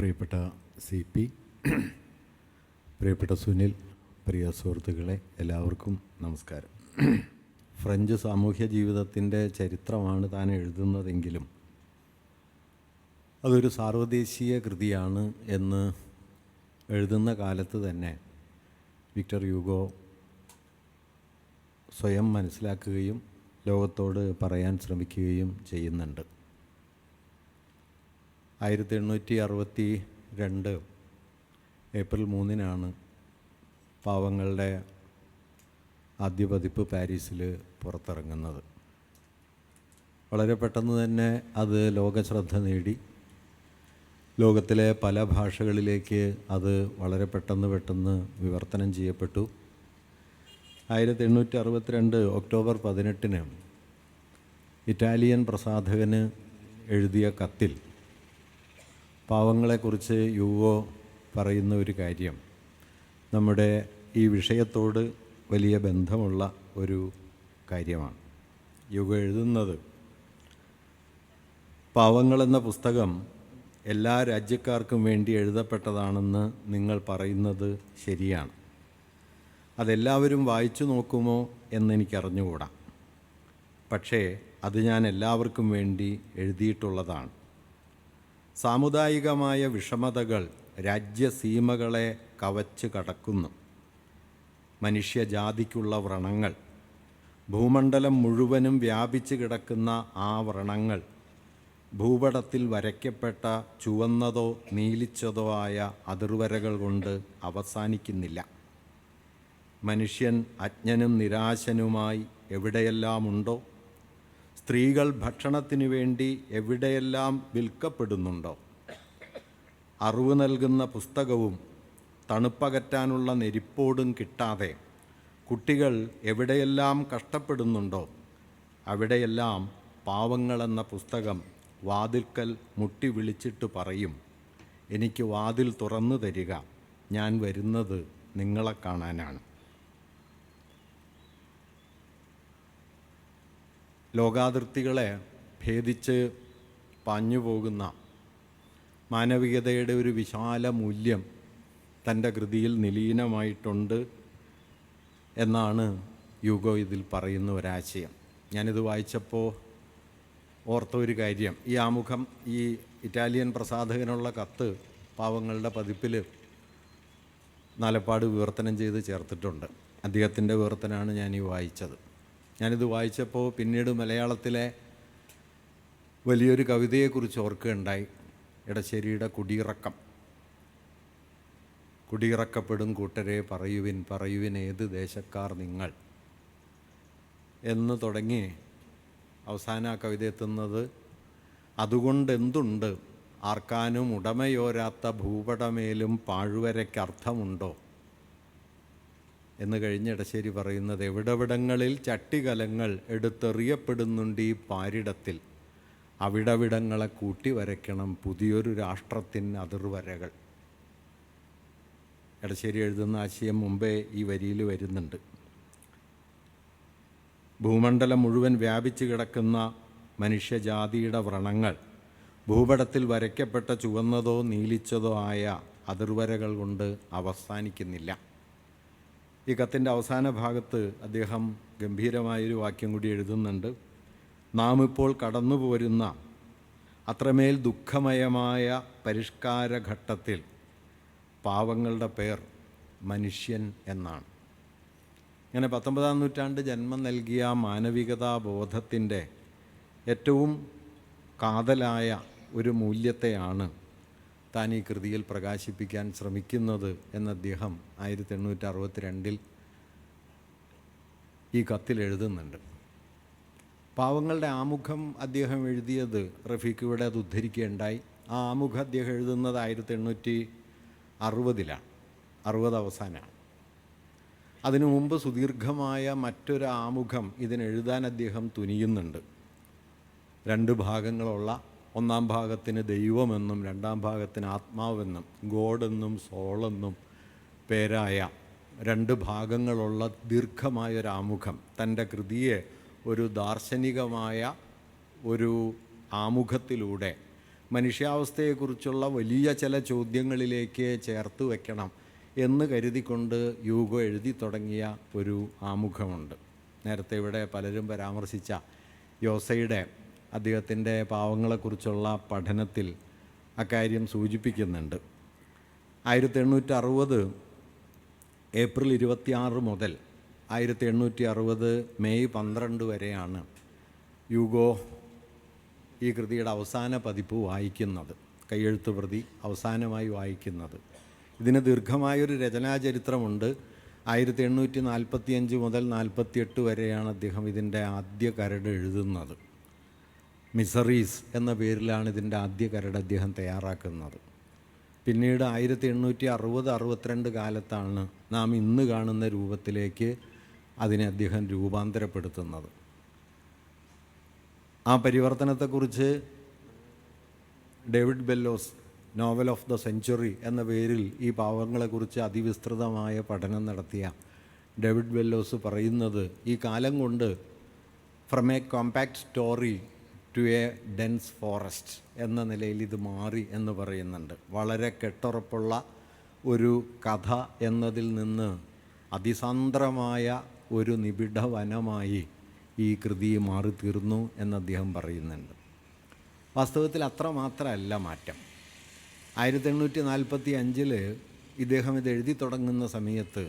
പ്രിയപ്പെട്ട CP, പ്രിയപ്പെട്ട സുനിൽ, പ്രിയ സുഹൃത്തുക്കളെ, എല്ലാവർക്കും നമസ്കാരം. ഫ്രഞ്ച് സാമൂഹ്യ ജീവിതത്തിൻ്റെ ചരിത്രമാണ് താൻ എഴുതുന്നതെങ്കിലും അതൊരു സാർവദേശീയ കൃതിയാണ് എന്ന് എഴുതുന്ന കാലത്ത് തന്നെ വിക്ടർ ഹ്യൂഗോ സ്വയം മനസ്സിലാക്കുകയും ലോകത്തോട് പറയാൻ ശ്രമിക്കുകയും ചെയ്യുന്നുണ്ട്. 1862 ഏപ്രിൽ 3 പാവങ്ങളുടെ ആദ്യ പതിപ്പ് പാരീസിൽ പുറത്തിറങ്ങുന്നത്. വളരെ പെട്ടെന്ന് തന്നെ അത് ലോകശ്രദ്ധ നേടി. ലോകത്തിലെ പല ഭാഷകളിലേക്ക് അത് വളരെ പെട്ടെന്ന് വിവർത്തനം ചെയ്യപ്പെട്ടു. 1862 ഒക്ടോബർ 18 ഇറ്റാലിയൻ പ്രസാധകന് എഴുതിയ കത്തിൽ പാവങ്ങളെക്കുറിച്ച് ഹ്യൂഗോ പറയുന്ന ഒരു കാര്യം നമ്മുടെ ഈ വിഷയത്തോട് വലിയ ബന്ധമുള്ള ഒരു കാര്യമാണ്. ഹ്യൂഗോ എഴുതുന്നത്, പാവങ്ങളെന്ന പുസ്തകം എല്ലാ രാജ്യക്കാർക്കും വേണ്ടി എഴുതപ്പെട്ടതാണെന്ന് നിങ്ങൾ പറയുന്നത് ശരിയാണ്. അതെല്ലാവരും വായിച്ചു നോക്കുമോ എന്നെനിക്കറിഞ്ഞുകൂടാ. പക്ഷേ അത് ഞാൻ എല്ലാവർക്കും വേണ്ടി എഴുതിയിട്ടുള്ളതാണ്. സാമുദായികമായ വിഷമതകൾ രാജ്യസീമകളെ കവച്ച് കടക്കുന്നു. മനുഷ്യജാതിക്കുള്ള വ്രണങ്ങൾ, ഭൂമണ്ഡലം മുഴുവനും വ്യാപിച്ചു കിടക്കുന്ന ആ വ്രണങ്ങൾ ഭൂപടത്തിൽ വരയ്ക്കപ്പെട്ട ചുവന്നതോ നീലിച്ചതോ ആയ അതിർവരകൾ കൊണ്ട് അവസാനിക്കുന്നില്ല. മനുഷ്യൻ അജ്ഞനും നിരാശനുമായി എവിടെയെല്ലാമുണ്ടോ, സ്ത്രീകൾ ഭക്ഷണത്തിനു വേണ്ടി എവിടെയെല്ലാം വിൽക്കപ്പെടുന്നുണ്ടോ, അറിവ് നൽകുന്ന പുസ്തകവും തണുപ്പകറ്റാനുള്ള നെരിപ്പോടും കിട്ടാതെ കുട്ടികൾ എവിടെയെല്ലാം കഷ്ടപ്പെടുന്നുണ്ടോ, അവിടെയെല്ലാം പാവങ്ങളെന്ന പുസ്തകം വാതിൽക്കൽ മുട്ടി വിളിച്ചിട്ട് പറയും, എനിക്ക് വാതിൽ തുറന്നു തരിക, ഞാൻ വരുന്നത് നിങ്ങളെ കാണാനാണ്. ലോകാതിർത്തികളെ ഭേദിച്ച് പാഞ്ഞുപോകുന്ന മാനവികതയുടെ ഒരു വിശാല മൂല്യം തൻ്റെ കൃതിയിൽ നിലീനമായിട്ടുണ്ട് എന്നാണ് ഹ്യൂഗോ ഇതിൽ പറയുന്ന ഒരാശയം. ഞാനിത് വായിച്ചപ്പോൾ ഓർത്ത ഒരു കാര്യം, ഈ ആമുഖം, ഈ ഇറ്റാലിയൻ പ്രസാധകനുള്ള കത്ത് പാവങ്ങളുടെ പതിപ്പിൽ നാലപ്പാട് വിവർത്തനം ചെയ്ത് ചേർത്തിട്ടുണ്ട്. അദ്ദേഹത്തിൻ്റെ വിവർത്തനമാണ് ഞാനീ വായിച്ചത്. ഞാനിത് വായിച്ചപ്പോൾ പിന്നീട് മലയാളത്തിലെ വലിയൊരു കവിതയെക്കുറിച്ച് ഓർക്കുകയുണ്ടായി. എടശ്ശേരിയുടെ കുടിയിറക്കം. കുടിയിറക്കപ്പെടും കൂട്ടരെ പറയുവിൻ ഏത് ദേശക്കാർ നിങ്ങൾ എന്ന് തുടങ്ങി അവസാന കവിത എത്തുന്നത്, അതുകൊണ്ടെന്തുണ്ട് ആർക്കാനും ഉടമയോരാത്ത ഭൂപടമേലും പാഴ്വരയ്ക്കർത്ഥമുണ്ടോ എന്ന് കഴിഞ്ഞ് എടശ്ശേരി പറയുന്നത്, എവിടവിടങ്ങളിൽ ചട്ടികലങ്ങൾ എടുത്തെറിയപ്പെടുന്നുണ്ട് ഈ പാരിടത്തിൽ, അവിടവിടങ്ങളെ കൂട്ടി വരയ്ക്കണം പുതിയൊരു രാഷ്ട്രത്തിന് അതിർവരകൾ. എടശ്ശേരി എഴുതുന്ന ആശയം മുമ്പേ ഈ വരിയിൽ വരുന്നുണ്ട്. ഭൂമണ്ഡലം മുഴുവൻ വ്യാപിച്ചു കിടക്കുന്ന മനുഷ്യജാതിയുടെ വ്രണങ്ങൾ ഭൂപടത്തിൽ വരയ്ക്കപ്പെട്ട ചുവന്നതോ നീലിച്ചതോ ആയ അതിർവരകൾ കൊണ്ട് അവസാനിക്കുന്നില്ല. ഈ കത്തിൻ്റെ അവസാന ഭാഗത്ത് അദ്ദേഹം ഗംഭീരമായൊരു വാക്യം കൂടി എഴുതുന്നുണ്ട്. നാം ഇപ്പോൾ കടന്നു പോരുന്ന അത്രമേൽ ദുഃഖമയമായ പരിഷ്കാരഘട്ടത്തിൽ പാവങ്ങളുടെ പേർ മനുഷ്യൻ എന്നാണ്. ഇങ്ങനെ 19-ാം നൂറ്റാണ്ട് ജന്മം നൽകിയ മാനവികതാ ബോധത്തിൻ്റെ ഏറ്റവും കാതലായ ഒരു മൂല്യത്തെയാണ് താൻ ഈ കൃതിയിൽ പ്രകാശിപ്പിക്കാൻ ശ്രമിക്കുന്നത് എന്ന് അദ്ദേഹം 1862 ഈ കത്തിൽ എഴുതുന്നുണ്ട്. പാവങ്ങളുടെ ആമുഖം അദ്ദേഹം എഴുതിയത് റഫീഖ് അത് ഉദ്ധരിക്കുകയുണ്ടായി. ആ ആമുഖം അദ്ദേഹം എഴുതുന്നത് 1860 അവസാനമാണ്. അതിനു മുമ്പ് സുദീർഘമായ മറ്റൊരു ആമുഖം ഇതിനെഴുതാൻ അദ്ദേഹം തുനിയുന്നുണ്ട്. 2 ഭാഗങ്ങളുള്ള, ഒന്നാം ഭാഗത്തിന് ദൈവമെന്നും രണ്ടാം ഭാഗത്തിന് ആത്മാവെന്നും ഗോഡെന്നും സോളെന്നും പേരായ 2 ഭാഗങ്ങളുള്ള ദീർഘമായൊരാമുഖം തൻ്റെ കൃതിയെ ഒരു ദാർശനികമായ ഒരു ആമുഖത്തിലൂടെ മനുഷ്യാവസ്ഥയെക്കുറിച്ചുള്ള വലിയ ചില ചോദ്യങ്ങളിലേക്ക് ചേർത്ത് വയ്ക്കണം എന്ന് കരുതിക്കൊണ്ട് യൂഗോ എഴുതി തുടങ്ങിയ ഒരു ആമുഖമുണ്ട്. നേരത്തെ ഇവിടെ പലരും പരാമർശിച്ച യോസയുടെ അദ്ദേഹത്തിൻ്റെ പാവങ്ങളെക്കുറിച്ചുള്ള പഠനത്തിൽ അക്കാര്യം സൂചിപ്പിക്കുന്നുണ്ട്. 1860 ഏപ്രിൽ 26 മുതൽ 1860 മെയ് 12 വരെയാണ് യൂഗോ ഈ കൃതിയുടെ അവസാന പതിപ്പ് വായിക്കുന്നത്, കയ്യെഴുത്ത് പ്രതി അവസാനമായി വായിക്കുന്നത്. ഇതിന് ദീർഘമായൊരു രചനാചരിത്രമുണ്ട്. 1845 മുതൽ 48 വരെയാണ് അദ്ദേഹം ഇതിൻ്റെ ആദ്യ കരട് എഴുതുന്നത്. മിസറീസ് എന്ന പേരിലാണ് ഇതിൻ്റെ ആദ്യ കരട് അദ്ദേഹം തയ്യാറാക്കുന്നത്. പിന്നീട് 1860-62 കാലത്താണ് നാം ഇന്ന് കാണുന്ന രൂപത്തിലേക്ക് അതിനെ അദ്ദേഹം രൂപാന്തരപ്പെടുത്തുന്നത്. ആ പരിവർത്തനത്തെക്കുറിച്ച് David Bellos novel of the century എന്ന പേരിൽ ഈ പാവങ്ങളെക്കുറിച്ച് അതിവിസ്തൃതമായ പഠനം നടത്തിയ ഡേവിഡ് ബെല്ലോസ് പറയുന്നത്, ഈ കാലം കൊണ്ട് from a compact story to a dense forest എന്ന നിലയിൽ ഇത് മാറി എന്ന് പറയുന്നുണ്ട്. വളരെ കെട്ടുറപ്പുള്ള ഒരു കഥ എന്നതിൽ നിന്ന് അതിസാന്ദ്രമായ ഒരു നിബിഡ വനമായി ഈ കൃതി മാറിത്തീർന്നു എന്ന് അദ്ദേഹം പറയുന്നുണ്ട്. വാസ്തവത്തിൽ അത്രമാത്രമല്ല മാറ്റം. 1845 ഇദ്ദേഹം ഇത് എഴുതി തുടങ്ങുന്ന സമയത്ത്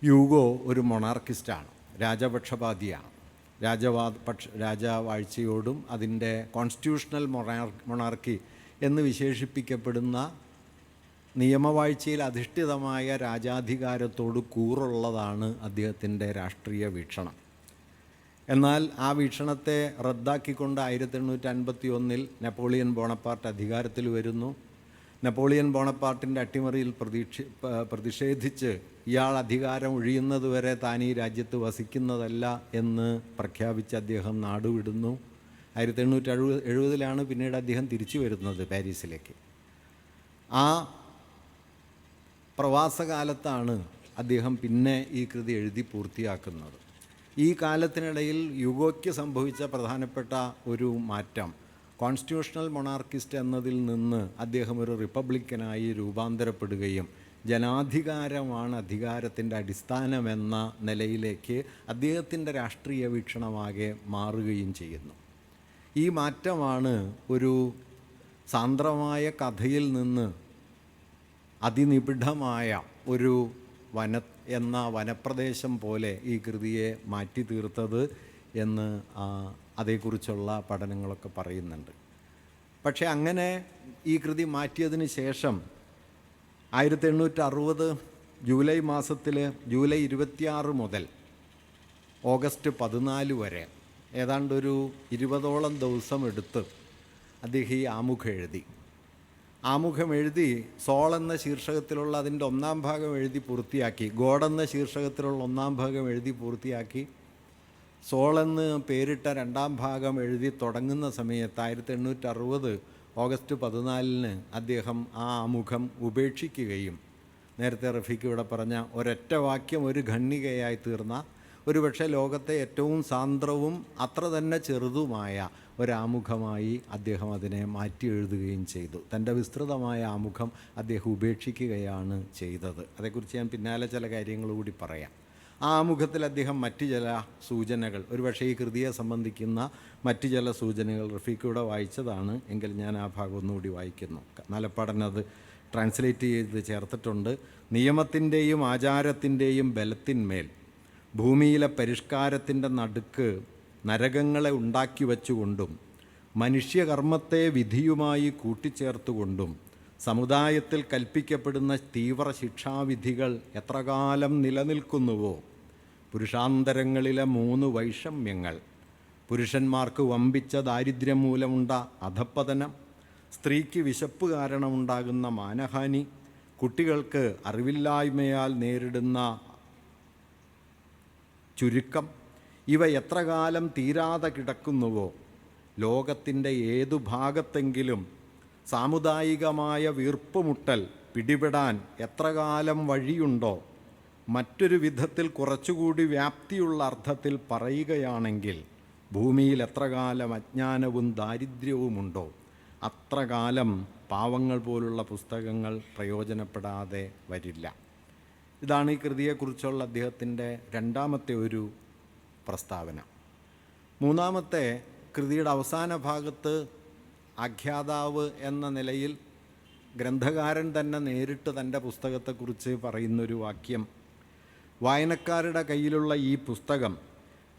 യൂഗോ ഒരു മൊണാർക്കിസ്റ്റാണ്, രാജപക്ഷപാതിയാണ്. രാജവാഴ്ചയോടും അതിൻ്റെ കോൺസ്റ്റിറ്റ്യൂഷണൽ മൊണാർക്കി എന്ന് വിശേഷിപ്പിക്കപ്പെടുന്ന നിയമവാഴ്ചയിൽ അധിഷ്ഠിതമായ രാജാധികാരത്തോട് കൂറുള്ളതാണ് അദ്ദേഹത്തിൻ്റെ രാഷ്ട്രീയ വീക്ഷണം. എന്നാൽ ആ വീക്ഷണത്തെ റദ്ദാക്കിക്കൊണ്ട് 1851 നെപ്പോളിയൻ ബോണപ്പാർട്ട് അധികാരത്തിൽ വരുന്നു. നെപ്പോളിയൻ ബോണപ്പാർട്ടിൻ്റെ അട്ടിമറിയിൽ പ്രതിഷേധിച്ച് ഇയാൾ അധികാരം ഒഴിയുന്നതുവരെ താൻ ഈ രാജ്യത്ത് വസിക്കുന്നതല്ല എന്ന് പ്രഖ്യാപിച്ച് അദ്ദേഹം നാടുവിടുന്നു. 1870 പിന്നീട് അദ്ദേഹം തിരിച്ചു വരുന്നത് പാരീസിലേക്ക്. ആ പ്രവാസകാലത്താണ് അദ്ദേഹം പിന്നെ ഈ കൃതി എഴുതി പൂർത്തിയാക്കുന്നത്. ഈ കാലത്തിനിടയിൽ യൂഗോയ്ക്ക് സംഭവിച്ച പ്രധാനപ്പെട്ട ഒരു മാറ്റം, കോൺസ്റ്റിറ്റ്യൂഷണൽ മൊണാർക്കിസ്റ്റ് എന്നതിൽ നിന്ന് അദ്ദേഹം ഒരു റിപ്പബ്ലിക്കനായി രൂപാന്തരപ്പെടുകയും ജനാധികാരമാണ് അധികാരത്തിൻ്റെ അടിസ്ഥാനമെന്ന നിലയിലേക്ക് അദ്ദേഹത്തിൻ്റെ രാഷ്ട്രീയ വീക്ഷണമാകെ മാറുകയും ചെയ്യുന്നു. ഈ മാറ്റമാണ് ഒരു സാന്ദ്രമായ കഥയിൽ നിന്ന് അതിനിബിഡമായ ഒരു വനപ്രദേശം പോലെ ഈ കൃതിയെ മാറ്റി തീർത്തത് എന്ന് അതേക്കുറിച്ചുള്ള പഠനങ്ങളൊക്കെ പറയുന്നുണ്ട്. പക്ഷേ അങ്ങനെ ഈ കൃതി മാറ്റിയതിന് ശേഷം 1860 ജൂലൈ മാസത്തിൽ ജൂലൈ 26 മുതൽ ഓഗസ്റ്റ് 14 വരെ ഏതാണ്ടൊരു 20ഓളം ദിവസം എടുത്ത് അദ്ദേഹം ഈ ആമുഖം എഴുതി സോൾ എന്ന ശീർഷകത്തിലുള്ള അതിൻ്റെ 1-ാം ഭാഗം എഴുതി പൂർത്തിയാക്കി. ഗോഡ് എന്ന ശീർഷകത്തിലുള്ള 1-ാം ഭാഗം എഴുതി പൂർത്തിയാക്കി. സോൾ എന്ന് പേരിട്ട 2-ാം ഭാഗം എഴുതി തുടങ്ങുന്ന സമയത്ത് 1860 ഓഗസ്റ്റ് 14 അദ്ദേഹം ആ ആമുഖം ഉപേക്ഷിക്കുകയും നേരത്തെ റഫീഖ് ഇവിടെ പറഞ്ഞ ഒരൊറ്റ വാക്യം ഒരു ഖണ്ഡികയായി തീർന്ന, ഒരുപക്ഷെ ലോകത്തെ ഏറ്റവും സാന്ദ്രവും അത്ര തന്നെ ചെറുതുമായ ഒരാമുഖമായി അദ്ദേഹം അതിനെ മാറ്റി എഴുതുകയും ചെയ്തു. തൻ്റെ വിസ്തൃതമായ ആമുഖം അദ്ദേഹം ഉപേക്ഷിക്കുകയാണ് ചെയ്തത്. അതേക്കുറിച്ച് ഞാൻ പിന്നാലെ ചില കാര്യങ്ങൾ കൂടി പറയാം. ആ ആമുഖത്തിൽ അദ്ദേഹം മറ്റ് ചില സൂചനകൾ, ഒരുപക്ഷെ ഈ കൃതിയെ സംബന്ധിക്കുന്ന മറ്റ് ചില സൂചനകൾ റഫീഖൂടെ വായിച്ചതാണ് എങ്കിൽ ഞാൻ ആ ഭാഗം ഒന്നുകൂടി വായിക്കുന്നു. നാലപ്പാടനത് ട്രാൻസ്ലേറ്റ് ചെയ്ത് ചേർത്തിട്ടുണ്ട്. നിയമത്തിൻ്റെയും ആചാരത്തിൻ്റെയും ബലത്തിന്മേൽ ഭൂമിയിലെ പരിഷ്കാരത്തിൻ്റെ നടുക്ക് നരകങ്ങളെ ഉണ്ടാക്കി വച്ചുകൊണ്ടും മനുഷ്യകർമ്മത്തെ വിധിയുമായി കൂട്ടിച്ചേർത്തുകൊണ്ടും സമുദായത്തിൽ കൽപ്പിക്കപ്പെടുന്ന തീവ്ര ശിക്ഷാവിധികൾ എത്രകാലം നിലനിൽക്കുന്നുവോ, പുരുഷാന്തരങ്ങളിലെ 3 വൈഷമ്യങ്ങൾ, പുരുഷന്മാർക്ക് വമ്പിച്ച ദാരിദ്ര്യം മൂലമുണ്ട അധപ്പതനം, സ്ത്രീക്ക് വിശപ്പ് കാരണമുണ്ടാകുന്ന മാനഹാനി, കുട്ടികൾക്ക് അറിവില്ലായ്മയാൽ നേരിടുന്ന ചുരുക്കം, ഇവ എത്ര കാലം തീരാതെ കിടക്കുന്നുവോ, ലോകത്തിൻ്റെ ഏതു ഭാഗത്തെങ്കിലും സാമുദായികമായ വീർപ്പുമുട്ടൽ പിടിപെടാൻ എത്ര കാലം വഴിയുണ്ടോ, മറ്റൊരു വിധത്തിൽ കുറച്ചുകൂടി വ്യാപ്തിയുള്ള അർത്ഥത്തിൽ പറയുകയാണെങ്കിൽ ഭൂമിയിൽ എത്ര കാലം അജ്ഞാനവും ദാരിദ്ര്യവുമുണ്ടോ അത്ര കാലം പാവങ്ങൾ പോലുള്ള പുസ്തകങ്ങൾ പ്രയോജനപ്പെടാതെ വരില്ല. ഇതാണ് ഈ കൃതിയെക്കുറിച്ചുള്ള അദ്ദേഹത്തിൻ്റെ രണ്ടാമത്തെ ഒരു പ്രസ്താവന. മൂന്നാമത്തെ, കൃതിയുടെ അവസാന ഭാഗത്ത് ആഖ്യാതാവ് എന്ന നിലയിൽ ഗ്രന്ഥകാരൻ തന്നെ നേരിട്ട് തൻ്റെ പുസ്തകത്തെക്കുറിച്ച് പറയുന്നൊരു വാക്യം: വായനക്കാരുടെ കയ്യിലുള്ള ഈ പുസ്തകം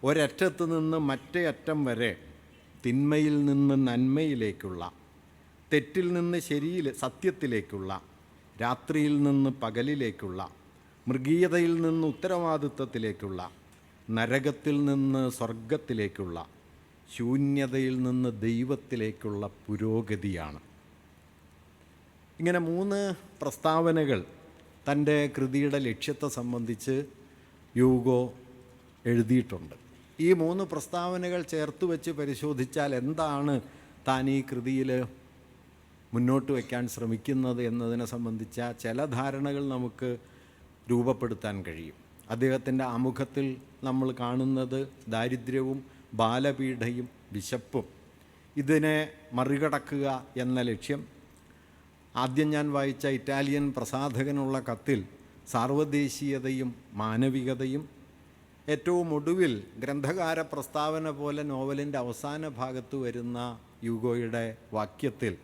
ഒരറ്റത്ത് നിന്ന് മറ്റേ അറ്റം വരെ തിന്മയിൽ നിന്ന് നന്മയിലേക്കുള്ള, തെറ്റിൽ നിന്ന് സത്യത്തിലേക്കുള്ള, രാത്രിയിൽ നിന്ന് പകലിലേക്കുള്ള, മൃഗീയതയിൽ നിന്ന് ഉത്തരവാദിത്വത്തിലേക്കുള്ള, നരകത്തിൽ നിന്ന് സ്വർഗത്തിലേക്കുള്ള, ശൂന്യതയിൽ നിന്ന് ദൈവത്തിലേക്കുള്ള പുരോഗതിയാണ്. ഇങ്ങനെ 3 പ്രസ്താവനകൾ തൻ്റെ കൃതിയുടെ ലക്ഷ്യത്തെ സംബന്ധിച്ച് യൂഗോ എഴുതിയിട്ടുണ്ട്. ഈ 3 പ്രസ്താവനകൾ ചേർത്ത് വെച്ച് പരിശോധിച്ചാൽ എന്താണ് താൻ ഈ കൃതിയിൽ മുന്നോട്ട് വയ്ക്കാൻ ശ്രമിക്കുന്നത് എന്നതിനെ സംബന്ധിച്ച ചില ധാരണകൾ നമുക്ക് രൂപപ്പെടുത്താൻ കഴിയും. അദ്ദേഹത്തിൻ്റെ ആമുഖത്തിൽ നമ്മൾ കാണുന്നത് ദാരിദ്ര്യവും ബാലപീഡയും വിശപ്പും, ഇതിനെ മറികടക്കുക എന്ന ലക്ഷ്യം. ആദ്യം ഞാൻ വായിച്ച ഇറ്റാലിയൻ പ്രസാധകനുള്ള കത്തിൽ സാർവദേശീയതയും മാനവികതയും, ഏറ്റവും ഒടുവിൽ ഗ്രന്ഥകാര പ്രസ്താവന പോലെ നോവലിൻ്റെ അവസാന ഭാഗത്ത് വരുന്ന യൂഗോയുടെ വാക്യത്തിൽ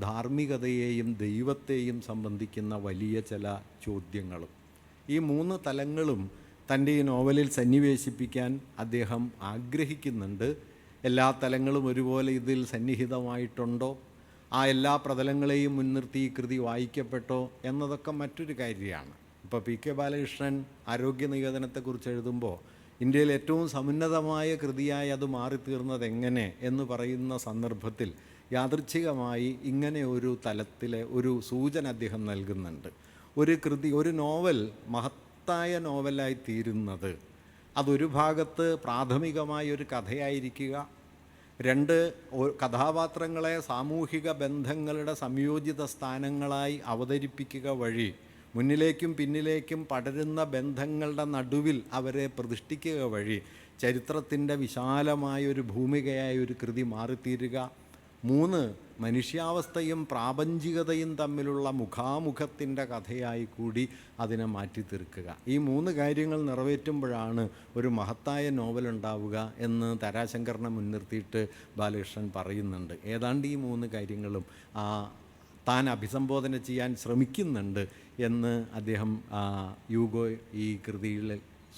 ധാർമ്മികതയെയും ദൈവത്തെയും സംബന്ധിക്കുന്ന വലിയ ചില ചോദ്യങ്ങളും. ഈ 3 തലങ്ങളും തൻ്റെ ഈ നോവലിൽ സന്നിവേശിപ്പിക്കാൻ അദ്ദേഹം ആഗ്രഹിക്കുന്നുണ്ട്. എല്ലാ തലങ്ങളും ഒരുപോലെ ഇതിൽ സന്നിഹിതമായിട്ടുണ്ടോ, ആ എല്ലാ പ്രതലങ്ങളെയും മുൻനിർത്തി ഈ കൃതി വായിക്കപ്പെട്ടോ എന്നതൊക്കെ മറ്റൊരു കാര്യമാണ്. ഇപ്പോൾ പി കെ ബാലകൃഷ്ണൻ ആരോഗ്യ നികേതനത്തെക്കുറിച്ച് എഴുതുമ്പോൾ ഇന്ത്യയിൽ ഏറ്റവും സമുന്നതമായ കൃതിയായി അത് മാറിത്തീർന്നത് എങ്ങനെ എന്ന് പറയുന്ന സന്ദർഭത്തിൽ യാദൃച്ഛികമായി ഇങ്ങനെ ഒരു തലത്തിലെ ഒരു സൂചന അദ്ദേഹം നൽകുന്നുണ്ട്. ഒരു കൃതി, ഒരു നോവൽ മഹത്തായ നോവലായി തീരുന്നത് അതൊരു ഭാഗത്ത് പ്രാഥമികമായ ഒരു കഥയായിരിക്കുക, 2 കഥാപാത്രങ്ങളെ സാമൂഹിക ബന്ധങ്ങളുടെ സംയോജിത സ്ഥാനങ്ങളായി അവതരിപ്പിക്കുക വഴി മുന്നിലേക്കും പിന്നിലേക്കും പടരുന്ന ബന്ധങ്ങളുടെ നടുവിൽ അവരെ പ്രതിഷ്ഠിക്കുക വഴി ചരിത്രത്തിൻ്റെ വിശാലമായൊരു ഭൂമികയായ ഒരു കൃതി മാറിത്തീരുക. 3 മനുഷ്യാവസ്ഥയും പ്രാപഞ്ചികതയും തമ്മിലുള്ള മുഖാമുഖത്തിൻ്റെ കഥയായി കൂടി അതിനെ മാറ്റി തീർക്കുക. ഈ 3 കാര്യങ്ങൾ നിറവേറ്റുമ്പോഴാണ് ഒരു മഹത്തായ നോവലുണ്ടാവുക എന്ന് താരാശങ്കറിനെ മുൻനിർത്തിയിട്ട് ബാലകൃഷ്ണൻ പറയുന്നുണ്ട്. ഏതാണ്ട് ഈ 3 കാര്യങ്ങളും താൻ അഭിസംബോധന ചെയ്യാൻ ശ്രമിക്കുന്നുണ്ട് എന്ന് അദ്ദേഹം യൂഗോ ഈ കൃതിയിൽ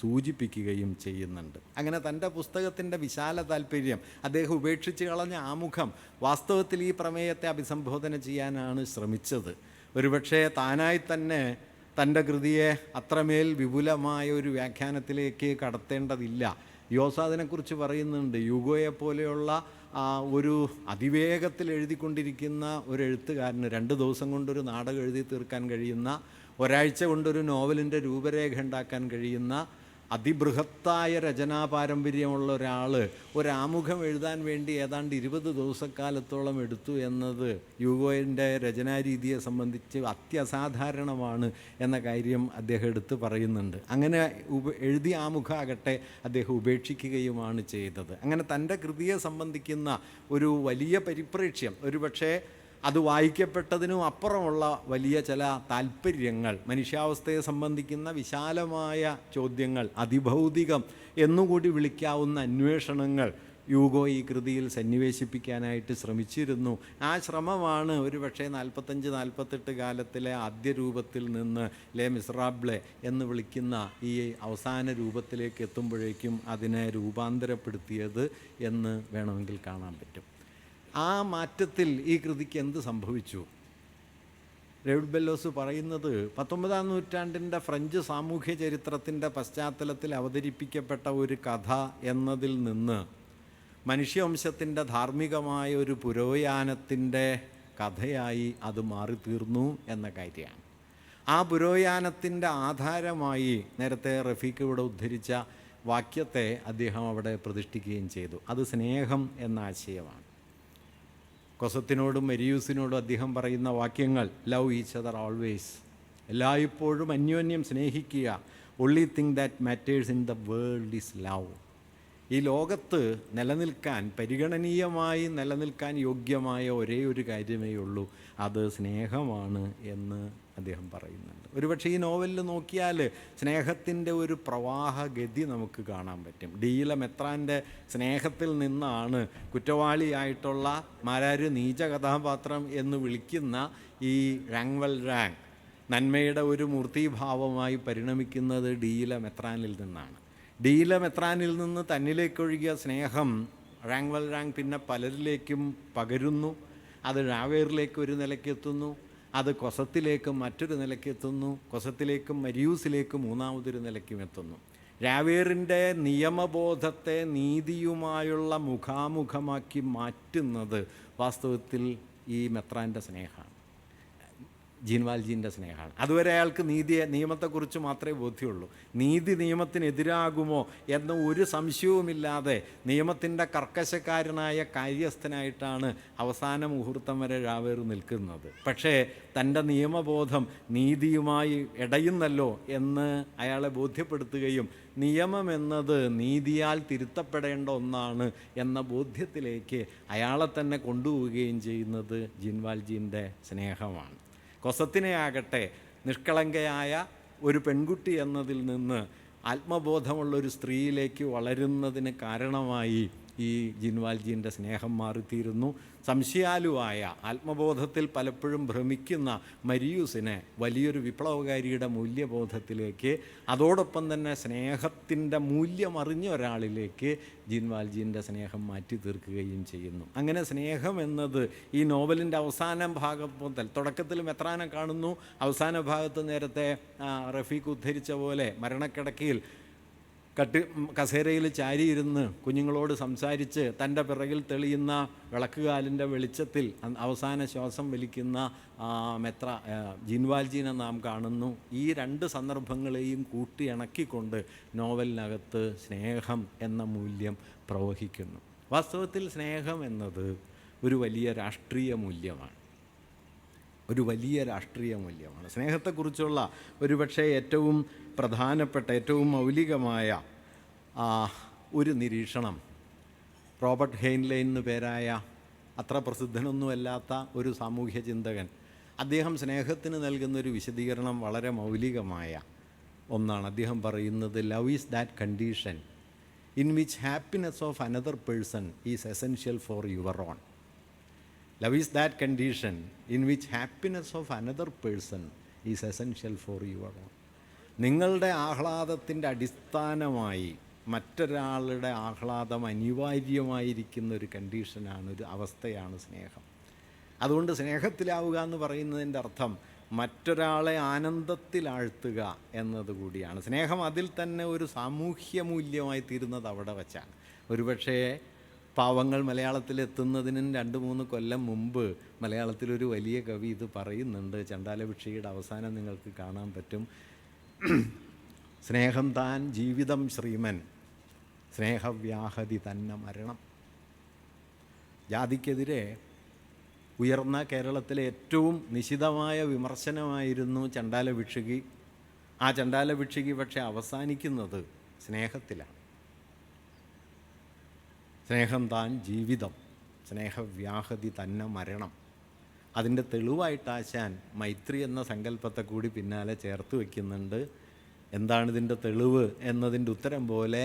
സൂചിപ്പിക്കുകയും ചെയ്യുന്നുണ്ട്. അങ്ങനെ തൻ്റെ പുസ്തകത്തിൻ്റെ വിശാല താല്പര്യം, അദ്ദേഹം ഉപേക്ഷിച്ച് കളഞ്ഞ ആമുഖം, വാസ്തവത്തിൽ ഈ പ്രമേയത്തെ അഭിസംബോധന ചെയ്യാനാണ് ശ്രമിച്ചത്. ഒരുപക്ഷെ താനായി തന്നെ തൻ്റെ കൃതിയെ അത്രമേൽ വിപുലമായ ഒരു വ്യാഖ്യാനത്തിലേക്ക് കടത്തേണ്ടതില്ല. യോസ അതിനെക്കുറിച്ച് പറയുന്നുണ്ട്. യൂഗോയെപ്പോലെയുള്ള ഒരു അതിവേഗത്തിൽ എഴുതിക്കൊണ്ടിരിക്കുന്ന ഒരു എഴുത്തുകാരന് 2 ദിവസം കൊണ്ടൊരു നാടകം എഴുതി തീർക്കാൻ കഴിയുന്ന, ഒരാഴ്ച കൊണ്ടൊരു നോവലിൻ്റെ രൂപരേഖ ഉണ്ടാക്കാൻ കഴിയുന്ന അതിബൃഹത്തായ രചനാ പാരമ്പര്യമുള്ള ഒരാൾ ഒരാമുഖം എഴുതാൻ വേണ്ടി ഏതാണ്ട് 20 ദിവസക്കാലത്തോളം എടുത്തു എന്നത് യൂഗോയുടെ രചനാരീതിയെ സംബന്ധിച്ച് അത്യസാധാരണമാണ് എന്ന കാര്യം അദ്ദേഹം എടുത്ത് പറയുന്നുണ്ട്. അങ്ങനെ എഴുതിയ ആമുഖമാകട്ടെ അദ്ദേഹം ഉപേക്ഷിക്കുകയുമാണ് ചെയ്തത്. അങ്ങനെ തൻ്റെ കൃതിയെ സംബന്ധിക്കുന്ന ഒരു വലിയ പരിപ്രേക്ഷ്യം, ഒരുപക്ഷെ അത് വായിക്കപ്പെട്ടതിനും അപ്പുറമുള്ള വലിയ ചില താല്പര്യങ്ങൾ, മനുഷ്യാവസ്ഥയെ സംബന്ധിക്കുന്ന വിശാലമായ ചോദ്യങ്ങൾ, അതിഭൗതികം എന്നുകൂടി വിളിക്കാവുന്ന അന്വേഷണങ്ങൾ യൂഗോ ഈ കൃതിയിൽ സന്നിവേശിപ്പിക്കാനായിട്ട് ശ്രമിച്ചിരുന്നു. ആ ശ്രമമാണ് ഒരുപക്ഷെ 45-48 കാലത്തിലെ ആദ്യ രൂപത്തിൽ നിന്ന് ലെ മിസറാബ്ലെ എന്ന് വിളിക്കുന്ന ഈ അവസാന രൂപത്തിലേക്ക് എത്തുമ്പോഴേക്കും അതിനെ രൂപാന്തരപ്പെടുത്തിയത് എന്ന് വേണമെങ്കിൽ കാണാൻ പറ്റും. ആ മാറ്റത്തിൽ ഈ കൃതിക്ക് എന്ത് സംഭവിച്ചു? ഡേവിഡ് ബെല്ലോസ് പറയുന്നത് 19-ാം നൂറ്റാണ്ടിൻ്റെ ഫ്രഞ്ച് സാമൂഹ്യ ചരിത്രത്തിൻ്റെ പശ്ചാത്തലത്തിൽ അവതരിപ്പിക്കപ്പെട്ട ഒരു കഥ എന്നതിൽ നിന്ന് മനുഷ്യവംശത്തിൻ്റെ ധാർമ്മികമായ ഒരു പുരോയാനത്തിൻ്റെ കഥയായി അത് മാറിത്തീർന്നു എന്ന കാര്യമാണ്. ആ പുരോയാനത്തിൻ്റെ ആധാരമായി നേരത്തെ റഫീഖ് ഇവിടെ ഉദ്ധരിച്ച വാക്യത്തെ അദ്ദേഹം അവിടെ പ്രതിഷ്ഠിക്കുകയും ചെയ്തു. അത് സ്നേഹം എന്ന ആശയമാണ്. കൊസത്തിനോടും മെരിയൂസിനോടും അദ്ദേഹം പറയുന്ന വാക്യങ്ങൾ: ലവ് ഈച്ച് അതർ ഓൾവേസ്, എല്ലായ്പ്പോഴും അന്യോന്യം സ്നേഹിക്കുക. only thing that matters in the world is love. ഈ ലോകത്ത് നിലനിൽക്കാൻ, പരിഗണനീയമായി നിലനിൽക്കാൻ യോഗ്യമായ ഒരേ ഒരു കാര്യമേ ഉള്ളൂ, അത് സ്നേഹമാണ് എന്ന് അദ്ദേഹം പറയുന്നുണ്ട്. ഒരുപക്ഷെ ഈ നോവലിൽ നോക്കിയാൽ സ്നേഹത്തിൻ്റെ ഒരു പ്രവാഹഗതി നമുക്ക് കാണാൻ പറ്റും. ഡീല മെത്രാൻ്റെ സ്നേഹത്തിൽ നിന്നാണ് കുറ്റവാളിയായിട്ടുള്ള മാരാര് നീച കഥാപാത്രം എന്ന് വിളിക്കുന്ന ഈ റാങ്വൽ റാങ് നന്മയുടെ ഒരു മൂർത്തീഭാവമായി പരിണമിക്കുന്നത് ഡീല മെത്രാനിൽ നിന്നാണ്. ഡീല മെത്രാനിൽ നിന്ന് തന്നിലേക്കൊഴുകിയ സ്നേഹം റാങ്വൽ റാങ് പിന്നെ പലരിലേക്കും പകരുന്നു. അത് റാവേറിലേക്ക് ഒരു നിലയ്ക്കെത്തുന്നു, അത് കൊസത്തിലേക്ക് മറ്റൊരു നിലയ്ക്കെത്തുന്നു, കൊസത്തിലേക്കും മരിയൂസിലേക്കും മൂന്നാമതൊരു നിലയ്ക്കും എത്തുന്നു. രാവേറിൻ്റെ നിയമബോധത്തെ നീതിയുമായുള്ള മുഖാമുഖമാക്കി മാറ്റുന്നത് വാസ്തവത്തിൽ ഈ മെത്രാൻ്റെ സ്നേഹമാണ്, ജീൻവാൽജീൻ്റെ സ്നേഹമാണ്. അതുവരെ അയാൾക്ക് നിയമത്തെക്കുറിച്ച് മാത്രമേ ബോധ്യമുള്ളൂ. നീതി നിയമത്തിനെതിരാകുമോ എന്ന ഒരു സംശയവുമില്ലാതെ നിയമത്തിൻ്റെ കർക്കശക്കാരനായ കാര്യസ്ഥനായിട്ടാണ് അവസാന മുഹൂർത്തം വരെ രാവേർ നിൽക്കുന്നത്. പക്ഷേ തൻ്റെ നിയമബോധം നീതിയുമായി ഇടയുന്നല്ലോ എന്ന് അയാളെ ബോധ്യപ്പെടുത്തുകയും നിയമമെന്നത് നീതിയാൽ തിരുത്തപ്പെടേണ്ട ഒന്നാണ് എന്ന ബോധ്യത്തിലേക്ക് അയാളെ തന്നെ കൊണ്ടുപോവുകയും ചെയ്യുന്നത് ജീൻവാൽജീൻ്റെ സ്നേഹമാണ്. കൊസത്തിനെ ആകട്ടെ നിഷ്കളങ്കയായ ഒരു പെൺകുട്ടി എന്നതിൽ നിന്ന് ആത്മബോധമുള്ളൊരു സ്ത്രീയിലേക്ക് വളരുന്നതിന് കാരണമായി ഈ ജീൻവാൽജീൻ്റെ സ്നേഹം മാറിത്തീരുന്നു. സംശയാലുവായ, ആത്മബോധത്തിൽ പലപ്പോഴും ഭ്രമിക്കുന്ന മരിയൂസിനെ വലിയൊരു വിപ്ലവകാരിയുടെ മൂല്യബോധത്തിലേക്ക്, അതോടൊപ്പം തന്നെ സ്നേഹത്തിൻ്റെ മൂല്യമറിഞ്ഞ ഒരാളിലേക്ക് ജീൻവാൽജീൻ്റെ സ്നേഹം മാറ്റി തീർക്കുകയും ചെയ്യുന്നു. അങ്ങനെ സ്നേഹം എന്നത് ഈ നോവലിൻ്റെ അവസാന ഭാഗം മുതൽ, തുടക്കത്തിൽ മെത്രാനെ കാണുന്നു, അവസാന ഭാഗത്ത് നേരത്തെ റഫീഖ് ഉദ്ധരിച്ച പോലെ മരണക്കിടക്കയിൽ കസേരയിൽ ചാരിയിരുന്ന് കുഞ്ഞുങ്ങളോട് സംസാരിച്ച് തൻ്റെ പിറകിൽ തെളിയുന്ന വിളക്കുകാലിൻ്റെ വെളിച്ചത്തിൽ അവസാന ശ്വാസം വലിക്കുന്ന ജീൻവാൽജീനെ നാം കാണുന്നു. ഈ രണ്ട് സന്ദർഭങ്ങളെയും കൂട്ടിയിണക്കിക്കൊണ്ട് നോവലിനകത്ത് സ്നേഹം എന്ന മൂല്യം പ്രവഹിക്കുന്നു. വാസ്തവത്തിൽ സ്നേഹം എന്നത് ഒരു വലിയ രാഷ്ട്രീയ മൂല്യമാണ്, ഒരു വലിയ രാഷ്ട്രീയ മൂല്യമാണ്. സ്നേഹത്തെക്കുറിച്ചുള്ള ഒരുപക്ഷെ ഏറ്റവും പ്രധാനപ്പെട്ട, ഏറ്റവും മൗലികമായ ഒരു നിരീക്ഷണം റോബർട്ട് ഹെയ്ൻലൈൻ എന്നു പേരായ അത്ര പ്രസിദ്ധനൊന്നുമല്ലാത്ത ഒരു സാമൂഹ്യ ചിന്തകൻ, അദ്ദേഹം സ്നേഹത്തിന് നൽകുന്നൊരു വിശദീകരണം വളരെ മൗലികമായ ഒന്നാണ്. അദ്ദേഹം പറയുന്നത്, love is that condition in which happiness of another person is essential for your own. Love is that condition in which happiness of another person is essential for your own. നിങ്ങളുടെ ആഹ്ലാദത്തിൻ്റെ അടിസ്ഥാനമായി മറ്റൊരാളുടെ ആഹ്ലാദം അനിവാര്യമായിരിക്കുന്ന ഒരു കണ്ടീഷനാണ്, ഒരു അവസ്ഥയാണ് സ്നേഹം. അതുകൊണ്ട് സ്നേഹത്തിലാവുക എന്ന് പറയുന്നതിൻ്റെ അർത്ഥം മറ്റൊരാളെ ആനന്ദത്തിലാഴ്ത്തുക എന്നതുകൂടിയാണ്. സ്നേഹം അതിൽ തന്നെ ഒരു സാമൂഹ്യ മൂല്യമായി തീരുന്നത് അവിടെ വച്ചാണ്. ഒരുപക്ഷേ പാവങ്ങൾ മലയാളത്തിലെത്തുന്നതിന് 2-3 കൊല്ലം മുമ്പ് മലയാളത്തിലൊരു വലിയ കവി ഇത് പറയുന്നുണ്ട്. ചണ്ടാലഭിക്ഷയുടെ അവസാനം നിങ്ങൾക്ക് കാണാൻ പറ്റും, സ്നേഹം താൻ ജീവിതം ശ്രീമൻ, സ്നേഹവ്യാഹതി തന്നെ മരണം. ജാതിക്കെതിരെ ഉയർന്ന കേരളത്തിലെ ഏറ്റവും നിശിതമായ വിമർശനമായിരുന്നു ചണ്ടാലഭിക്ഷുകി. ആ ചണ്ടാലഭിക്ഷുകി പക്ഷെ അവസാനിക്കുന്നത് സ്നേഹത്തിലാണ്. സ്നേഹം താൻ ജീവിതം, സ്നേഹവ്യാഹതി തന്നെ മരണം. അതിൻ്റെ തെളിവായിട്ട് ആശാൻ മൈത്രി എന്ന സങ്കല്പത്തെ കൂടി പിന്നാലെ ചേർത്ത് വയ്ക്കുന്നുണ്ട്. എന്താണിതിൻ്റെ തെളിവ് എന്നതിൻ്റെ ഉത്തരം പോലെ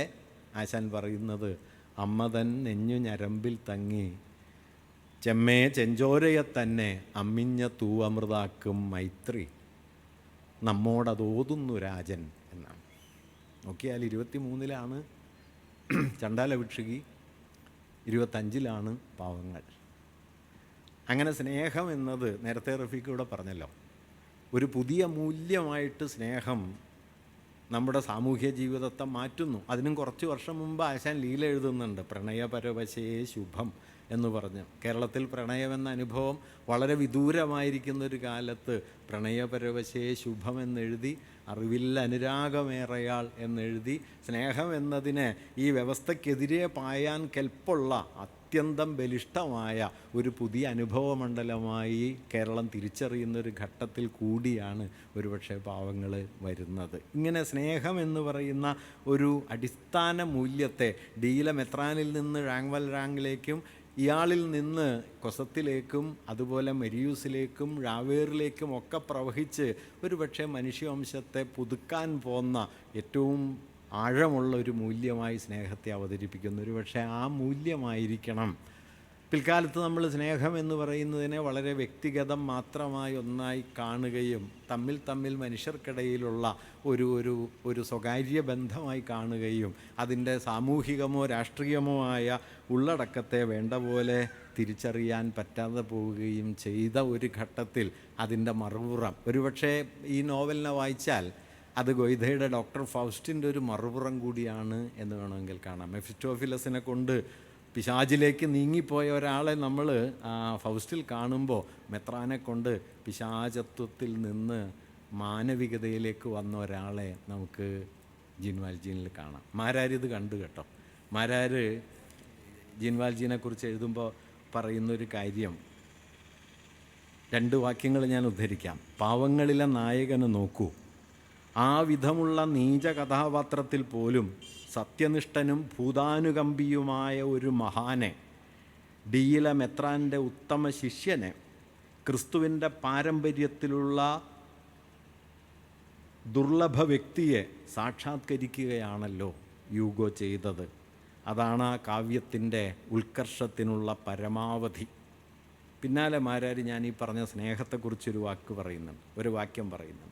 ആശാൻ പറയുന്നത്, അമ്മ തൻ നെഞ്ഞു ഞരമ്പിൽ തങ്ങി ചെമ്മേ ചെഞ്ചോരയെ തന്നെ അമ്മിഞ്ഞ തൂവമൃതാക്കും മൈത്രി, നമ്മോടതോതുന്നു രാജൻ എന്നാണ്. നോക്കിയാൽ 23-ലാണ് ചണ്ടാലഭിക്ഷുകി, 25-ലാണ് പാവങ്ങൾ. അങ്ങനെ സ്നേഹം എന്നത് നേരത്തെ റഫീഖ് ഇവിടെ പറഞ്ഞല്ലോ, ഒരു പുതിയ മൂല്യമായിട്ട് സ്നേഹം നമ്മുടെ സാമൂഹ്യ ജീവിതത്തെ മാറ്റുന്നു. അതിനും കുറച്ച് വർഷം മുമ്പ് ആശാൻ ലീല എഴുതുന്നുണ്ട്, പ്രണയപരവശേ ശുഭം എന്ന് പറഞ്ഞു. കേരളത്തിൽ പ്രണയമെന്ന അനുഭവം വളരെ വിദൂരമായിരിക്കുന്ന ഒരു കാലത്ത് പ്രണയപരവശേ ശുഭമെന്നെഴുതി, അറിവിൽ അനുരാഗമേറയാൾ എന്നെഴുതി, സ്നേഹം എന്നതിന് ഈ വ്യവസ്ഥയ്ക്കെതിരെ പായാൻ കെൽപ്പുള്ള അത്യന്തം ബലിഷ്ഠമായ ഒരു പുതിയ അനുഭവമണ്ഡലമായി കേരളം തിരിച്ചറിയുന്നൊരു ഘട്ടത്തിൽ കൂടിയാണ് ഒരുപക്ഷെ പാവങ്ങൾ വരുന്നത്. ഇങ്ങനെ സ്നേഹം എന്ന് പറയുന്ന ഒരു അടിസ്ഥാന മൂല്യത്തെ ഡിയിലെ മെത്രാനിൽ നിന്ന് റാങ്വൽ റാങ്കിലേക്കും, ഇയാളിൽ നിന്ന് കൊസത്തിലേക്കും, അതുപോലെ മെരിയൂസിലേക്കും ഴാവേറിലേക്കും ഒക്കെ പ്രവഹിച്ച് ഒരുപക്ഷെ മനുഷ്യവംശത്തെ പുതുക്കാൻ പോന്ന ഏറ്റവും ആഴമുള്ള ഒരു മൂല്യമായി സ്നേഹത്തെ അവതരിപ്പിക്കുന്നു. ഒരുപക്ഷെ ആ മൂല്യമായിരിക്കണം പിൽക്കാലത്ത് നമ്മൾ സ്നേഹം എന്ന് പറയുന്നതിനെ വളരെ വ്യക്തിഗതം മാത്രമായി ഒന്നായി കാണുകയും തമ്മിൽ മനുഷ്യർക്കിടയിലുള്ള ഒരു സ്വകാര്യ ബന്ധമായി കാണുകയും അതിൻ്റെ സാമൂഹികമോ രാഷ്ട്രീയമോ ആയ ഉള്ളടക്കത്തെ വേണ്ട പോലെ തിരിച്ചറിയാൻ പറ്റാതെ പോവുകയും ചെയ്ത ഒരു ഘട്ടത്തിൽ അതിൻ്റെ മറുപുറം ഒരുപക്ഷെ ഈ നോവലിനെ വായിച്ചാൽ അത് ഗോയിധയുടെ ഡോക്ടർ ഫൗസ്റ്റിൻ്റെ ഒരു മറുപുറം കൂടിയാണ് എന്ന് വേണമെങ്കിൽ കാണാം. മെഫിസ്റ്റോഫിലസിനെ കൊണ്ട് പിശാചിലേക്ക് നീങ്ങിപ്പോയ ഒരാളെ നമ്മൾ ഫൗസ്റ്റിൽ കാണുമ്പോൾ മെത്രാനെ കൊണ്ട് പിശാചത്വത്തിൽ നിന്ന് മാനവികതയിലേക്ക് വന്ന ഒരാളെ നമുക്ക് ജീൻവാൽജീനിൽ കാണാം. മാരാരിത് കണ്ടു കേട്ടോ. മാരാര് ജീൻവാൽജീനെക്കുറിച്ച് എഴുതുമ്പോൾ പറയുന്നൊരു കാര്യം, 2 വാക്യങ്ങൾ ഞാൻ ഉദ്ധരിക്കാം. പാവങ്ങളിലെ നായകനെ നോക്കൂ, ആ വിധമുള്ള നീച കഥാപാത്രത്തിൽ പോലും സത്യനിഷ്ഠനും ഭൂതാനുകമ്പിയുമായ ഒരു മഹാനെ, ഡിയിലെ മെത്രാൻ്റെ ഉത്തമ ശിഷ്യനെ, ക്രിസ്തുവിൻ്റെ പാരമ്പര്യത്തിലുള്ള ദുർലഭ വ്യക്തിയെ സാക്ഷാത്കരിക്കുകയാണല്ലോ യൂഗോ ചെയ്തത്. അതാണ് ആ കാവ്യത്തിൻ്റെ ഉത്കർഷത്തിനുള്ള പരമാവധി. പിന്നാലെ മാരാര് ഞാൻ ഈ പറഞ്ഞ സ്നേഹത്തെക്കുറിച്ചൊരു വാക്യം പറയുന്നുണ്ട്.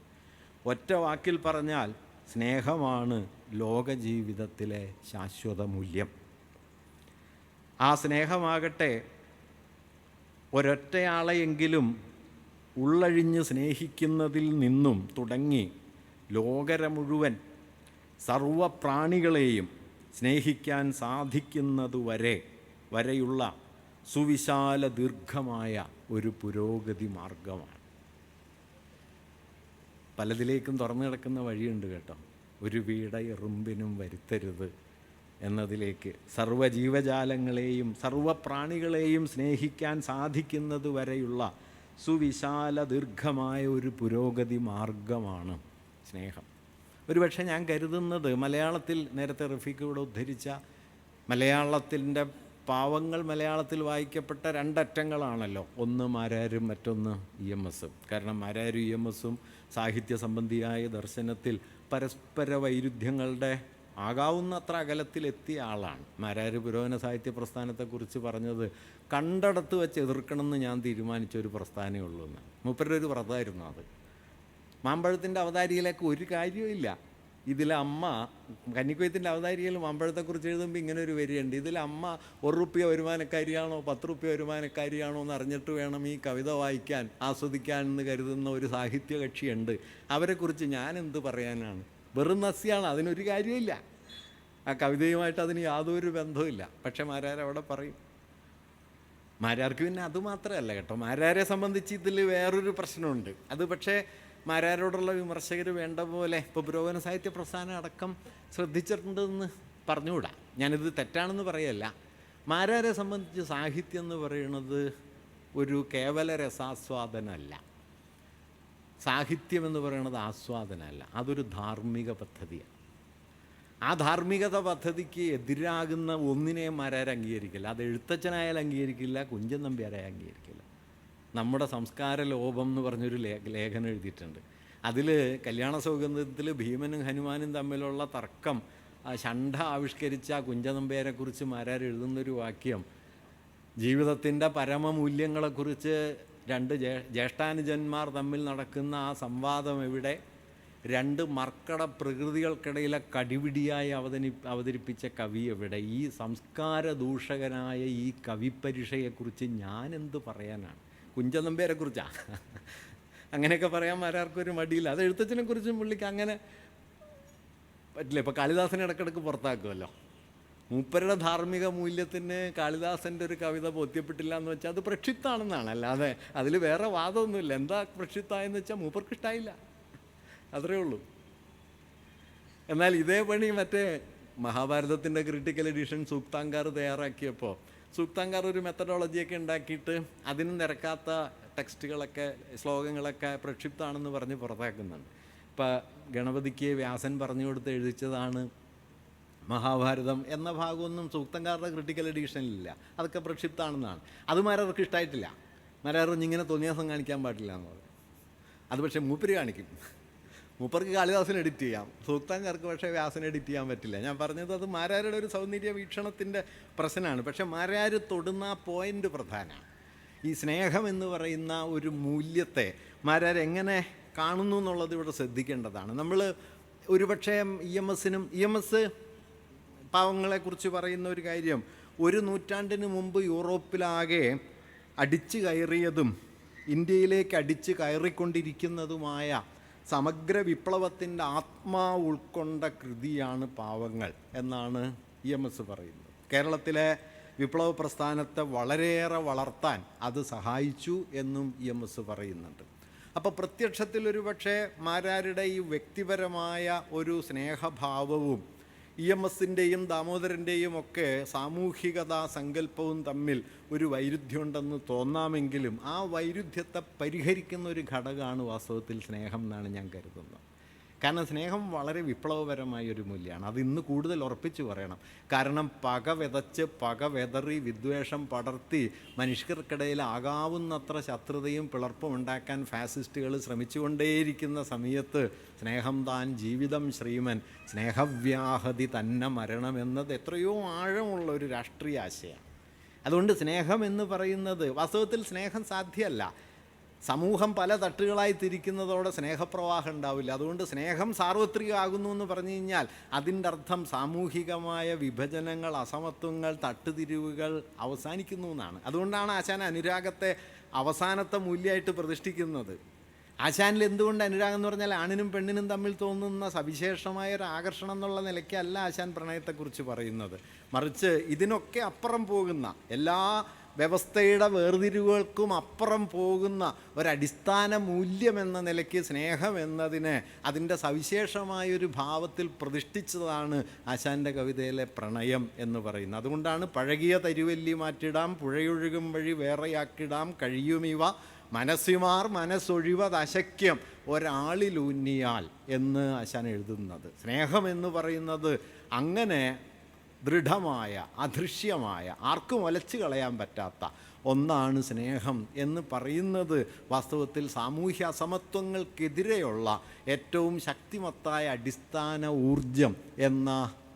ഒറ്റ വാക്കിൽ പറഞ്ഞാൽ സ്നേഹമാണ് ലോകജീവിതത്തിലെ ശാശ്വത മൂല്യം. ആ സ്നേഹമാകട്ടെ ഒരൊറ്റയാളെയെങ്കിലും ഉള്ളഴിഞ്ഞ് സ്നേഹിക്കുന്നതിൽ നിന്നും തുടങ്ങി ലോകര മുഴുവൻ സർവപ്രാണികളെയും സ്നേഹിക്കാൻ വരെയുള്ള സുവിശാല ദീർഘമായ ഒരു പുരോഗതി മാർഗമാണ്. പലതിലേക്കും തുറന്നു കിടക്കുന്ന വഴിയുണ്ട് കേട്ടോ. ഒരു വീട എറുമ്പിനും വരുത്തരുത് എന്നതിലേക്ക് സർവ്വജീവജാലങ്ങളെയും സർവപ്രാണികളെയും സ്നേഹിക്കാൻ സാധിക്കുന്നത് വരെയുള്ള സുവിശാല ദീർഘമായ ഒരു പുരോഗതി മാർഗമാണ് സ്നേഹം. ഒരുപക്ഷെ ഞാൻ കരുതുന്നത് മലയാളത്തിൽ നേരത്തെ റഫീഖ് ഇവിടെ ഉദ്ധരിച്ച മലയാളത്തിൻ്റെ പാവങ്ങൾ മലയാളത്തിൽ വായിക്കപ്പെട്ട 2 അറ്റങ്ങളാണല്ലോ. ഒന്ന് മാരാരും മറ്റൊന്ന് EMS. കാരണം മാരാരും EMS സാഹിത്യ സംബന്ധിയായ ദർശനത്തിൽ പരസ്പര വൈരുദ്ധ്യങ്ങളുടെ ആകാവുന്നത്ര അകലത്തിലെത്തിയ ആളാണ്. മാരാര് പുരോഗമന സാഹിത്യ പ്രസ്ഥാനത്തെക്കുറിച്ച് പറഞ്ഞത് കണ്ടടത്ത് വെച്ച് എതിർക്കണമെന്ന് ഞാൻ തീരുമാനിച്ചൊരു പ്രസ്ഥാനമേ ഉള്ളൂ എന്ന്. മൂപ്പരുടെ ഒരു വ്രതമായിരുന്നു അത്. മാമ്പഴത്തിൻ്റെ അവതാരിയിലേക്ക് ഒരു കാര്യവുമില്ല. ഇതിലെ അമ്മ കന്നിക്കൊയ്ത്തിൻ്റെ അവതാരികയിൽ മാമ്പഴത്തെക്കുറിച്ച് എഴുതുമ്പോൾ ഇങ്ങനെ ഒരു വരിയുണ്ട്. ഇതിലെ അമ്മ 1 റുപ്യ വരുമാനക്കാരിയാണോ 10 റുപ്യ വരുമാനക്കാരിയാണോ എന്ന് അറിഞ്ഞിട്ട് വേണം ഈ കവിത വായിക്കാൻ ആസ്വദിക്കാൻ എന്ന് കരുതുന്ന ഒരു സാഹിത്യ കക്ഷിയുണ്ട്. അവരെക്കുറിച്ച് ഞാൻ എന്ത് പറയാനാണ്? വെറും നസ്യാണ്, അതിനൊരു കാര്യമില്ല. ആ കവിതയുമായിട്ട് അതിന് യാതൊരു ബന്ധവുമില്ല. പക്ഷെ മാരാരവിടെ പറയും. മാരാർക്ക് പിന്നെ അതുമാത്രമല്ല കേട്ടോ, മാരാരെ സംബന്ധിച്ച് ഇതിൽ വേറൊരു പ്രശ്നമുണ്ട്. അത് പക്ഷേ മാരാരോടുള്ള വിമർശകർ വേണ്ട പോലെ ഇപ്പോൾ പുരോഗമന സാഹിത്യ പ്രസ്ഥാനം അടക്കം ശ്രദ്ധിച്ചിട്ടുണ്ടെന്ന് പറഞ്ഞുകൂടാ. ഞാനിത് തെറ്റാണെന്ന് പറയല്ല. മാരാരെ സംബന്ധിച്ച് സാഹിത്യം എന്ന് പറയുന്നത് ഒരു കേവല രസാസ്വാദനമല്ല. സാഹിത്യം എന്ന് പറയുന്നത് ആസ്വാദനമല്ല, അതൊരു ധാർമ്മിക പദ്ധതിയാണ്. ആ ധാർമ്മികത പദ്ധതിക്ക് എതിരാകുന്ന ഒന്നിനെയും മാരാർ അംഗീകരിക്കില്ല. അത് എഴുത്തച്ഛനായാലും അംഗീകരിക്കില്ല, കുഞ്ചൻ നമ്പ്യാരായ അംഗീകരിക്കില്ല. നമ്മുടെ സംസ്കാര ലോപം എന്ന് പറഞ്ഞൊരു ലേഖനം എഴുതിയിട്ടുണ്ട്. അതിൽ കല്യാണ സൗഗന്ധ്യത്തിൽ ഭീമനും ഹനുമാനും തമ്മിലുള്ള തർക്കം ഷണ്ഡ ആവിഷ്കരിച്ച കുഞ്ചൻ നമ്പ്യാരെക്കുറിച്ച് മാരാർ എഴുതുന്നൊരു വാക്യം, ജീവിതത്തിൻ്റെ പരമമൂല്യങ്ങളെക്കുറിച്ച് 2 ജ്യേഷ്ഠാനുജന്മാർ തമ്മിൽ നടക്കുന്ന ആ സംവാദം എവിടെ, 2 മർക്കട പ്രകൃതികൾക്കിടയിലെ കടിപിടിയായി അവതരിപ്പിച്ച കവി എവിടെ? ഈ സംസ്കാര ദൂഷകനായ ഈ കവിപരിഷയെക്കുറിച്ച് ഞാനെന്ത് പറയാനാണ്? കുഞ്ചൻ നമ്പ്യാരെക്കുറിച്ചാണ് അങ്ങനെയൊക്കെ പറയാൻ മാരാർക്കൊരു മടിയില്ല. അത് എഴുത്തച്ഛനെക്കുറിച്ചും പുള്ളിക്ക് അങ്ങനെ പറ്റില്ല. ഇപ്പോൾ കാളിദാസനെ ഇടയ്ക്കിടയ്ക്ക് പുറത്താക്കുമല്ലോ. മൂപ്പരുടെ ധാർമ്മിക മൂല്യത്തിന് കാളിദാസൻ്റെ ഒരു കവിത ബോധ്യപ്പെട്ടില്ല എന്ന് വെച്ചാൽ അത് പ്രക്ഷിപ്താണെന്നാണ്, അല്ലാതെ അതിൽ വേറെ വാദമൊന്നുമില്ല. എന്താ പ്രക്ഷിപ്തായെന്ന് വെച്ചാൽ മൂപ്പർക്ക് ഇഷ്ടമായില്ല, അത്രയേ ഉള്ളൂ. എന്നാൽ ഇതേ പണി മറ്റേ മഹാഭാരതത്തിൻ്റെ ക്രിട്ടിക്കൽ എഡിഷൻ സൂക്താങ്കാർ തയ്യാറാക്കിയപ്പോൾ സൂക്താങ്കാർ ഒരു മെത്തഡോളജിയൊക്കെ ഉണ്ടാക്കിയിട്ട് അതിന് നിരക്കാത്ത ടെക്സ്റ്റുകളൊക്കെ ശ്ലോകങ്ങളൊക്കെ പ്രക്ഷിപ്താണെന്ന് പറഞ്ഞ് പുറത്താക്കുന്നുണ്ട്. ഇപ്പം ഗണപതിക്ക് വ്യാസൻ പറഞ്ഞു കൊടുത്ത് എഴുതിച്ചതാണ് മഹാഭാരതം എന്ന ഭാഗമൊന്നും സൂക്തങ്കാരുടെ ക്രിട്ടിക്കൽ എഡീഷനിലില്ല, അതൊക്കെ പ്രക്ഷിപ്താണെന്നാണ്. അത് മാരാർക്ക് ഇഷ്ടമായിട്ടില്ല. മാരാറും ഇങ്ങനെ തോന്നിയാസം കാണിക്കാൻ പാടില്ല എന്ന് പറയും. അത് പക്ഷേ മൂപ്പര് കാണിക്കും. മൂപ്പർക്ക് കാളിദാസൻ എഡിറ്റ് ചെയ്യാം, സൂക്താങ്കാർക്ക് പക്ഷേ വ്യാസൻ എഡിറ്റ് ചെയ്യാൻ പറ്റില്ല. ഞാൻ പറഞ്ഞത് അത് മാരാരുടെ ഒരു സൗന്ദര്യ വീക്ഷണത്തിൻ്റെ പ്രശ്നമാണ്. പക്ഷേ മാരാർ തൊടുന്ന പോയിൻ്റ് പ്രധാനമാണ്. ഈ സ്നേഹം എന്ന് പറയുന്ന ഒരു മൂല്യത്തെ മാരാർ എങ്ങനെ കാണുന്നു എന്നുള്ളത് ഇവിടെ ശ്രദ്ധിക്കേണ്ടതാണ്. നമ്മൾ ഒരുപക്ഷെ ഇ എം എസ് പാവങ്ങളെക്കുറിച്ച് പറയുന്ന ഒരു കാര്യം, ഒരു നൂറ്റാണ്ടിന് മുമ്പ് യൂറോപ്പിലാകെ അടിച്ചു കയറിയതും ഇന്ത്യയിലേക്ക് അടിച്ചു കയറിക്കൊണ്ടിരിക്കുന്നതുമായ സമഗ്ര വിപ്ലവത്തിൻ്റെ ആത്മാവ് ഉൾക്കൊണ്ട കൃതിയാണ് പാവങ്ങൾ എന്നാണ് ഇ എം എസ് പറയുന്നത്. കേരളത്തിലെ വിപ്ലവ പ്രസ്ഥാനത്തെ വളരെയേറെ വളർത്താൻ അത് സഹായിച്ചു എന്നും ഇ എം എസ് പറയുന്നുണ്ട്. അപ്പോൾ പ്രത്യക്ഷത്തിൽ ഒരു പക്ഷേ മാരാരുടെ ഈ വ്യക്തിപരമായ ഒരു സ്നേഹഭാവവും ഇ എം എസിൻ്റെയും ദാമോദരൻ്റെയും ഒക്കെ സാമൂഹികതാ സങ്കല്പവും തമ്മിൽ ഒരു വൈരുദ്ധ്യമുണ്ടെന്ന് തോന്നാമെങ്കിലും ആ വൈരുദ്ധ്യത്തെ പരിഹരിക്കുന്ന ഒരു ഘടകമാണ് വാസ്തവത്തിൽ സ്നേഹം എന്നാണ് ഞാൻ കരുതുന്നത്. കാരണം സ്നേഹം വളരെ വിപ്ലവപരമായ ഒരു മൂല്യമാണ്. അത് ഇന്ന് കൂടുതൽ ഉറപ്പിച്ച് പറയണം. കാരണം പക വിതച്ച് പക വെതറി വിദ്വേഷം പടർത്തി മനുഷ്യർക്കിടയിൽ ആകാവുന്നത്ര ശത്രുതയും പിളർപ്പും ഉണ്ടാക്കാൻ ഫാസിസ്റ്റുകൾ ശ്രമിച്ചുകൊണ്ടേയിരിക്കുന്ന സമയത്ത് സ്നേഹം താൻ ജീവിതം ശ്രീമൻ സ്നേഹവ്യാഹതി തന്നെ മരണം എന്നത് എത്രയോ ആഴമുള്ള ഒരു രാഷ്ട്രീയ ആശയമാണ്. അതുകൊണ്ട് സ്നേഹം എന്ന് പറയുന്നത് വാസ്തവത്തിൽ സ്നേഹം സാധ്യമല്ല. സമൂഹം പല തട്ടുകളായി തിരിക്കുന്നതോടെ സ്നേഹപ്രവാഹം ഉണ്ടാവില്ല. അതുകൊണ്ട് സ്നേഹം സാർവത്രികമാകുന്നു എന്ന് പറഞ്ഞു കഴിഞ്ഞാൽ അതിൻ്റെ അർത്ഥം സാമൂഹികമായ വിഭജനങ്ങൾ, അസമത്വങ്ങൾ, തട്ടുതിരിവുകൾ അവസാനിക്കുന്നു എന്നാണ്. അതുകൊണ്ടാണ് ആശാൻ അനുരാഗത്തെ അവസാനത്തെ മൂല്യമായിട്ട് പ്രതിഷ്ഠിക്കുന്നത്. ആശാനിൽ എന്തുകൊണ്ട് അനുരാഗം എന്ന് പറഞ്ഞാൽ ആണിനും പെണ്ണിനും തമ്മിൽ തോന്നുന്ന സവിശേഷമായ ഒരു ആകർഷണം എന്നുള്ള നിലയ്ക്കല്ല ആശാൻ പ്രണയത്തെക്കുറിച്ച് പറയുന്നത്. മറിച്ച് ഇതിനൊക്കെ അപ്പുറം പോകുന്ന എല്ലാ വ്യവസ്ഥയുടെ വേർതിരിവുകൾക്കും അപ്പുറം പോകുന്ന ഒരടിസ്ഥാന മൂല്യമെന്ന നിലയ്ക്ക് സ്നേഹം എന്നതിനെ അതിൻ്റെ സവിശേഷമായൊരു ഭാവത്തിൽ പ്രതിഷ്ഠിച്ചതാണ് ആശാൻ്റെ കവിതയിലെ പ്രണയം എന്ന് പറയുന്നത്. അതുകൊണ്ടാണ് പഴകിയ തരുവല്ലി മാറ്റിടാം പുഴയൊഴുകും വഴി വേറെയാക്കിടാം കഴിയുമിവ മനസ്സിമാർ മനസ്സൊഴിവതശക്യം ഒരാളിലൂന്നിയാൽ എന്ന് ആശാൻ എഴുതുന്നത്. സ്നേഹം എന്ന് പറയുന്നത് അങ്ങനെ ദൃഢമായ അദൃശ്യമായ ആർക്കും ഒലച്ചു കളയാൻ പറ്റാത്ത ഒന്നാണ് സ്നേഹം എന്ന് പറയുന്നത്. വാസ്തവത്തിൽ സാമൂഹ്യ അസമത്വങ്ങൾക്കെതിരെയുള്ള ഏറ്റവും ശക്തിമത്തായ അടിസ്ഥാന ഊർജം എന്ന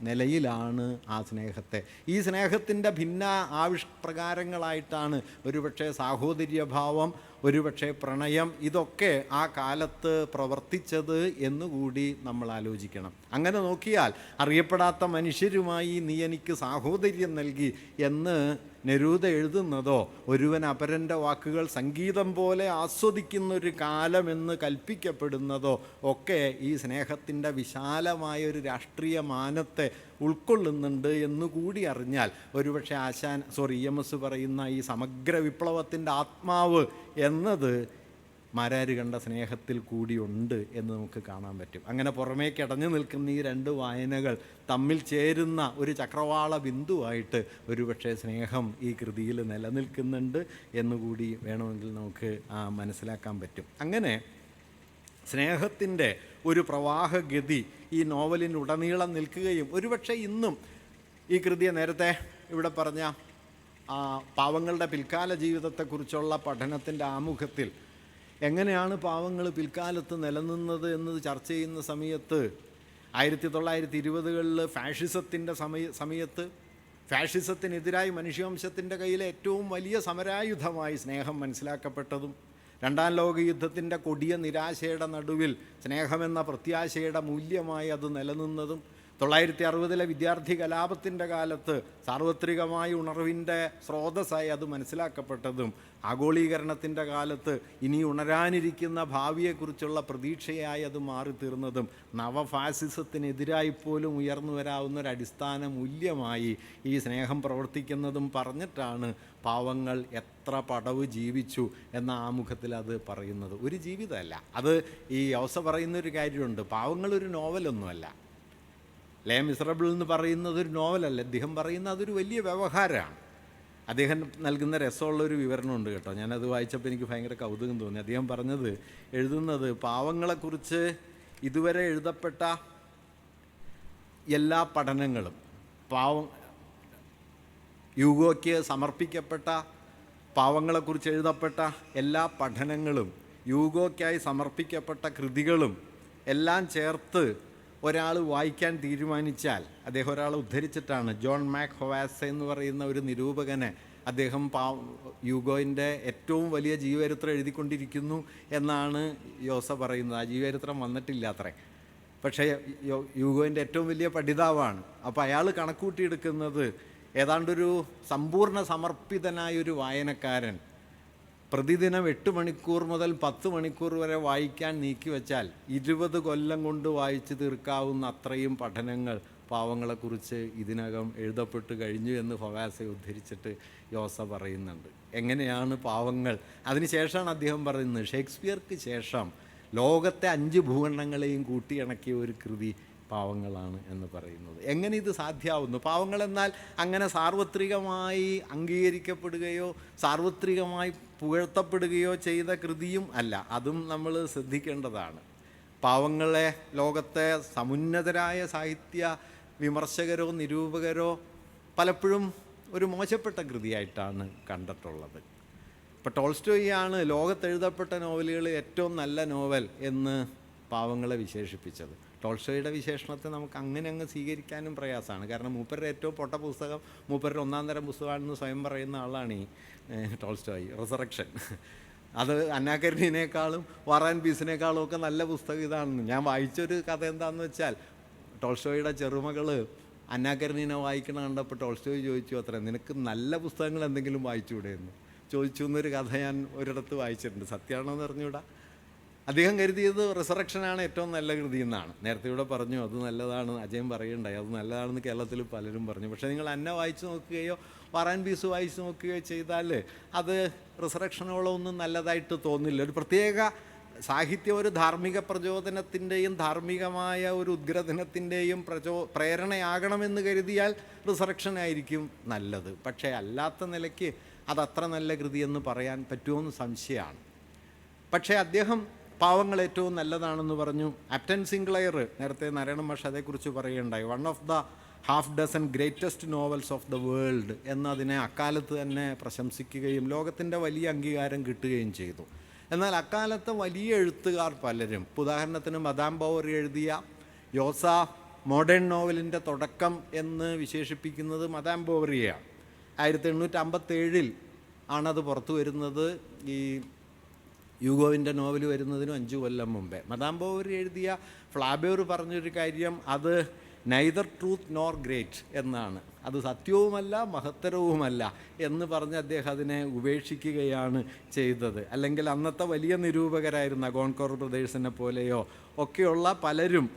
നിലയിലാണ് ആ സ്നേഹത്തെ. ഈ സ്നേഹത്തിൻ്റെ ഭിന്ന ആവിഷ്പ്രകാരങ്ങളായിട്ടാണ് ഒരുപക്ഷെ സാഹോദര്യഭാവം, ഒരുപക്ഷെ പ്രണയം, ഇതൊക്കെ ആ കാലത്ത് പ്രവർത്തിച്ചത് എന്നുകൂടി നമ്മൾ ആലോചിക്കണം. അങ്ങനെ നോക്കിയാൽ അറിയപ്പെടാത്ത മനുഷ്യരുമായി നീ എനിക്ക് സാഹോദര്യം നൽകി എന്ന് നെരൂദ എഴുതുന്നതോ ഒരുവൻ അപരൻ്റെ വാക്കുകൾ സംഗീതം പോലെ ആസ്വദിക്കുന്നൊരു കാലമെന്ന് കൽപ്പിക്കപ്പെടുന്നതോ ഒക്കെ ഈ സ്നേഹത്തിൻ്റെ വിശാലമായൊരു രാഷ്ട്രീയ മാനത്തെ ഉൾക്കൊള്ളുന്നുണ്ട് എന്നുകൂടി അറിഞ്ഞാൽ ഒരുപക്ഷെ ഇ എം എസ് പറയുന്ന ഈ സമഗ്ര വിപ്ലവത്തിൻ്റെ ആത്മാവ് എന്നത് മാരാർ കണ്ട സ്നേഹത്തിൽ കൂടിയുണ്ട് എന്ന് നമുക്ക് കാണാൻ പറ്റും. അങ്ങനെ പുറമേക്ക് അടഞ്ഞു നിൽക്കുന്ന ഈ രണ്ട് വായനകൾ തമ്മിൽ ചേരുന്ന ഒരു ചക്രവാള ബിന്ദുവായിട്ട് ഒരുപക്ഷെ സ്നേഹം ഈ കൃതിയിൽ നിലനിൽക്കുന്നുണ്ട് എന്നുകൂടി വേണമെങ്കിൽ നമുക്ക് മനസ്സിലാക്കാൻ പറ്റും. അങ്ങനെ സ്നേഹത്തിൻ്റെ ഒരു പ്രവാഹഗതി ഈ നോവലിനുടനീളം നിൽക്കുകയും ഒരുപക്ഷെ ഇന്നും ഈ കൃതിയെ നേരത്തെ ഇവിടെ പറഞ്ഞ പാവങ്ങളുടെ പിൽക്കാല ജീവിതത്തെക്കുറിച്ചുള്ള പഠനത്തിൻ്റെ ആമുഖത്തിൽ എങ്ങനെയാണ് പാവങ്ങൾ പിൽക്കാലത്ത് നിലനിന്നത് എന്നത് ചർച്ച ചെയ്യുന്ന സമയത്ത് 1920കളിൽ ഫാഷിസത്തിൻ്റെ സമയത്ത് ഫാഷിസത്തിനെതിരായി മനുഷ്യവംശത്തിൻ്റെ കയ്യിലെ ഏറ്റവും വലിയ സമരായുധമായി സ്നേഹം മനസ്സിലാക്കപ്പെട്ടതും രണ്ടാം ലോകയുദ്ധത്തിൻ്റെ കൊടിയ നിരാശയുടെ നടുവിൽ സ്നേഹമെന്ന പ്രത്യാശയുടെ മൂല്യമായി അത് നിലനിന്നതും 1960 വിദ്യാർത്ഥി കലാപത്തിൻ്റെ കാലത്ത് സാർവത്രികമായി ഉണർവിൻ്റെ സ്രോതസ്സായി അത് മനസ്സിലാക്കപ്പെട്ടതും ആഗോളീകരണത്തിൻ്റെ കാലത്ത് ഇനി ഉണരാനിരിക്കുന്ന ഭാവിയെക്കുറിച്ചുള്ള പ്രതീക്ഷയായി അത് മാറിത്തീർന്നതും നവഫാസിസത്തിനെതിരായി പോലും ഉയർന്നു വരാവുന്ന ഒരു അടിസ്ഥാന മൂല്യമായി ഈ സ്നേഹം പ്രവർത്തിക്കുന്നതും പറഞ്ഞിട്ടാണ് പാവങ്ങൾ എത്ര പടവ് ജീവിച്ചു എന്ന ആമുഖത്തിൽ അത് പറയുന്നത്. ഒരു ജീവിതമല്ല അത്. ഈ ഔസ പറയുന്നൊരു കാര്യമുണ്ട്, പാവങ്ങളൊരു നോവലൊന്നുമല്ല. ലേ മിസറബിൾ എന്ന് പറയുന്നത് ഒരു നോവലല്ല, അദ്ദേഹം പറയുന്ന അതൊരു വലിയ വ്യവഹാരമാണ്. അദ്ദേഹം നൽകുന്ന രസമുള്ളൊരു വിവരണമുണ്ട് കേട്ടോ. ഞാനത് വായിച്ചപ്പോൾ എനിക്ക് ഭയങ്കര കൗതുകം തോന്നി. അദ്ദേഹം എഴുതുന്നത് പാവങ്ങളെക്കുറിച്ച് ഇതുവരെ എഴുതപ്പെട്ട എല്ലാ പഠനങ്ങളും, യൂഗോയ്ക്ക് സമർപ്പിക്കപ്പെട്ട പാവങ്ങളെക്കുറിച്ച് എഴുതപ്പെട്ട എല്ലാ പഠനങ്ങളും, യൂഗോയ്ക്കായി സമർപ്പിക്കപ്പെട്ട കൃതികളും എല്ലാം ചേർത്ത് ഒരാൾ വായിക്കാൻ തീരുമാനിച്ചാൽ, അദ്ദേഹം ഒരാളെ ഉദ്ധരിച്ചിട്ടാണ്, ജോൺ മാക് ഹൊവാസ എന്ന് പറയുന്ന ഒരു നിരൂപകനെ, അദ്ദേഹം യൂഗോയിൻ്റെ ഏറ്റവും വലിയ ജീവചരിത്രം എഴുതിക്കൊണ്ടിരിക്കുന്നു എന്നാണ് യോസ പറയുന്നത്. ആ ജീവചരിത്രം വന്നിട്ടില്ല അത്രേ, പക്ഷേ യൂഗോയിൻ്റെ ഏറ്റവും വലിയ പഠിതാവാണ്. അപ്പോൾ അയാൾ കണക്കൂട്ടിയെടുക്കുന്നത് ഏതാണ്ടൊരു സമ്പൂർണ്ണ സമർപ്പിതനായൊരു വായനക്കാരൻ പ്രതിദിനം 8 മണിക്കൂർ മുതൽ 10 മണിക്കൂർ വരെ വായിക്കാൻ നീക്കിവെച്ചാൽ 20 കൊല്ലം കൊണ്ട് വായിച്ചു തീർക്കാവുന്ന അത്രയും പഠനങ്ങൾ പാവങ്ങളെക്കുറിച്ച് ഇതിനകം എഴുതപ്പെട്ട് കഴിഞ്ഞു എന്ന് ഹൊവാസെ ഉദ്ധരിച്ചിട്ട് യോസ പറയുന്നുണ്ട്. എങ്ങനെയാണ് പാവങ്ങൾ, അതിനുശേഷമാണ് അദ്ദേഹം പറയുന്നത്, ഷേക്സ്പിയർക്ക് ശേഷം ലോകത്തെ 5 ഭൂഖണ്ഡങ്ങളെയും കൂട്ടിയിണക്കിയ ഒരു കൃതി പാവങ്ങളാണ് എന്ന് പറയുന്നത്. എങ്ങനെ ഇത് സാധ്യമാവുന്നു? പാവങ്ങളെന്നാൽ അങ്ങനെ സാർവത്രികമായി അംഗീകരിക്കപ്പെടുകയോ സാർവത്രികമായി പുകഴ്ത്തപ്പെടുകയോ ചെയ്ത കൃതിയും അല്ല. അതും നമ്മൾ ശ്രദ്ധിക്കേണ്ടതാണ്. പാവങ്ങളെ ലോകത്തെ സമുന്നതരായ സാഹിത്യ വിമർശകരോ നിരൂപകരോ പലപ്പോഴും ഒരു മോശപ്പെട്ട കൃതിയായിട്ടാണ് കണ്ടിട്ടുള്ളത്. ഇപ്പോൾ ടോൾസ്റ്റോയിയാണ് ലോകത്തെഴുതപ്പെട്ട നോവലുകളിൽ ഏറ്റവും നല്ല നോവൽ എന്ന് പാവങ്ങളെ വിശേഷിപ്പിച്ചത്. ടോൾസ്റ്റോയുടെ വിശേഷണത്തെ നമുക്ക് അങ്ങ് സ്വീകരിക്കാനും പ്രയാസമാണ്. കാരണം മൂപ്പരുടെ ഏറ്റവും പൊട്ട പുസ്തകം മൂപ്പരുടെ 1-ാം തരം പുസ്തകമാണെന്ന് സ്വയം പറയുന്ന ആളാണ് ഈ ടോൾസ്റ്റോയി. റിസറക്ഷൻ, അത് അന്നാ കരീനേക്കാളും വാർ ആൻഡ് പീസിനേക്കാളും ഒക്കെ നല്ല പുസ്തകം ഇതാണെന്ന്. ഞാൻ വായിച്ചൊരു കഥ എന്താണെന്ന് വെച്ചാൽ, ടോൾസ്റ്റോയുടെ ചെറുമകൾ അന്നാ കരീനെ വായിക്കണം കണ്ടപ്പോൾ ടോൾസ്റ്റോയി ചോദിച്ചു അത്രേ, നിനക്ക് നല്ല പുസ്തകങ്ങൾ എന്തെങ്കിലും വായിച്ചുകൂടെ എന്ന് ചോദിച്ചു എന്നൊരു കഥ ഞാൻ ഒരിടത്ത് വായിച്ചിട്ടുണ്ട്. സത്യമാണോ എന്ന് അറിഞ്ഞൂടാ. അദ്ദേഹം കരുതിയത് റിസറക്ഷനാണ് ഏറ്റവും നല്ല കൃതി എന്നാണ്. നേരത്തെ ഇവിടെ പറഞ്ഞു അത് നല്ലതാണ്, അജയൻ പറയുണ്ടായി അത് നല്ലതാണെന്ന് കേരളത്തിൽ പലരും പറഞ്ഞു. പക്ഷേ നിങ്ങൾ അന്ന വായിച്ചു നോക്കുകയോ വാർ ആൻഡ് പീസ് വായിച്ചു നോക്കുകയോ ചെയ്താൽ അത് റിസറക്ഷനോളം ഒന്നും നല്ലതായിട്ട് തോന്നില്ല. ഒരു പ്രത്യേക സാഹിത്യം ഒരു ധാർമ്മിക പ്രചോദനത്തിൻ്റെയും ധാർമ്മികമായ ഒരു ഉദ്ഗ്രഥനത്തിൻ്റെയും പ്രേരണയാകണമെന്ന് കരുതിയാൽ റിസറക്ഷനായിരിക്കും നല്ലത്. പക്ഷേ അല്ലാത്ത നിലയ്ക്ക് അതത്ര നല്ല കൃതിയെന്ന് പറയാൻ പറ്റുമെന്ന് സംശയമാണ്. പക്ഷേ അദ്ദേഹം പാവങ്ങൾ ഏറ്റവും നല്ലതാണെന്ന് പറഞ്ഞു. ആപ്റ്റൻ സിംഗ്ലയർ, നേരത്തെ നാരായണ മാഷ് അതേക്കുറിച്ച് പറയുകയുണ്ടായി, 1 of the half dozen greatest novels of the world എന്നതിനെ അക്കാലത്ത് തന്നെ പ്രശംസിക്കുകയും ലോകത്തിൻ്റെ വലിയ അംഗീകാരം കിട്ടുകയും ചെയ്തു. എന്നാൽ അക്കാലത്തെ വലിയ എഴുത്തുകാർ പലരും, ഉദാഹരണത്തിന് മദാം ബോവറി എഴുതിയ യോസ മോഡേൺ നോവലിൻ്റെ തുടക്കം എന്ന് വിശേഷിപ്പിക്കുന്നത് മദാം ബോവറിയാണ്. 1857 ആണത് പുറത്തു വരുന്നത്. ഈ യൂഗോവിൻ്റെ നോവൽ വരുന്നതിനും 5 കൊല്ലം മുമ്പേ. മദാം ബോവറി എഴുതിയ ഫ്ലാബേർ പറഞ്ഞൊരു കാര്യം, അത് നൈദർ ട്രൂത്ത് നോർ ഗ്രേറ്റ് എന്നാണ്, അത് സത്യവുമല്ല മഹത്തരവുമല്ല എന്ന് പറഞ്ഞ് അദ്ദേഹം അതിനെ ഉപേക്ഷിക്കുകയാണ് ചെയ്തത്. അല്ലെങ്കിൽ അന്നത്തെ വലിയ നിരൂപകരായിരുന്ന ഗോൺകോർ ബ്രദേഴ്സിനെ പോലെയോ ഒക്കെയുള്ള പലരും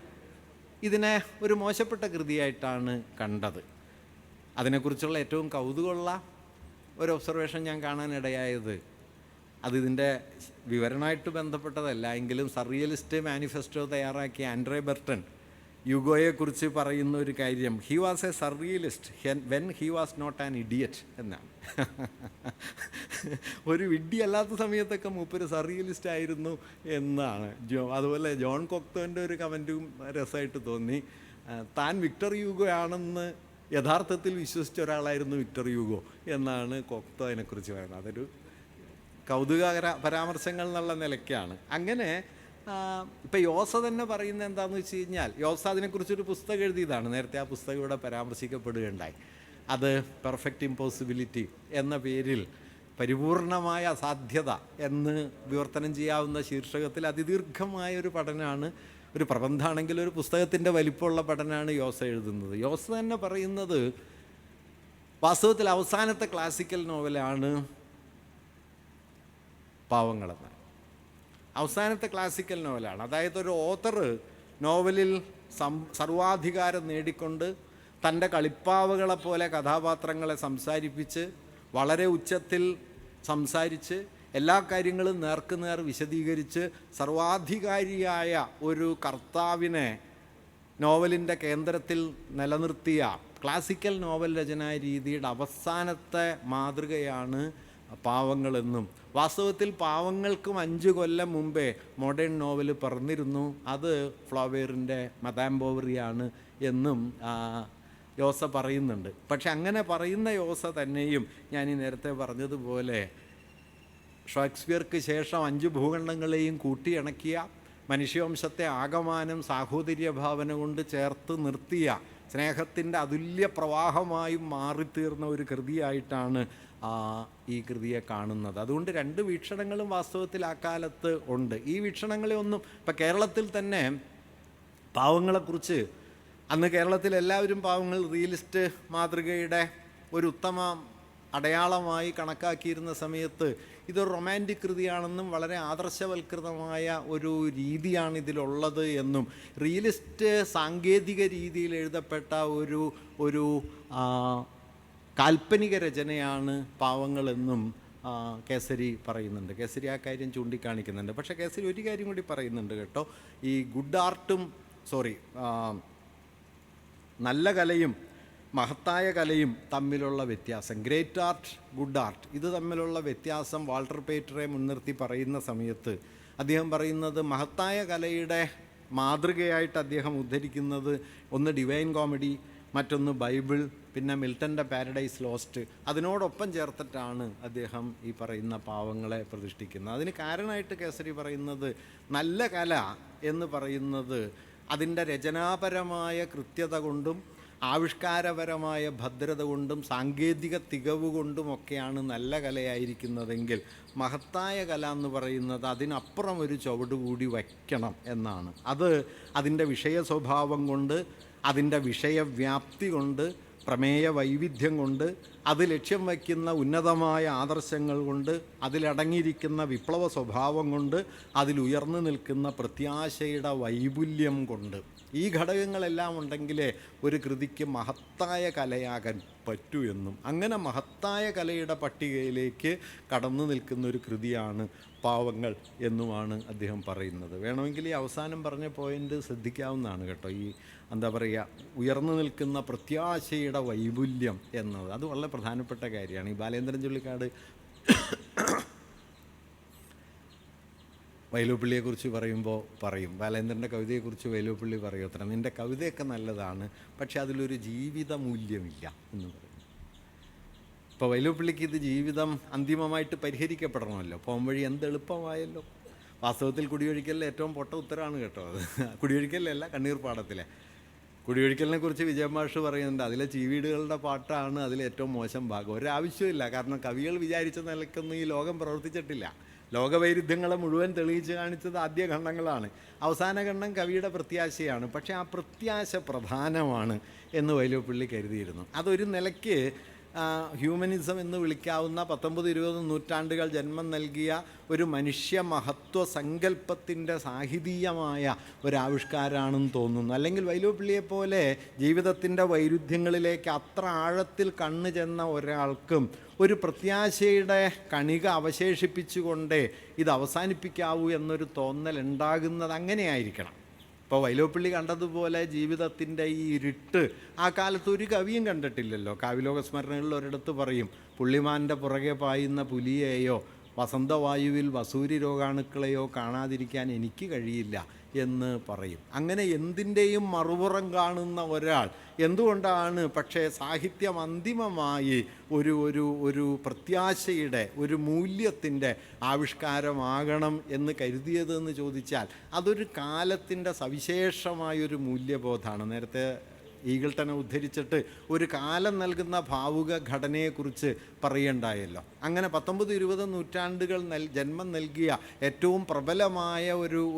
ഇതിനെ ഒരു മോശപ്പെട്ട കൃതിയായിട്ടാണ് കണ്ടത്. അതിനെക്കുറിച്ചുള്ള ഏറ്റവും കൗതുകമുള്ള ഒരു ഒബ്സർവേഷൻ ഞാൻ കാണാനിടയായത്, അതിതിൻ്റെ വിവരണമായിട്ട് ബന്ധപ്പെട്ടതല്ല എങ്കിലും സർറിയലിസ്റ്റ് മാനിഫെസ്റ്റോ തയ്യാറാക്കിയ ആൻഡ്രേ ബർട്ടൺ യുഗോയെക്കുറിച്ച് പറയുന്ന ഒരു കാര്യം, he was a surrealist when he was not an idiot എന്നാണ്. ഒരു വിഡ്ഢിയല്ലാത്ത സമയത്തൊക്കെ മൂപ്പര് സർറിയലിസ്റ്റ് ആയിരുന്നു എന്നാണ്. അതുപോലെ ജോൺ കൊക്തോൻ്റെ ഒരു കമൻറ്റും രസമായിട്ട് തോന്നി. താൻ വിക്ടർ യൂഗോ ആണെന്ന് യഥാർത്ഥത്തിൽ വിശ്വസിച്ച ഒരാളായിരുന്നു വിക്ടർ യൂഗോ എന്നാണ് കൊക്തോ അതിനെക്കുറിച്ച് പറയുന്നത്. അതൊരു കൗതുകകര പരാമർശങ്ങൾ എന്നുള്ള നിലയ്ക്കാണ്. അങ്ങനെ ഇപ്പം യോസ തന്നെ പറയുന്നത് എന്താണെന്ന് വെച്ച് കഴിഞ്ഞാൽ, യോസ അതിനെക്കുറിച്ചൊരു പുസ്തകം എഴുതിയതാണ്. നേരത്തെ ആ പുസ്തകം ഇവിടെ പരാമർശിക്കപ്പെടുകയുണ്ടായി. അത് പെർഫെക്റ്റ് ഇമ്പോസിബിലിറ്റി എന്ന പേരിൽ പരിപൂർണമായ അസാധ്യത എന്ന് വിവർത്തനം ചെയ്യാവുന്ന ശീർഷകത്തിൽ അതിദീർഘമായൊരു പഠനമാണ് ഒരു പ്രബന്ധമാണെങ്കിൽ ഒരു പുസ്തകത്തിൻ്റെ വലിപ്പമുള്ള പഠനമാണ് യോസ എഴുതുന്നത്. യോസ തന്നെ പറയുന്നത് വാസ്തവത്തിൽ അവസാനത്തെ ക്ലാസിക്കൽ നോവലാണ് പാവങ്ങളെന്ന്. അവസാനത്തെ ക്ലാസിക്കൽ നോവലാണ്. അതായത് ഒരു ഓത്തർ നോവലിൽ സർവാധികാരം നേടിക്കൊണ്ട് തൻ്റെ കളിപ്പാവകളെ പോലെ കഥാപാത്രങ്ങളെ സംസാരിപ്പിച്ച് വളരെ ഉച്ചത്തിൽ സംസാരിച്ച് എല്ലാ കാര്യങ്ങളും നേർക്കുനേർ വിശദീകരിച്ച് സർവാധികാരിയായ ഒരു കർത്താവിനെ നോവലിൻ്റെ കേന്ദ്രത്തിൽ നിലനിർത്തിയ ക്ലാസിക്കൽ നോവൽ രചനാ രീതിയുടെ അവസാനത്തെ മാതൃകയാണ് പാവങ്ങളെന്നും, വാസ്തവത്തിൽ പാവങ്ങൾക്കും 5 കൊല്ലം മുമ്പേ മോഡേൺ നോവൽ പറഞ്ഞിരുന്നു അത് ഫ്ലോബേറിൻ്റെ മദാം ബോവറിയാണ് എന്നും യോസ പറയുന്നുണ്ട്. പക്ഷെ അങ്ങനെ പറയുന്ന യോസ തന്നെയും ഞാൻ ഈ നേരത്തെ പറഞ്ഞതുപോലെ ഷേക്സ്പിയർക്ക് ശേഷം 5 ഭൂഖണ്ഡങ്ങളെയും കൂട്ടിയിണക്കിയ, മനുഷ്യവംശത്തെ ആകമാനം സാഹോദര്യ ഭാവന കൊണ്ട് ചേർത്ത് നിർത്തിയ, സ്നേഹത്തിൻ്റെ അതുല്യ പ്രവാഹമായും മാറിത്തീർന്ന ഒരു കൃതിയായിട്ടാണ് ഈ കൃതിയെ കാണുന്നത്. അതുകൊണ്ട് 2 വീക്ഷണങ്ങളും വാസ്തവത്തിൽ ആ കാലത്ത് ഉണ്ട്. ഈ വീക്ഷണങ്ങളെ ഒന്നും ഇപ്പം കേരളത്തിൽ തന്നെ പാവങ്ങളെക്കുറിച്ച്, അന്ന് കേരളത്തിൽ എല്ലാവരും പാവങ്ങൾ റിയലിസ്റ്റ് മാതൃകയുടെ ഒരു ഉത്തമ അടയാളമായി കണക്കാക്കിയിരുന്ന സമയത്ത് ഇതൊരു റൊമാൻറ്റിക് കൃതിയാണെന്നും വളരെ ആദർശവൽകൃതമായ ഒരു രീതിയാണ് ഇതിലുള്ളത് എന്നും, റിയലിസ്റ്റ് സാങ്കേതിക രീതിയിൽ എഴുതപ്പെട്ട ഒരു കാൽപ്പനിക രചനയാണ് പാവങ്ങളെന്നും കേസരി പറയുന്നുണ്ട്. കേസരി ആ കാര്യം ചൂണ്ടിക്കാണിക്കുന്നുണ്ട്. പക്ഷേ കേസരി ഒരു കാര്യം കൂടി പറയുന്നുണ്ട് കേട്ടോ. ഈ നല്ല കലയും മഹത്തായ കലയും തമ്മിലുള്ള വ്യത്യാസം, ഗ്രേറ്റ് ആർട്ട്, ഗുഡ് ആർട്ട്, ഇത് തമ്മിലുള്ള വ്യത്യാസം വാൾട്ടർ പേറ്ററെ മുൻനിർത്തി പറയുന്ന സമയത്ത് അദ്ദേഹം പറയുന്നത് മഹത്തായ കലയുടെ മാതൃകയായിട്ട് അദ്ദേഹം ഉദ്ധരിക്കുന്നത് ഒന്ന് ഡിവൈൻ കോമഡി, മറ്റൊന്ന് ബൈബിൾ, പിന്നെ മിൽട്ടൻ്റെ പാരഡൈസ് ലോസ്റ്റ്. അതിനോടൊപ്പം ചേർത്തിട്ടാണ് അദ്ദേഹം ഈ പറയുന്ന പാവങ്ങളെ പ്രതിഷ്ഠിക്കുന്നത്. അതിന് കാരണമായിട്ട് കേസരി പറയുന്നത് നല്ല കല എന്ന് പറയുന്നത് അതിൻ്റെ രചനാപരമായ കൃത്യത കൊണ്ടും ആവിഷ്കാരപരമായ ഭദ്രത കൊണ്ടും സാങ്കേതിക തികവ് കൊണ്ടുമൊക്കെയാണ് നല്ല കലയായിരിക്കുന്നതെങ്കിൽ മഹത്തായ കല എന്ന് പറയുന്നത് അതിനപ്പുറം ഒരു ചുവട് കൂടി വയ്ക്കണം എന്നാണ്. അത് അതിൻ്റെ വിഷയ സ്വഭാവം കൊണ്ട്, അതിൻ്റെ വിഷയവ്യാപ്തി കൊണ്ട്, പ്രമേയ വൈവിധ്യം കൊണ്ട്, അത് ലക്ഷ്യം വയ്ക്കുന്ന ഉന്നതമായ ആദർശങ്ങൾ കൊണ്ട്, അതിലടങ്ങിയിരിക്കുന്ന വിപ്ലവ സ്വഭാവം കൊണ്ട്, അതിലുയർന്നു നിൽക്കുന്ന പ്രത്യാശയുടെ വൈപുല്യം കൊണ്ട്, ഈ ഘടകങ്ങളെല്ലാം ഉണ്ടെങ്കിലേ ഒരു കൃതിക്ക് മഹത്തായ കലയാകാൻ പറ്റൂ എന്നും, അങ്ങനെ മഹത്തായ കലയുടെ പട്ടികയിലേക്ക് കടന്നു നിൽക്കുന്ന ഒരു കൃതിയാണ് പാവങ്ങൾ എന്നുമാണ് അദ്ദേഹം പറയുന്നത്. വേണമെങ്കിൽ ഈ അവസാനം പറഞ്ഞ പോയിൻ്റ് ശ്രദ്ധിക്കാവുന്നതാണ് കേട്ടോ. ഈ എന്താ പറയുക, ഉയർന്നു നിൽക്കുന്ന പ്രത്യാശയുടെ വൈപുല്യം എന്നത് അത് വളരെ പ്രധാനപ്പെട്ട കാര്യമാണ്. ഈ ബാലേന്ദ്രൻ ചുള്ളിക്കാട് വൈലോപ്പിള്ളിയെക്കുറിച്ച് പറയുമ്പോൾ പറയും, ബാലേന്ദ്രൻ്റെ കവിതയെക്കുറിച്ച് വൈലോപ്പിള്ളി പറയും അത്ര, നിൻ്റെ കവിതയൊക്കെ നല്ലതാണ് പക്ഷെ അതിലൊരു ജീവിത മൂല്യമില്ല എന്ന് പറയും. ഇപ്പോൾ വൈലോപ്പിള്ളിക്ക് ഇത് ജീവിതം അന്തിമമായിട്ട് പരിഹരിക്കപ്പെടണമല്ലോ, പോം വഴി എന്ത് എളുപ്പമായല്ലോ. വാസ്തവത്തിൽ കുടിയൊഴിക്കലിലെ ഏറ്റവും പൊട്ട ഉത്തരമാണ് കേട്ടോ അത്. കുടിയൊഴിക്കലല്ല, കണ്ണീർപ്പാടത്തിലെ കുടിയൊഴിക്കലിനെ കുറിച്ച് വിജയൻ മാഷ് പറയുന്നുണ്ട്, അതിലെ ചീവീടുകളുടെ പാട്ടാണ് അതിലെ ഏറ്റവും മോശം ഭാഗം. ഒരാവശ്യമില്ല, കാരണം കവികൾ വിചാരിച്ച നിലയ്ക്കൊന്നും ഈ ലോകം പ്രവർത്തിച്ചിട്ടില്ല. ലോകവൈരുദ്ധ്യങ്ങളെ മുഴുവൻ തെളിയിച്ച് കാണിച്ചത് ആദ്യ ഖണ്ഡങ്ങളാണ്. അവസാന ഖണ്ഡം കവിയുടെ പ്രത്യാശയാണ്. പക്ഷേ ആ പ്രത്യാശ പ്രധാനമാണ് എന്ന് വൈലോപ്പിള്ളി കരുതിയിരുന്നു. അതൊരു നിലയ്ക്ക് ഹ്യൂമനിസം എന്ന് വിളിക്കാവുന്ന 19-20 നൂറ്റാണ്ടുകൾ ജന്മം നൽകിയ ഒരു മനുഷ്യ മഹത്വ സങ്കല്പത്തിൻ്റെ സാഹിതീയമായ ഒരാവിഷ്കാരമാണെന്ന് തോന്നുന്നു. അല്ലെങ്കിൽ വൈലോപ്പിള്ളിയെപ്പോലെ ജീവിതത്തിൻ്റെ വൈരുദ്ധ്യങ്ങളിലേക്ക് അത്ര ആഴത്തിൽ കണ്ണു ചെന്ന ഒരാൾക്കും ഒരു പ്രത്യാശയുടെ കണിക അവശേഷിപ്പിച്ചുകൊണ്ടേ ഇത് അവസാനിപ്പിക്കാവൂ എന്നൊരു തോന്നൽ ഉണ്ടാകുന്നത് അങ്ങനെയായിരിക്കണം. ഇപ്പോൾ വൈലോപ്പിള്ളി കണ്ടതുപോലെ ജീവിതത്തിൻ്റെ ഈ ഇരുട്ട് ആ കാലത്ത് ഒരു കവിയും കണ്ടിട്ടില്ലല്ലോ. കാവ്യലോക സ്മരണകളിൽ ഒരിടത്ത് പറയും, പുള്ളിമാൻ്റെ പുറകെ പായുന്ന പുലിയെയോ വസന്തവായുവിൽ വസൂരി രോഗാണുക്കളെയോ കാണാതിരിക്കാൻ എനിക്ക് കഴിയില്ല എന്ന് പറയും. അങ്ങനെ എന്തിൻ്റെയും മറുപുറം കാണുന്ന ഒരാൾ എന്തുകൊണ്ടാണ് പക്ഷേ സാഹിത്യം അന്തിമമായി ഒരു പ്രത്യാശയുടെ ഒരു മൂല്യത്തിൻ്റെ ആവിഷ്കാരമാകണം എന്ന് കരുതിയതെന്ന് ചോദിച്ചാൽ അതൊരു കാലത്തിൻ്റെ സവിശേഷമായൊരു മൂല്യബോധമാണ്. നേരത്തെ ഈഗിൾട്ടനെ ഉദ്ധരിച്ചിട്ട് ഒരു കാലം നൽകുന്ന ഭാവുക ഘടനയെക്കുറിച്ച് പറയുണ്ടായല്ലോ. അങ്ങനെ 19-20 നൂറ്റാണ്ടുകൾ ജന്മം നൽകിയ ഏറ്റവും പ്രബലമായ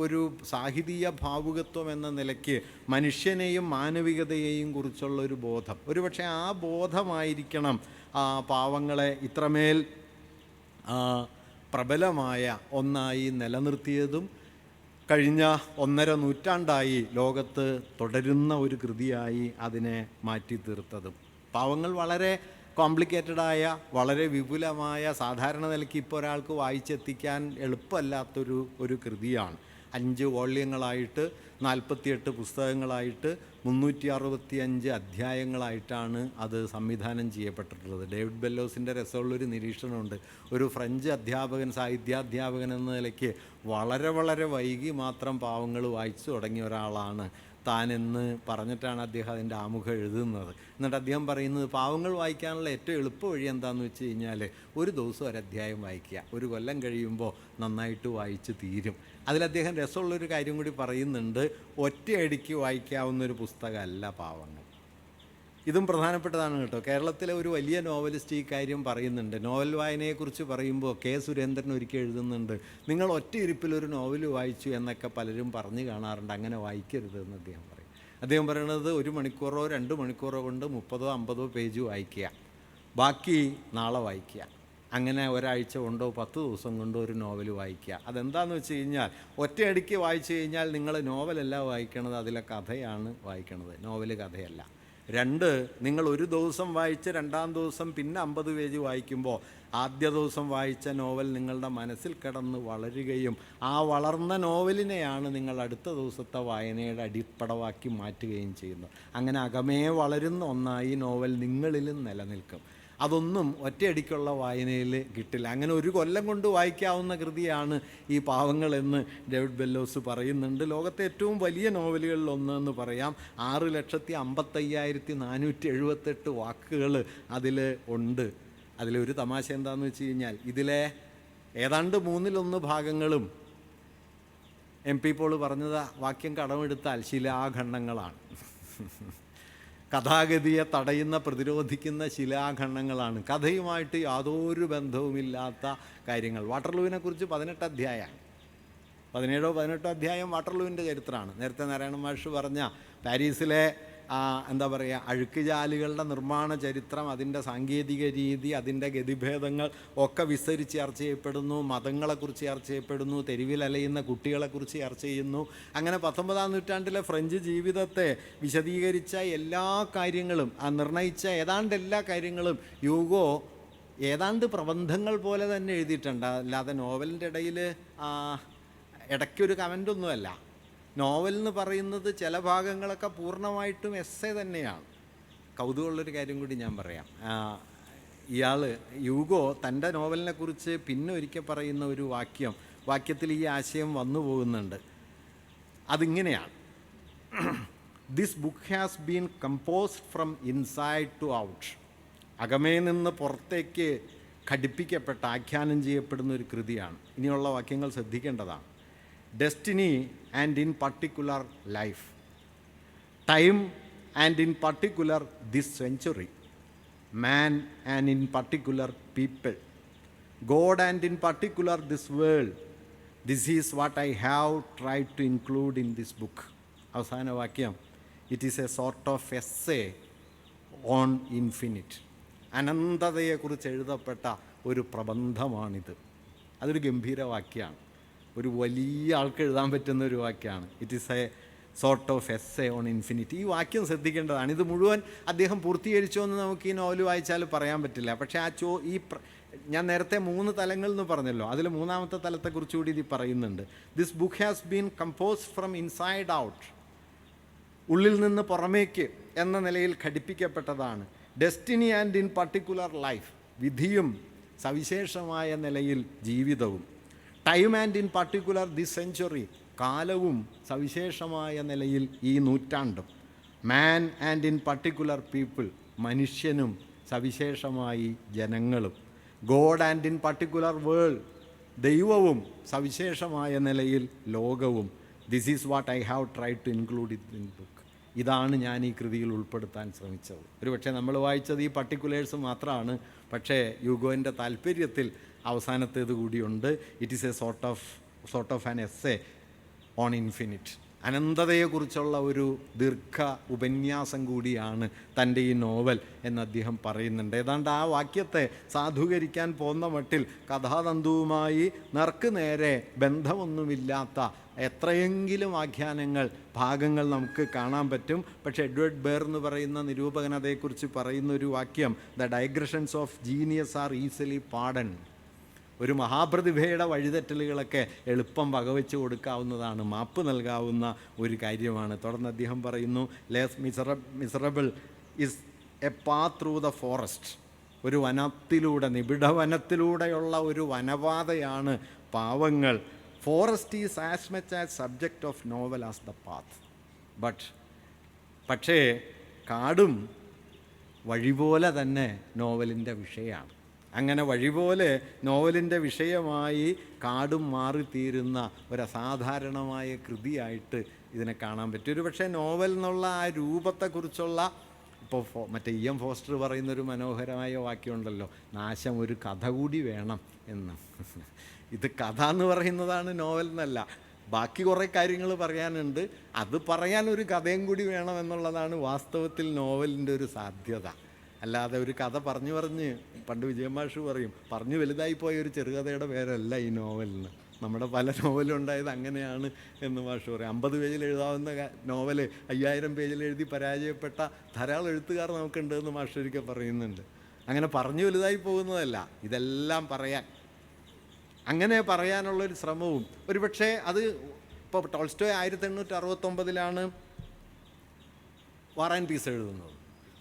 ഒരു സാഹിതീയ ഭാവുകത്വം എന്ന നിലയ്ക്ക് മനുഷ്യനെയും മാനവികതയെയും കുറിച്ചുള്ള ഒരു ബോധം, ഒരുപക്ഷെ ആ ബോധമായിരിക്കണം പാവങ്ങളെ ഇത്രമേൽ പ്രബലമായ ഒന്നായി നിലനിർത്തിയതും കഴിഞ്ഞ 1.5 നൂറ്റാണ്ടായി ലോകത്ത് തുടരുന്ന ഒരു കൃതിയായി അതിനെ മാറ്റി തീർത്തതും. പാവങ്ങൾ വളരെ കോംപ്ലിക്കേറ്റഡായ, വളരെ വിപുലമായ, സാധാരണ നിലയ്ക്ക് ഇപ്പോൾ ഒരാൾക്ക് വായിച്ചെത്തിക്കാൻ എളുപ്പമല്ലാത്തൊരു കൃതിയാണ്. 5 വോള്യങ്ങളായിട്ട് 48 പുസ്തകങ്ങളായിട്ട് 365 അധ്യായങ്ങളായിട്ടാണ് അത് സംവിധാനം ചെയ്യപ്പെട്ടിട്ടുള്ളത്. ഡേവിഡ് ബെല്ലോസിൻ്റെ രസമുള്ളൊരു നിരീക്ഷണമുണ്ട്. ഒരു ഫ്രഞ്ച് അധ്യാപകൻ, സാഹിത്യാധ്യാപകൻ എന്ന നിലയ്ക്ക് വളരെ വൈകി മാത്രം പാവങ്ങൾ വായിച്ചു തുടങ്ങിയ ഒരാളാണ് താനെന്ന് പറഞ്ഞിട്ടാണ് അദ്ദേഹം അതിൻ്റെ ആമുഖം എഴുതുന്നത്. എന്നിട്ട് അദ്ദേഹം പറയുന്നത് പാവങ്ങൾ വായിക്കാനുള്ള ഏറ്റവും എളുപ്പ വഴി എന്താണെന്ന് വെച്ച് കഴിഞ്ഞാൽ ഒരു ദിവസം ഒരധ്യായം വായിക്കുക, ഒരു കൊല്ലം കഴിയുമ്പോൾ നന്നായിട്ട് വായിച്ച് തീരും. അതിലദ്ദേഹം രസമുള്ളൊരു കാര്യം കൂടി പറയുന്നുണ്ട്, ഒറ്റയടിക്ക് വായിക്കാവുന്നൊരു പുസ്തകമല്ല പാവങ്ങൾ. ഇതും പ്രധാനപ്പെട്ടതാണ് കേട്ടോ. കേരളത്തിലെ ഒരു വലിയ നോവലിസ്റ്റ് ഈ കാര്യം പറയുന്നുണ്ട്. നോവൽ വായനയെക്കുറിച്ച് പറയുമ്പോൾ കെ സുരേന്ദ്രൻ ഒരിക്കൽ എഴുതുന്നുണ്ട്, നിങ്ങൾ ഒറ്റ ഇരിപ്പിലൊരു നോവൽ വായിച്ചു എന്നൊക്കെ പലരും പറഞ്ഞു കാണാറുണ്ട്, അങ്ങനെ വായിക്കരുതെന്ന് അദ്ദേഹം പറയും. അദ്ദേഹം പറയണത് 1 മണിക്കൂറോ 2 മണിക്കൂറോ കൊണ്ട് 30-50 പേജ് വായിക്കുക, ബാക്കി നാളെ വായിക്കുക. അങ്ങനെ ഒരാഴ്ച കൊണ്ടോ 10 ദിവസം കൊണ്ടോ ഒരു നോവൽ വായിക്കുക. അതെന്താണെന്ന് വെച്ച് കഴിഞ്ഞാൽ ഒറ്റയടിക്ക് വായിച്ചു കഴിഞ്ഞാൽ നിങ്ങൾ നോവലല്ല വായിക്കണത്, അതിലെ കഥയാണ് വായിക്കണത്, നോവൽ കഥയല്ല. 2, നിങ്ങൾ ഒരു ദിവസം വായിച്ച് 2-ാം ദിവസം പിന്നെ 50 പേജ് വായിക്കുമ്പോൾ ആദ്യ ദിവസം വായിച്ച നോവൽ നിങ്ങളുടെ മനസ്സിൽ കിടന്ന് വളരുകയും ആ വളർന്ന നോവലിനെയാണ് നിങ്ങൾ അടുത്ത ദിവസത്തെ വായനയുടെ അടിപ്പടവാക്കി മാറ്റുകയും ചെയ്യുന്നത്. അങ്ങനെ അകമേ വളരുന്ന ഒന്നായി നോവൽ നിങ്ങളിലും നിലനിൽക്കും. അതൊന്നും ഒറ്റയടിക്കുള്ള വായനയിൽ കിട്ടില്ല. അങ്ങനെ 1 കൊല്ലം കൊണ്ട് വായിക്കാവുന്ന കൃതിയാണ് ഈ പാവങ്ങളെന്ന് ഡേവിഡ് ബെല്ലോസ് പറയുന്നുണ്ട്. ലോകത്തെ ഏറ്റവും വലിയ നോവലുകളിൽ ഒന്നെന്ന് പറയാം. 6,55,478 വാക്കുകൾ അതിൽ ഉണ്ട്. അതിലൊരു തമാശ എന്താണെന്ന് വെച്ച് കഴിഞ്ഞാൽ ഇതിലെ ഏതാണ്ട് 1/3 ഭാഗങ്ങളും MP പോൾ പറഞ്ഞത് വാക്യം കടമെടുത്താൽ ശിലാഖണ്ഡങ്ങളാണ്. കഥാഗതിയെ തടയുന്ന, പ്രതിരോധിക്കുന്ന ശിലാഖണ്ഡങ്ങളാണ്. കഥയുമായിട്ട് യാതൊരു ബന്ധവുമില്ലാത്ത കാര്യങ്ങൾ. വാട്ടർലൂവിനെക്കുറിച്ച് 18 അധ്യായമാണ്. 17-18 അധ്യായം വാട്ടർലൂവിൻ്റെ ചരിത്രമാണ്. നേരത്തെ നാരായണ മാഷ് പറഞ്ഞ പാരീസിലെ അഴുക്കുചാലുകളുടെ നിർമ്മാണ ചരിത്രം, അതിൻ്റെ സാങ്കേതിക രീതി, അതിൻ്റെ ഗതിഭേദങ്ങൾ ഒക്കെ വിസ്തരിച്ച് ചർച്ച ചെയ്യപ്പെടുന്നു. മതങ്ങളെക്കുറിച്ച് ചർച്ച ചെയ്യപ്പെടുന്നു. തെരുവിൽ അലയുന്ന കുട്ടികളെക്കുറിച്ച് ചർച്ച ചെയ്യുന്നു. അങ്ങനെ 19-ാം നൂറ്റാണ്ടിലെ ഫ്രഞ്ച് ജീവിതത്തെ വിശദീകരിച്ച എല്ലാ കാര്യങ്ങളും, നിർണയിച്ച ഏതാണ്ട് എല്ലാ കാര്യങ്ങളും യൂഗോ ഏതാണ്ട് പ്രബന്ധങ്ങൾ പോലെ തന്നെ എഴുതിയിട്ടുണ്ട്. അല്ലാതെ നോവലിൻ്റെ ഇടയിൽ ഇടയ്ക്കൊരു കമൻ്റൊന്നുമല്ല. നോവൽ എന്ന് പറയുന്നത് ചില ഭാഗങ്ങളൊക്കെ പൂർണ്ണമായിട്ടും എസ്സേ തന്നെയാണ്. കൗതുകമുള്ളൊരു കാര്യം കൂടി ഞാൻ പറയാം. യൂഗോ തൻ്റെ നോവലിനെക്കുറിച്ച് പിന്നെ ഒരിക്കൽ പറയുന്ന ഒരു വാക്യത്തിൽ ഈ ആശയം വന്നു പോകുന്നുണ്ട്. അതിങ്ങനെയാണ്: this book has been composed from inside to out. അകമേ നിന്ന് പുറത്തേക്ക് ഘടിപ്പിക്കപ്പെട്ട, ആഖ്യാനം ചെയ്യപ്പെടുന്ന ഒരു കൃതിയാണ്. ഇനിയുള്ള വാക്യങ്ങൾ ശ്രദ്ധിക്കേണ്ടതാണ്. Destiny and in particular life, time and in particular this century, man and in particular people, God and in particular this world. This is what I have tried to include in this book. അവസാന വാക്യം, it is a sort of essay on infinite. അനന്തതയെക്കുറിച്ച് എഴുതപ്പെട്ട ഒരു പ്രബന്ധമാണിത്. അതൊരു ഗംഭീര വാക്യമാണ്. ഒരു വലിയ ആൾക്ക് എഴുതാൻ പറ്റുന്ന ഒരു വാക്യമാണ്. It is a sort of essay on infinity. ഈ വാക്യം ശ്രദ്ധിക്കേണ്ടതാണ്. ഇത് മുഴുവൻ അദ്ദേഹം പൂർത്തീകരിച്ചോ എന്ന് നമുക്ക് ഈ നോവൽ വായിച്ചാൽ പറയാൻ പറ്റില്ല. പക്ഷേ ഞാൻ നേരത്തെ 3 തലങ്ങൾ എന്ന് പറഞ്ഞല്ലോ, അതിൽ 3-ാമത്തെ തലത്തെക്കുറിച്ച് കൂടി ഇത് പറയുന്നുണ്ട്. This book has been composed from inside out. ഉള്ളിൽ നിന്ന് പുറമേക്ക് എന്ന നിലയിൽ ഘടിപ്പിക്കപ്പെട്ടതാണ്. Destiny and in particular life, വിധിയും സവിശേഷമായ നിലയിൽ ജീവിതവും. Time and in particular this century, കാലവും സവിശേഷമായ നിലയിൽ ഈ നൂറ്റാണ്ടും. Man and in particular people, മനുഷ്യനും സവിശേഷമായി ജനങ്ങളും. God and in particular world, ദൈവവും സവിശേഷമായ നിലയിൽ ലോകവും. This is what I have tried to include it in book. ഇതാണ് ഞാൻ ഈ കൃതിയിൽ ഉൾപ്പെടുത്താൻ ശ്രമിച്ചത്. ഒരുപക്ഷെ നമ്മൾ വായിച്ചത് ഈ പർട്ടിക്കുലേഴ്സ് മാത്രമാണ്, പക്ഷേ യൂഗോൻ്റെ താല്പര്യത്തിൽ അവസാനത്തേത് കൂടിയുണ്ട്. It is a sort of an essay on infinite. അനന്തതയെക്കുറിച്ചുള്ള ഒരു ദീർഘ ഉപന്യാസം കൂടിയാണ് തൻ്റെ ഈ നോവൽ എന്ന് അദ്ദേഹം പറയുന്നുണ്ട്. ഏതാണ്ട് ആ വാക്യത്തെ സാധൂകരിക്കാൻ പോന്ന മട്ടിൽ കഥാതന്തുവുമായി നേർക്ക് നേരെ ബന്ധമൊന്നുമില്ലാത്ത എത്രയെങ്കിലും ആഖ്യാനങ്ങൾ, ഭാഗങ്ങൾ നമുക്ക് കാണാൻ പറ്റും. പക്ഷേ എഡ്വേർഡ് ബേർ എന്ന് പറയുന്ന നിരൂപകൻ അതേക്കുറിച്ച് പറയുന്ന ഒരു വാക്യം, the digressions of genius are easily pardon. ഒരു മഹാപ്രതിഭയുടെ വഴിതെറ്റലുകളൊക്കെ എളുപ്പം വകവെച്ച് കൊടുക്കാവുന്നതാണ്, മാപ്പ് നൽകാവുന്ന ഒരു കാര്യമാണ്. തുടർന്ന് അദ്ദേഹം പറയുന്നു, less miserable is A path through the forest. ഒരു വനത്തിലൂടെ, നിബിഡ വനത്തിലൂടെയുള്ള ഒരു വനപാതയാണ് പാവങ്ങൾ. Forest is as much as subject of novel as the path. പക്ഷേ കാടും വഴിപോലെ തന്നെ നോവലിൻ്റെ വിഷയമാണ്. അങ്ങനെ വഴിപോലെ നോവലിൻ്റെ വിഷയമായി കാടും മാറിത്തീരുന്ന ഒരസാധാരണമായ കൃതിയായിട്ട് ഇതിനെ കാണാൻ പറ്റും. ഒരു പക്ഷേ നോവൽ എന്നുള്ള ആ രൂപത്തെക്കുറിച്ചുള്ള, ഇപ്പോൾ മറ്റേ ഇ എം ഫോസ്റ്റർ പറയുന്നൊരു മനോഹരമായ വാക്യമുണ്ടല്ലോ, നാശം ഒരു കഥ കൂടി വേണം എന്ന്. ഇത് കഥ എന്ന് പറയുന്നതാണ് നോവൽ എന്നല്ല, ബാക്കി കുറേ കാര്യങ്ങൾ പറയാനുണ്ട്, അത് പറയാൻ ഒരു കഥയും കൂടി വേണം എന്നുള്ളതാണ് വാസ്തവത്തിൽ നോവലിൻ്റെ ഒരു സാധ്യത. അല്ലാതെ ഒരു കഥ പറഞ്ഞ് പണ്ട് വിജയമാഷ് പറയും, പറഞ്ഞു വലുതായിപ്പോയ ഒരു ചെറുകഥയുടെ പേരല്ല ഈ നോവലിന്. നമ്മുടെ പല നോവലും ഉണ്ടായത് അങ്ങനെയാണ് എന്ന് മാഷ് പറയും. 50 പേജിൽ എഴുതാവുന്ന നോവല് 5000 പേജിൽ എഴുതി പരാജയപ്പെട്ട ധാരാളം എഴുത്തുകാർ നമുക്കുണ്ട് എന്ന് മാഷ് ഒരിക്കൽ പറയുന്നുണ്ട്. അങ്ങനെ പറഞ്ഞു വലുതായി പോകുന്നതല്ല, ഇതെല്ലാം അങ്ങനെ പറയാനുള്ളൊരു ശ്രമവും. ഒരുപക്ഷെ അത് ഇപ്പോൾ ടോൾസ്റ്റോയ് 1869 വാർ ആൻഡ് പീസ് എഴുതുന്നത്.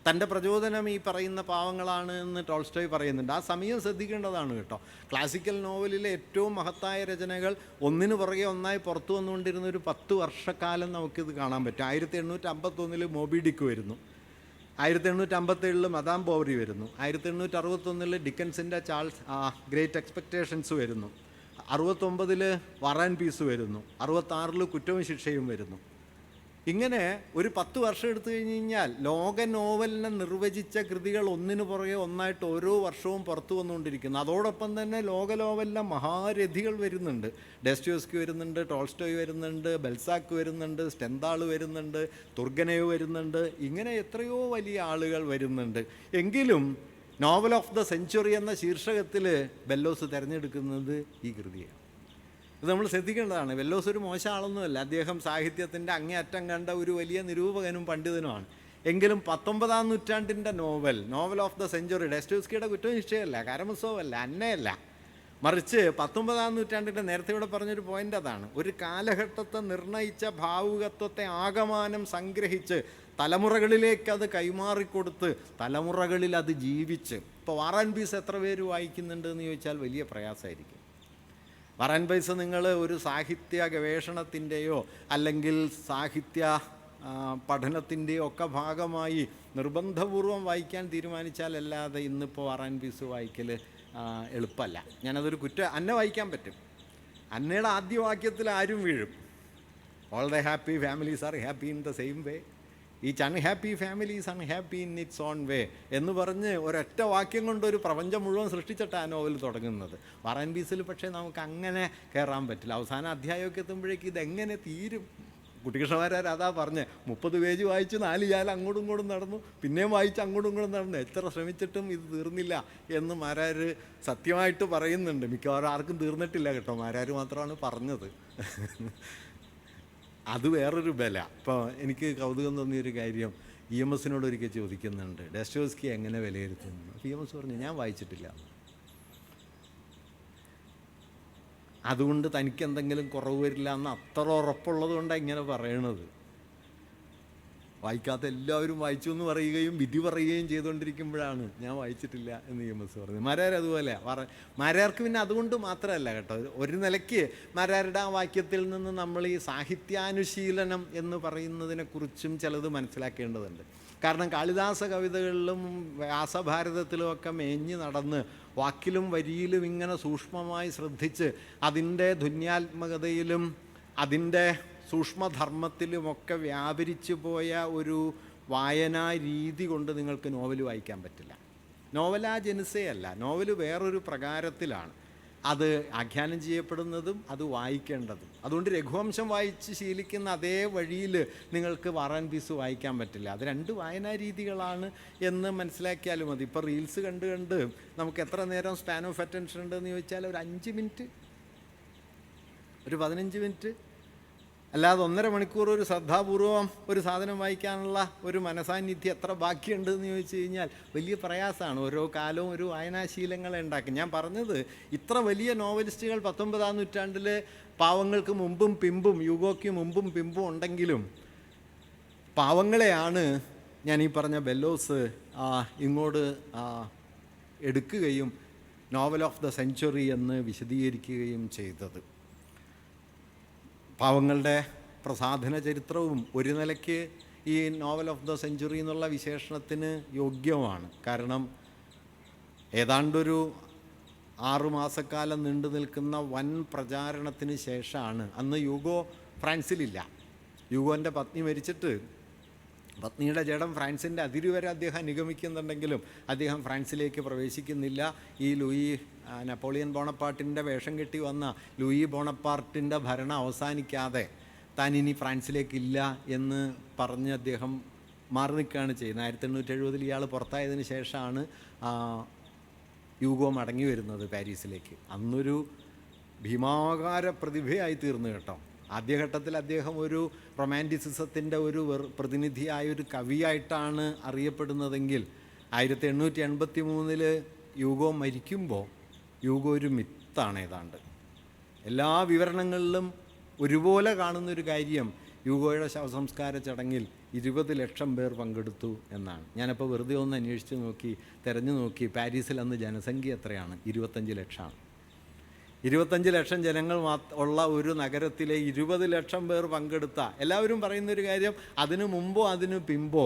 തൻ്റെ പ്രചോദനം ഈ പറയുന്ന പാവങ്ങളാണ് എന്ന് ടോൾസ്റ്റോയ് പറയുന്നുണ്ട്. ആ സമയം ശ്രദ്ധിക്കേണ്ടതാണ് കേട്ടോ. ക്ലാസിക്കൽ നോവലിലെ ഏറ്റവും മഹത്തായ രചനകൾ ഒന്നിനു പുറകെ ഒന്നായി പുറത്തു വന്നുകൊണ്ടിരുന്ന ഒരു 10 വർഷക്കാലം നമുക്കിത് കാണാൻ പറ്റും. 1851 മോബി ഡിക്ക് വരുന്നു, 1857 മദാം ബോവറി വരുന്നു, 1861 ഡിക്കൻസിൻ്റെ ചാൾസ് ഗ്രേറ്റ് എക്സ്പെക്റ്റേഷൻസ് വരുന്നു, 69 വാർ ആൻഡ് പീസ് വരുന്നു, 66 കുറ്റവും ശിക്ഷയും വരുന്നു. ഇങ്ങനെ ഒരു 10 വർഷം എടുത്തു കഴിഞ്ഞ് കഴിഞ്ഞാൽ ലോക നോവലിനെ നിർവചിച്ച കൃതികൾ ഒന്നിനു പുറകെ ഒന്നായിട്ട് ഓരോ വർഷവും പുറത്തു വന്നുകൊണ്ടിരിക്കുന്നു. അതോടൊപ്പം തന്നെ ലോക നോവലിലെ മഹാരഥികൾ വരുന്നുണ്ട്. ഡെസ്റ്റോവ്സ്കി വരുന്നുണ്ട്, ടോൾസ്റ്റോയ് വരുന്നുണ്ട്, ബെൽസാക്ക് വരുന്നുണ്ട്, സ്റ്റെന്താൾ വരുന്നുണ്ട്, തുർഗനേവ് വരുന്നുണ്ട്. ഇങ്ങനെ എത്രയോ വലിയ ആളുകൾ വരുന്നുണ്ട്. എങ്കിലും നോവൽ ഓഫ് ദ സെഞ്ച്വറി എന്ന ശീർഷകത്തിൽ ബെല്ലോസ് തിരഞ്ഞെടുക്കുന്നത് ഈ കൃതിയാണ്. ഇത് നമ്മൾ ശ്രദ്ധിക്കേണ്ടതാണ്. വെല്ലോസ് ഒരു മോശം ആളൊന്നുമല്ല. അദ്ദേഹം സാഹിത്യത്തിൻ്റെ അങ്ങേയറ്റം കണ്ട ഒരു വലിയ നിരൂപകനും പണ്ഡിതനുമാണ്. എങ്കിലും 19-ാം നൂറ്റാണ്ടിൻ്റെ നോവൽ ഓഫ് ദ സെഞ്ച്വറി, ഡെസ്റ്റോവ്സ്കിയുടെ കുറ്റവും ശിക്ഷയല്ല, കാരമസോവല്ല, അന്നയല്ല, മറിച്ച് 19-ാം നൂറ്റാണ്ടിൻ്റെ, നേരത്തെ ഇവിടെ പറഞ്ഞൊരു പോയിൻ്റ് അതാണ്, ഒരു കാലഘട്ടത്തെ നിർണയിച്ച ഭാവുകത്വത്തെ ആകമാനം സംഗ്രഹിച്ച് തലമുറകളിലേക്ക് അത് കൈമാറിക്കൊടുത്ത് തലമുറകളിൽ അത് ജീവിച്ച്. ഇപ്പോൾ വാർ ആൻഡ് പീസ് എത്ര പേര് വായിക്കുന്നുണ്ട് എന്ന് ചോദിച്ചാൽ വലിയ പ്രയാസമായിരിക്കും. വാർ ആൻഡ് പീസ് നിങ്ങൾ ഒരു സാഹിത്യ ഗവേഷണത്തിൻ്റെയോ അല്ലെങ്കിൽ സാഹിത്യ പഠനത്തിൻ്റെയോ ഒക്കെ ഭാഗമായി നിർബന്ധപൂർവം വായിക്കാൻ തീരുമാനിച്ചാൽ അല്ലാതെ ഇന്നിപ്പോൾ വാർ ആൻഡ് പീസ് വായിക്കൽ എളുപ്പമല്ല. ഞാനതൊരു അന്നെ വായിക്കാൻ പറ്റും. അന്നയുടെ ആദ്യ വാക്യത്തിൽ ആരും വീഴും. All the happy families are happy in the same way, each unhappy family is unhappy in its on വേ എന്ന് പറഞ്ഞ് ഒരൊറ്റ വാക്യം കൊണ്ട് ഒരു പ്രപഞ്ചം മുഴുവൻ സൃഷ്ടിച്ചിട്ട് ആ നോവൽ തുടങ്ങുന്നത്. വാർ ആൻഡ് പീസിൽ പക്ഷേ നമുക്ക് അങ്ങനെ കയറാൻ പറ്റില്ല. അവസാന അധ്യായമൊക്കെ എത്തുമ്പോഴേക്ക് ഇതെങ്ങനെ തീരും? കുട്ടികൃഷ്ണമാരാർ അതാ പറഞ്ഞ് 30 പേജ് വായിച്ച് 4 ചാൽ അങ്ങോട്ടും ഇങ്ങോട്ടും നടന്നു, പിന്നെയും വായിച്ച് അങ്ങോട്ടും ഇങ്ങോട്ടും നടന്നു, എത്ര ശ്രമിച്ചിട്ടും ഇത് തീർന്നില്ല എന്ന് മാരാർ സത്യമായിട്ട് പറയുന്നുണ്ട്. മിക്കവാറും ആർക്കും തീർന്നിട്ടില്ല കേട്ടോ, മാരാർ മാത്രമാണ് പറഞ്ഞത്. അത് വേറൊരു ബല. ഇപ്പോൾ എനിക്ക് കൗതുകം തോന്നിയൊരു കാര്യം, EMS ഒരിക്കൽ ചോദിക്കുന്നുണ്ട്, ഡെസ്റ്റോവ്സ്കി എങ്ങനെ വിലയിരുത്തുന്നു? EMS പറഞ്ഞു, ഞാൻ വായിച്ചിട്ടില്ല, അതുകൊണ്ട് തനിക്ക് എന്തെങ്കിലും കുറവ് വരില്ല എന്ന് അത്ര ഉറപ്പുള്ളത് കൊണ്ടാണ് ഇങ്ങനെ പറയണത്. വായിക്കാത്ത എല്ലാവരും വായിച്ചു എന്ന് പറയുകയും വിധി പറയുകയും ചെയ്തുകൊണ്ടിരിക്കുമ്പോഴാണ് ഞാൻ വായിച്ചിട്ടില്ല എന്ന് EMS പറഞ്ഞു. മാരാർ അതുപോലെ മാരാർക്ക് പിന്നെ അതുകൊണ്ട് മാത്രമല്ല കേട്ടോ, ഒരു നിലയ്ക്ക് മാരാരുടെ ആ വാക്യത്തിൽ നിന്ന് നമ്മൾ ഈ സാഹിത്യാനുശീലനം എന്ന് പറയുന്നതിനെക്കുറിച്ചും ചിലത് മനസ്സിലാക്കേണ്ടതുണ്ട്. കാരണം കാളിദാസ കവിതകളിലും വ്യാസഭാരതത്തിലും ഒക്കെ മേഞ്ഞ് നടന്ന് വാക്കിലും വരിയിലും ഇങ്ങനെ സൂക്ഷ്മമായി ശ്രദ്ധിച്ച് അതിൻ്റെ ധ്വന്യാത്മകതയിലും അതിൻ്റെ സൂക്ഷ്മധർമ്മത്തിലുമൊക്കെ വ്യാപരിച്ചു പോയ ഒരു വായനാ രീതി കൊണ്ട് നിങ്ങൾക്ക് നോവൽ വായിക്കാൻ പറ്റില്ല. നോവൽ ആ ജനുസേ അല്ല, നോവൽ വേറൊരു പ്രകാരത്തിലാണ് അത് ആഖ്യാനം ചെയ്യപ്പെടുന്നതും അത് വായിക്കേണ്ടതും. അതുകൊണ്ട് രഘുവംശം വായിച്ച് ശീലിക്കുന്ന അതേ വഴിയിൽ നിങ്ങൾക്ക് വാർ ആൻഡ് പീസ് വായിക്കാൻ പറ്റില്ല. അത് രണ്ട് വായനാ രീതികളാണ് എന്ന് മനസ്സിലാക്കിയാലും മതി. ഇപ്പോൾ റീൽസ് കണ്ട് കണ്ട് നമുക്ക് എത്ര നേരം സ്പാൻ ഓഫ് അറ്റൻഷൻ ഉണ്ടെന്ന് ചോദിച്ചാൽ ഒരു 5 മിനിറ്റ്, ഒരു 15 മിനിറ്റ്, അല്ലാതെ 1.5 മണിക്കൂർ ഒരു ശ്രദ്ധാപൂർവം ഒരു സാധനം വായിക്കാനുള്ള ഒരു മനസാന്നിധ്യം എത്ര ബാക്കിയുണ്ട് എന്ന് ചോദിച്ചു കഴിഞ്ഞാൽ വലിയ പ്രയാസമാണ്. ഓരോ കാലവും ഒരു വായനാശീലങ്ങളെ ഉണ്ടാക്കും. ഞാൻ പറഞ്ഞത് ഇത്ര വലിയ നോവലിസ്റ്റുകൾ 19-ാം നൂറ്റാണ്ടിൽ പാവങ്ങൾക്ക് മുമ്പും പിമ്പും, യുഗോയ്ക്ക് മുമ്പും പിമ്പും ഉണ്ടെങ്കിലും പാവങ്ങളെയാണ് ഞാൻ ഈ പറഞ്ഞ ബെല്ലോസ് ഇങ്ങോട്ട് എടുക്കുകയും നോവൽ ഓഫ് ദ സെഞ്ച്വറി എന്ന് വിശദീകരിക്കുകയും ചെയ്തത്. പാവങ്ങളുടെ പ്രസാധന ചരിത്രവും ഒരു നിലയ്ക്ക് ഈ നോവൽ ഓഫ് ദ സെഞ്ച്വറി എന്നുള്ള വിശേഷണത്തിന് യോഗ്യമാണ്. കാരണം ഏതാണ്ടൊരു 6 മാസക്കാലം നീണ്ടു നിൽക്കുന്ന വൻ പ്രചാരണത്തിന് ശേഷമാണ്, അന്ന് യൂഗോ ഫ്രാൻസിലില്ല, യൂഗോൻ്റെ പത്നി മരിച്ചിട്ട് പത്നിയുടെ ജഡം ഫ്രാൻസിൻ്റെ അതിര് വരെ അദ്ദേഹം അനുഗമിക്കുന്നുണ്ടെങ്കിലും അദ്ദേഹം ഫ്രാൻസിലേക്ക് പ്രവേശിക്കുന്നില്ല. ഈ നെപ്പോളിയൻ ബോണപ്പാർട്ടിൻ്റെ വേഷം കെട്ടി വന്ന ലൂയി ബോണപ്പാർട്ടിൻ്റെ ഭരണം അവസാനിക്കാതെ താൻ ഇനി ഫ്രാൻസിലേക്കില്ല എന്ന് പറഞ്ഞ് അദ്ദേഹം മാറി നിൽക്കുകയാണ് ചെയ്യുന്നത്. 1870 ഇയാൾ പുറത്തായതിന് ശേഷമാണ് യൂഗോ മടങ്ങി വരുന്നത് പാരീസിലേക്ക്. അന്നൊരു ഭീമാകാര പ്രതിഭയായി തീർന്നു കേട്ടോ. ആദ്യഘട്ടത്തിൽ അദ്ദേഹം ഒരു റൊമാൻറ്റിസിസത്തിൻ്റെ ഒരു പ്രതിനിധിയായൊരു കവിയായിട്ടാണ് അറിയപ്പെടുന്നതെങ്കിൽ 1883 യൂഗോ മരിക്കുമ്പോൾ യൂഗോ ഒരു മിത്താണ്. ഏതാണ്ട് എല്ലാ വിവരണങ്ങളിലും ഒരുപോലെ കാണുന്നൊരു കാര്യം യൂഗോയുടെ ശവസംസ്കാര ചടങ്ങിൽ 20 ലക്ഷം പേർ പങ്കെടുത്തു എന്നാണ്. ഞാനപ്പോൾ വെറുതെ ഒന്ന് അന്വേഷിച്ച് നോക്കി, തിരഞ്ഞു നോക്കി. പാരീസിൽ അന്ന് ജനസംഖ്യ എത്രയാണ്? 25 ലക്ഷമാണ്. 25 ലക്ഷം ജനങ്ങൾ ഉള്ള ഒരു നഗരത്തിലെ 20 ലക്ഷം പേർ പങ്കെടുത്ത, എല്ലാവരും പറയുന്നൊരു കാര്യം അതിനു മുമ്പോ അതിനു പിമ്പോ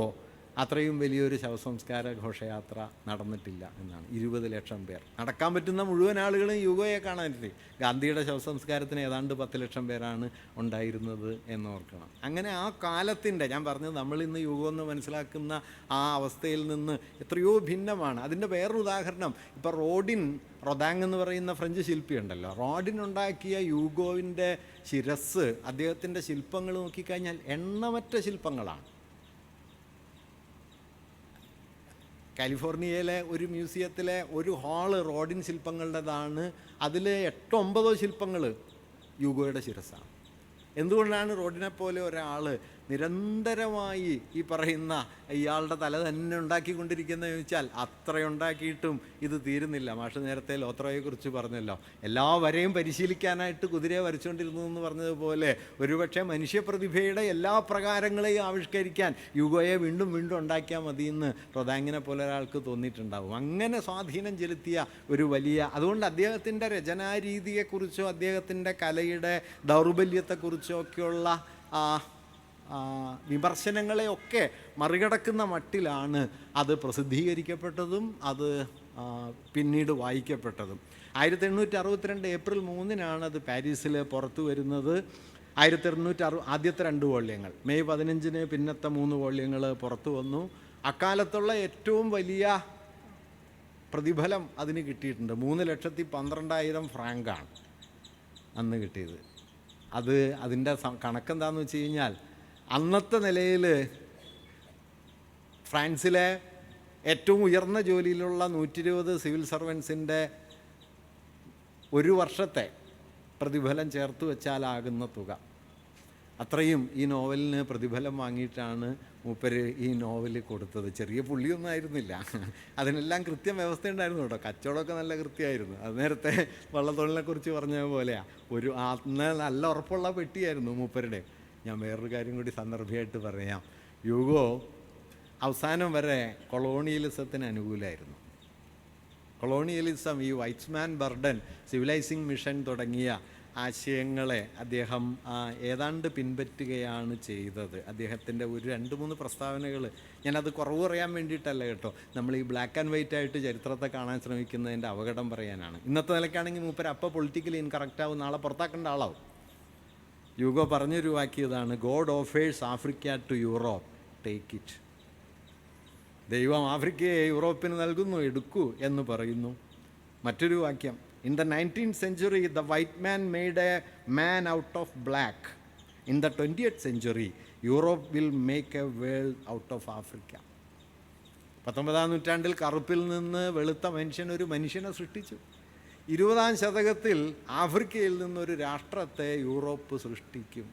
അത്രയും വലിയൊരു ശവസംസ്കാര ഘോഷയാത്ര നടന്നിട്ടില്ല എന്നാണ്. 20 ലക്ഷം പേർ. നടക്കാൻ പറ്റുന്ന മുഴുവൻ ആളുകളും യൂഗോയെ കാണാനില്ലേ. ഗാന്ധിയുടെ ശവസംസ്കാരത്തിന് ഏതാണ്ട് 10 ലക്ഷം പേരാണ് ഉണ്ടായിരുന്നത് എന്നോർക്കണം. അങ്ങനെ ആ കാലത്തിൻ്റെ, ഞാൻ പറഞ്ഞത് നമ്മളിന്ന് യൂഗോ എന്ന് മനസ്സിലാക്കുന്ന ആ അവസ്ഥയിൽ നിന്ന് എത്രയോ ഭിന്നമാണ്. അതിൻ്റെ വേറൊരു ഉദാഹരണം, ഇപ്പോൾ റൊദാങ് എന്ന് പറയുന്ന ഫ്രഞ്ച് ശില്പിയുണ്ടല്ലോ, റോഡിനുണ്ടാക്കിയ യൂഗോവിൻ്റെ ശിരസ്, അദ്ദേഹത്തിൻ്റെ ശില്പങ്ങൾ നോക്കിക്കഴിഞ്ഞാൽ എണ്ണമറ്റ ശില്പങ്ങളാണ്. കാലിഫോർണിയയിലെ ഒരു മ്യൂസിയത്തിലെ ഒരു ഹാള് റോഡിൻ ശില്പങ്ങളുടേതാണ്. അതിൽ 8-9 ശില്പങ്ങൾ യൂഗോയുടെ ശിരസ്സാണ്. എന്തുകൊണ്ടാണ് റോഡിനെ പോലെ ഒരാൾ നിരന്തരമായി ഈ പറയുന്ന ഇയാളുടെ തല തന്നെ ഉണ്ടാക്കിക്കൊണ്ടിരിക്കുന്നത് ചോദിച്ചാൽ അത്രയുണ്ടാക്കിയിട്ടും ഇത് തീരുന്നില്ല. മാഷ് നേരത്തെ ലോത്രോയെക്കുറിച്ച് പറഞ്ഞല്ലോ, എല്ലാ വരെയും പരിശീലിക്കാനായിട്ട് കുതിരയെ വരച്ചുകൊണ്ടിരുന്നു എന്ന് പറഞ്ഞതുപോലെ ഒരുപക്ഷെ മനുഷ്യപ്രതിഭയുടെ എല്ലാ പ്രകാരങ്ങളെയും ആവിഷ്കരിക്കാൻ യൂഗോയെ വീണ്ടും വീണ്ടും ഉണ്ടാക്കിയാൽ മതിയെന്ന് റൊദാങ്ങിനെ പോലെ ഒരാൾക്ക് തോന്നിയിട്ടുണ്ടാവും. അങ്ങനെ സ്വാധീനം ചെലുത്തിയ ഒരു വലിയ, അതുകൊണ്ട് അദ്ദേഹത്തിൻ്റെ രചനാരീതിയെക്കുറിച്ചോ അദ്ദേഹത്തിൻ്റെ കലയുടെ ദൗർബല്യത്തെക്കുറിച്ചോ ഒക്കെയുള്ള വിമർശനങ്ങളെയൊക്കെ മറികടക്കുന്ന മട്ടിലാണ് അത് പ്രസിദ്ധീകരിക്കപ്പെട്ടതും അത് പിന്നീട് വായിക്കപ്പെട്ടതും. 1862 ഏപ്രിൽ 3-നാണ് അത് പാരീസിൽ പുറത്തു വരുന്നത്. 1860 ആദ്യത്തെ 2 വോള്യങ്ങൾ, മെയ് 15-ന് പിന്നത്തെ 3 വോള്യങ്ങൾ പുറത്തു വന്നു. അക്കാലത്തുള്ള ഏറ്റവും വലിയ പ്രതിഫലം അതിന് കിട്ടിയിട്ടുണ്ട്. 3,12,000 ഫ്രാങ്കാണ് അന്ന് കിട്ടിയത്. അതിൻ്റെ കണക്കെന്താണെന്ന് വെച്ച് കഴിഞ്ഞാൽ, അന്നത്തെ നിലയിൽ ഫ്രാൻസിലെ ഏറ്റവും ഉയർന്ന ജോലിയിലുള്ള 120 സിവിൽ സർവൻസിൻ്റെ ഒരു വർഷത്തെ പ്രതിഫലം ചേർത്ത് വെച്ചാലാകുന്ന തുക, അത്രയും ഈ നോവലിന് പ്രതിഫലം വാങ്ങിയിട്ടാണ് മൂപ്പര് ഈ നോവൽ കൊടുത്തത്. ചെറിയ പുള്ളിയൊന്നും ആയിരുന്നില്ല, അതിനെല്ലാം കൃത്യം വ്യവസ്ഥയുണ്ടായിരുന്നു കേട്ടോ. കച്ചവടമൊക്കെ നല്ല കൃത്യമായിരുന്നു. അത് നേരത്തെ വള്ളത്തോളിനെക്കുറിച്ച് പറഞ്ഞ പോലെയാണ്. അന്ന് നല്ല ഉറപ്പുള്ള പെട്ടിയായിരുന്നു മൂപ്പരുടെ. ഞാൻ വേറൊരു കാര്യം കൂടി സന്ദർഭമായിട്ട് പറയാം. യൂഗോ അവസാനം വരെ കൊളോണിയലിസത്തിന് അനുകൂലമായിരുന്നു. കൊളോണിയലിസം, ഈ വൈറ്റ്സ്മാൻ ബർഡൻ, സിവിലൈസിങ് മിഷൻ തുടങ്ങിയ ആശയങ്ങളെ അദ്ദേഹം ഏതാണ്ട് പിൻപറ്റുകയാണ് ചെയ്തത്. അദ്ദേഹത്തിൻ്റെ ഒരു 2-3 പ്രസ്താവനകൾ, ഞാനത് കുറവ് പറയാൻ വേണ്ടിയിട്ടല്ല കേട്ടോ, നമ്മൾ ഈ ബ്ലാക്ക് ആൻഡ് വൈറ്റ് ആയിട്ട് ചരിത്രത്തെ കാണാൻ ശ്രമിക്കുന്നതിൻ്റെ അപകടം പറയാനാണ്. ഇന്നത്തെ നിലയ്ക്കാണെങ്കിൽ മൂപ്പര് അപ്പോൾ പൊളിറ്റിക്കലി ഇൻകറക്റ്റ് ആവും, നാളെ പുറത്താക്കേണ്ട ആളാവും. യൂഗോ പറഞ്ഞൊരു വാക്യതാണ്, God offers Africa to Europe, take it. ദൈവം ആഫ്രിക്കയെ യൂറോപ്പിന് നൽകുന്നു, എടുക്കൂ എന്ന് പറയുന്നു. മറ്റൊരു വാക്യം, in the 19th century the white man made a man out of black. In the 20th century Europe will make a world out of Africa. 19ാം നൂറ്റാണ്ടിൽ കറുപ്പിൽ നിന്ന് വെളുത്ത മനുഷ്യൻ ഒരു മനുഷ്യനെ സൃഷ്ടിച്ചു. 20ാം ശതകത്തിൽ ആഫ്രിക്കയിൽ നിന്നൊരു രാഷ്ട്രത്തെ യൂറോപ്പ് സൃഷ്ടിക്കും.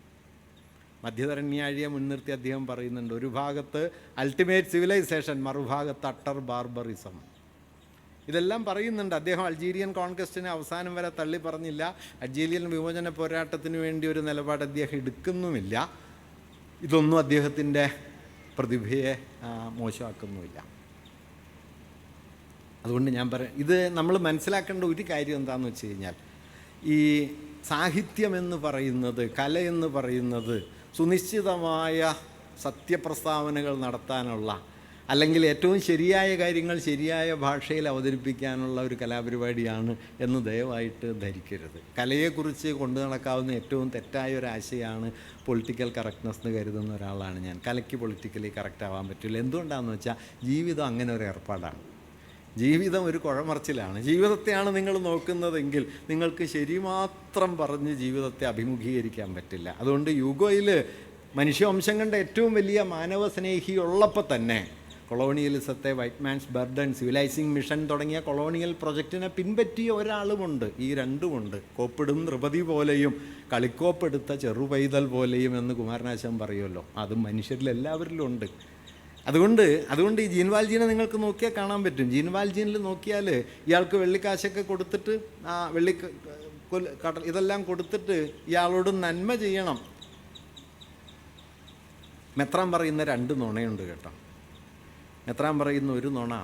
മധ്യധരണ്യാഴിയെ മുൻനിർത്തി അദ്ദേഹം പറയുന്നുണ്ട്, ഒരു ഭാഗത്ത് അൾട്ടിമേറ്റ് സിവിലൈസേഷൻ, മറുഭാഗത്ത് അട്ടർ ബാർബറിസം. ഇതെല്ലാം പറയുന്നുണ്ട്. അദ്ദേഹം അൾജീരിയൻ കോൺക്വസ്റ്റിനെ അവസാനം വരെ തള്ളി പറഞ്ഞില്ല. അൾജീരിയൻ വിമോചന പോരാട്ടത്തിന് വേണ്ടി ഒരു നിലപാട് അദ്ദേഹം എടുക്കുന്നുമില്ല. ഇതൊന്നും അദ്ദേഹത്തിൻ്റെ പ്രതിഭയെ മോശമാക്കുന്നുമില്ല. അതുകൊണ്ട് ഞാൻ ഇത് നമ്മൾ മനസ്സിലാക്കേണ്ട ഒരു കാര്യം എന്താണെന്ന് വെച്ച് കഴിഞ്ഞാൽ, ഈ സാഹിത്യമെന്ന് പറയുന്നത്, കലയെന്ന് പറയുന്നത് സുനിശ്ചിതമായ സത്യപ്രസ്താവനകൾ നടത്താനുള്ള, അല്ലെങ്കിൽ ഏറ്റവും ശരിയായ കാര്യങ്ങൾ ശരിയായ ഭാഷയിൽ അവതരിപ്പിക്കാനുള്ള ഒരു കലാപരിപാടിയാണ് എന്ന് ദയവായിട്ട് ധരിക്കരുത്. കലയെക്കുറിച്ച് കൊണ്ടു നടക്കാവുന്ന ഏറ്റവും തെറ്റായ ഒരാശയമാണ് പൊളിറ്റിക്കൽ കറക്റ്റ്നെസ് എന്ന് കരുതുന്ന ഒരാളാണ് ഞാൻ. കലയ്ക്ക് പൊളിറ്റിക്കലി കറക്റ്റ് ആവാൻ പറ്റില്ല. എന്തുകൊണ്ടാണെന്ന് വെച്ചാൽ ജീവിതം അങ്ങനെ ഒരു ഏർപ്പാടാണ്. ജീവിതം ഒരു കുഴമറിച്ചിലാണ്. ജീവിതത്തെയാണ് നിങ്ങൾ നോക്കുന്നതെങ്കിൽ നിങ്ങൾക്ക് ശരി മാത്രം പറഞ്ഞ് ജീവിതത്തെ അഭിമുഖീകരിക്കാൻ പറ്റില്ല. അതുകൊണ്ട് യൂഗോയിൽ മനുഷ്യവംശം കണ്ട ഏറ്റവും വലിയ മാനവസ്നേഹി ഉള്ളപ്പോൾ തന്നെ കൊളോണിയലിസത്തെ, white man's burden, civilising mission തുടങ്ങിയ കൊളോണിയൽ പ്രൊജക്റ്റിനെ പിൻപറ്റിയ ഒരാളുമുണ്ട്. ഈ രണ്ടുമുണ്ട്. കോപ്പിടും നൃപതി പോലെയും കളിക്കോപ്പെടുത്ത ചെറുപൈതൽ പോലെയും എന്ന് കുമാരനാശാൻ പറയുമല്ലോ, അത് മനുഷ്യരിൽ എല്ലാവരിലും ഉണ്ട്. അതുകൊണ്ട് ഈ ജീൻ വാൽജീനെ നിങ്ങൾക്ക് നോക്കിയാൽ കാണാൻ പറ്റും. ജീൻ വാൽജീനിൽ നോക്കിയാൽ ഇയാൾക്ക് വെള്ളിക്കാശൊക്കെ കൊടുത്തിട്ട്, ഇതെല്ലാം കൊടുത്തിട്ട് ഇയാളോട് നന്മ ചെയ്യണം. മെത്രാൻ പറയുന്ന 2 നുണയുണ്ട് കേട്ടോ. മെത്രാൻ പറയുന്ന ഒരു നുണ,